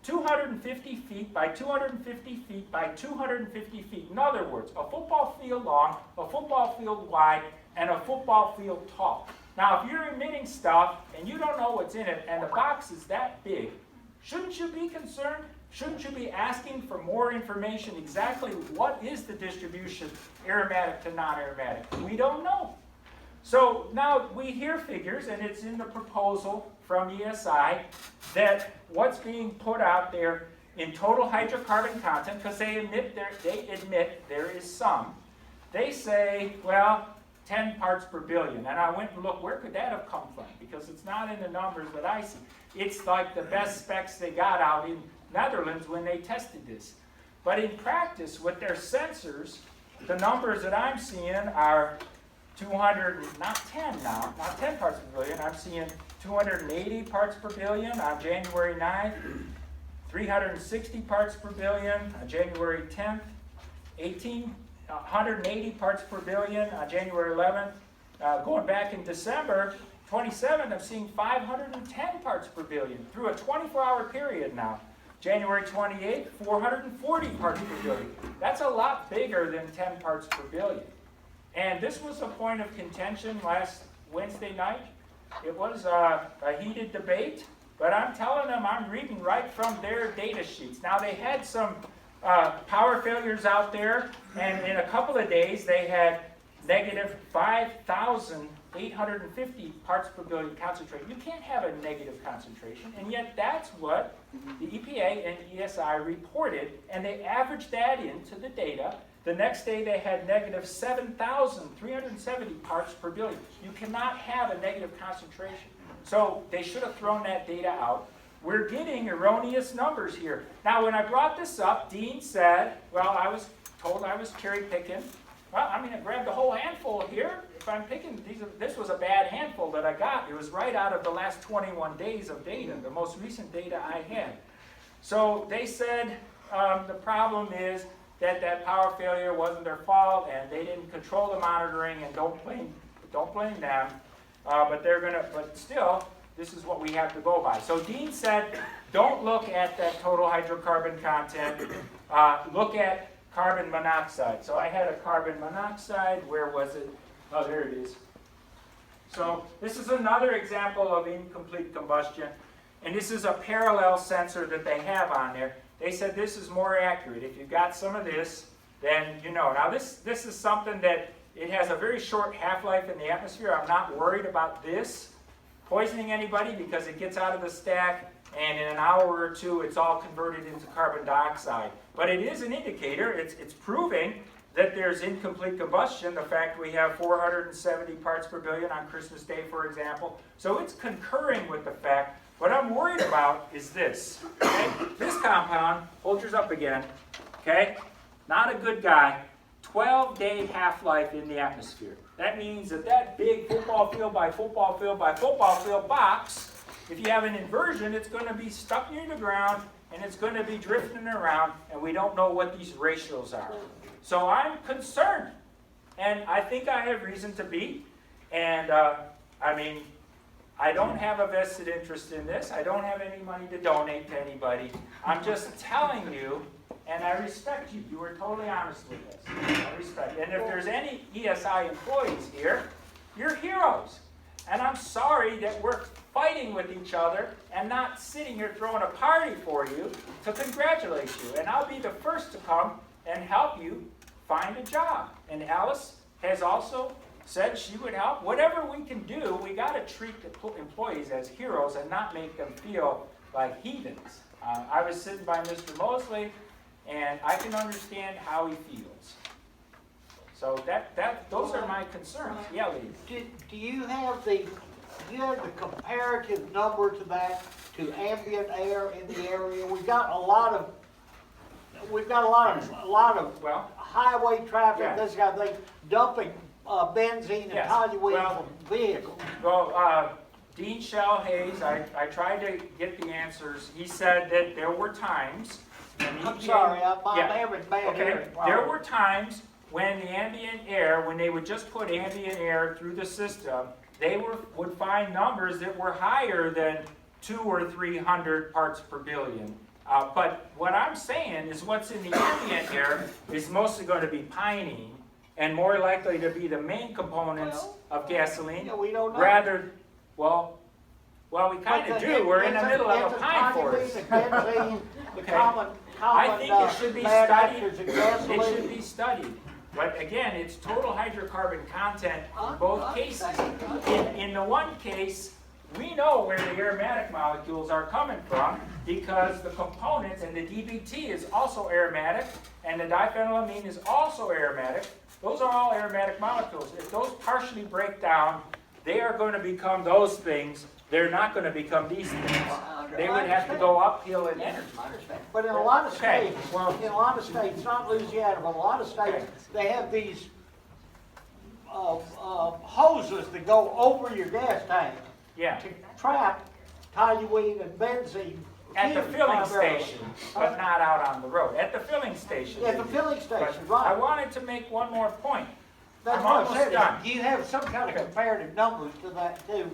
250 feet by 250 feet by 250 feet. In other words, a football field long, a football field wide, and a football field tall. Now, if you're emitting stuff and you don't know what's in it, and the box is that big, shouldn't you be concerned? Shouldn't you be asking for more information? Exactly what is the distribution, aromatic to non-aromatic? We don't know. So now we hear figures, and it's in the proposal from ESI, that what's being put out there in total hydrocarbon content, because they admit there is some, they say, well, 10 parts per billion. And I went and looked, where could that have come from? Because it's not in the numbers that I see. It's like the best specs they got out in Netherlands when they tested this. But in practice, with their sensors, the numbers that I'm seeing are 200, not 10 now, not 10 parts per billion. I'm seeing 280 parts per billion on January 9th, 360 parts per billion on January 10th, 180 parts per billion on January 11th. Going back in December 27th, I'm seeing 510 parts per billion through a 24-hour period now. January 28th, 440 parts per billion. That's a lot bigger than 10 parts per billion. And this was a point of contention last Wednesday night. It was a heated debate, but I'm telling them I'm reading right from their data sheets. Now, they had some power failures out there, and in a couple of days they had negative 5,850 parts per billion concentration. You can't have a negative concentration, and yet that's what the EPA and ESI reported, and they averaged that into the data. The next day they had negative 7,370 parts per billion. You cannot have a negative concentration. So they should have thrown that data out. We're getting erroneous numbers here. Now, when I brought this up, Dean said, well, I was told I was cherry picking. Well, I mean, I grabbed a whole handful here. If I'm picking, this was a bad handful that I got. It was right out of the last 21 days of data, the most recent data I had. So they said the problem is that power failure wasn't their fault, and they didn't control the monitoring, and don't blame them. But still, this is what we have to go by. So Dean said, don't look at that total hydrocarbon content. Look at carbon monoxide. So I had a carbon monoxide. Where was it? Oh, there it is. So this is another example of incomplete combustion. And this is a parallel sensor that they have on there. they said this is more accurate. If you've got some of this, then you know. Now this is something that it has a very short half-life in the atmosphere. I'm not worried about this poisoning anybody because it gets out of the stack and in an hour or two it's all converted into carbon dioxide. But it is an indicator. It's proving that there's incomplete combustion, the fact we have 470 parts per billion on Christmas Day, for example. So it's concurring with the fact. What I'm worried about is this. Okay? This compound, hold yours up again, okay? Not a good guy. 12-day half-life in the atmosphere. That means that big football field by football field by football field box, if you have an inversion, it's going to be stuck near the ground and it's going to be drifting around, and we don't know what these ratios are. So I'm concerned, and I think I have reason to be. And I mean, I don't have a vested interest in this. I don't have any money to donate to anybody. I'm just telling you, and I respect you. You were totally honest with this. I respect it. And if there's any ESI employees here, you're heroes. And I'm sorry that we're fighting with each other and not sitting here throwing a party for you to congratulate you. And I'll be the first to come and help you find a job. And Alice has also said she would help. Whatever we can do, we got to treat the employees as heroes and not make them feel like heathens. I was sitting by Mr. Mosley, and I can understand how he feels. So those are my concerns. Yeah, Lee. Do you have the comparative number to that, to ambient air in the area? We've got a lot of well, highway traffic, yeah. this kind of thing, dumping benzene and Yes. toluene from vehicles. Well, Dean Shell Hayes, I tried to get the answers. He said that there were times. I'm sorry, I'm having bad hearing. There were times when the ambient air, when they would just put ambient air through the system, they would find numbers that were higher than 200 or 300 parts per billion. But what I'm saying is what's in the ambient air is mostly going to be pinene and more likely to be the main components of gasoline. Yeah, we don't know. Rather, well, we kind of do. We're in the middle of a pine forest. I think it should be studied. It should be studied. But again, it's total hydrocarbon content in both cases. In the one case, we know where the aromatic molecules are coming from because the components, and the DBT is also aromatic, and the diphenylamine is also aromatic. Those are all aromatic molecules. If those partially break down, they are going to become those things. They're not going to become these things. They would have to go uphill in energy. But in a lot of states, not Louisiana, but a lot of states, they have these hoses that go over your gas tank to trap toluene and benzene. At the filling station, but not out on the road. At the filling station. At the filling station, But right. I wanted to make one more point. That's I'm what I'm almost saying. done. Do you have some kind of comparative numbers to that, to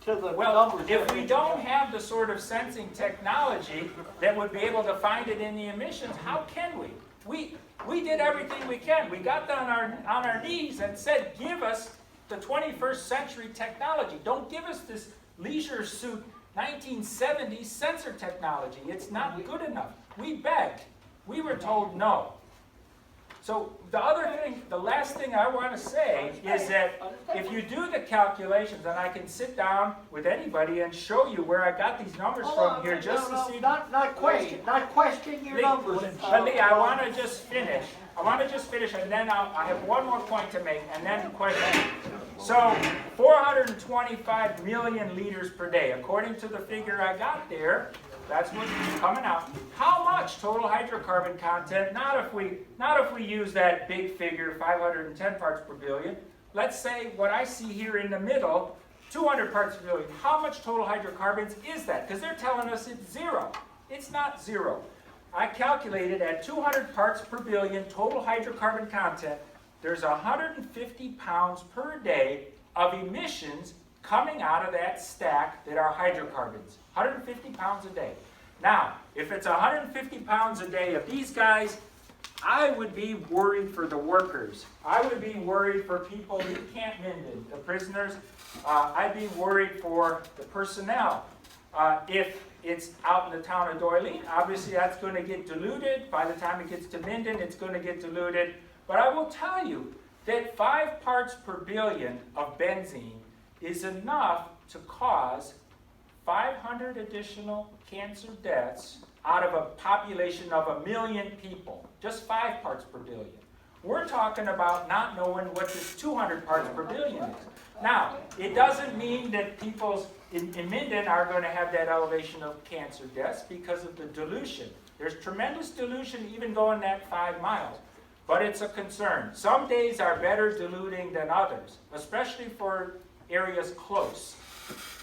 the Well, numbers? if we don't have the sort of sensing technology that would be able to find it in the emissions, how can we? We did everything we can. We got down on our knees and said, give us the 21st century technology. Don't give us this leisure suit 1970s sensor technology. It's not good enough. We begged. We were told no. So the other thing, the last thing I want to say is that if you do the calculations, and I can sit down with anybody and show you where I got these numbers from here just to see. Not question your numbers. But Lee, I want to just finish. And then I have one more point to make, and then question. So 425 million liters per day, according to the figure I got there. That's what's coming out. How much total hydrocarbon content? Not if we use that big figure, 510 parts per billion. Let's say what I see here in the middle, 200 parts per billion. How much total hydrocarbons is that? Because they're telling us it's zero. It's not zero. I calculated at 200 parts per billion total hydrocarbon content, there's 150 pounds per day of emissions coming out of that stack that are hydrocarbons. 150 pounds a day. Now, if it's 150 pounds a day of these guys, I would be worried for the workers. I would be worried for people in Camp Minden, the prisoners. I'd be worried for the personnel. If it's out in the town of Doyline, obviously that's going to get diluted. By the time it gets to Minden, it's going to get diluted. But I will tell you that 5 parts per billion of benzene is enough to cause 500 additional cancer deaths out of a population of 1 million people. Just 5 parts per billion. We're talking about not knowing what this 200 parts per billion is. Now, it doesn't mean that people in Minden are going to have that elevation of cancer deaths because of the dilution. There's tremendous dilution even going that 5 miles. But it's a concern. Some days are better diluting than others, especially for areas close.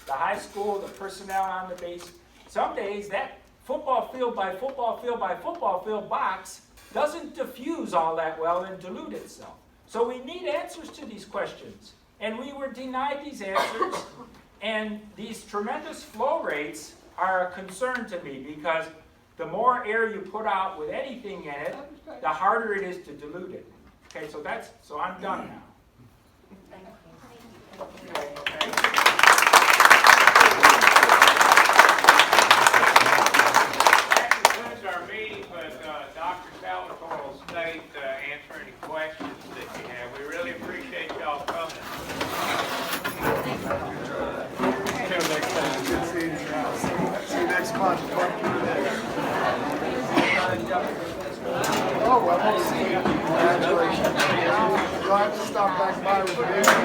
The high school, the personnel on the base. Some days that football field by football field by football field box doesn't diffuse all that well and dilute itself. So we need answers to these questions. And we were denied these answers, and these tremendous flow rates are a concern to me because the more air you put out with anything in it, the harder it is to dilute it. Okay, so I'm done now. That concludes our meeting, but Dr. Salvatore will stay to answer any questions that you have. We really appreciate y'all coming. Until next time, good seeing you. See you next month. Oh, well, I won't see you. Congratulations. You'll have to stop back by with me.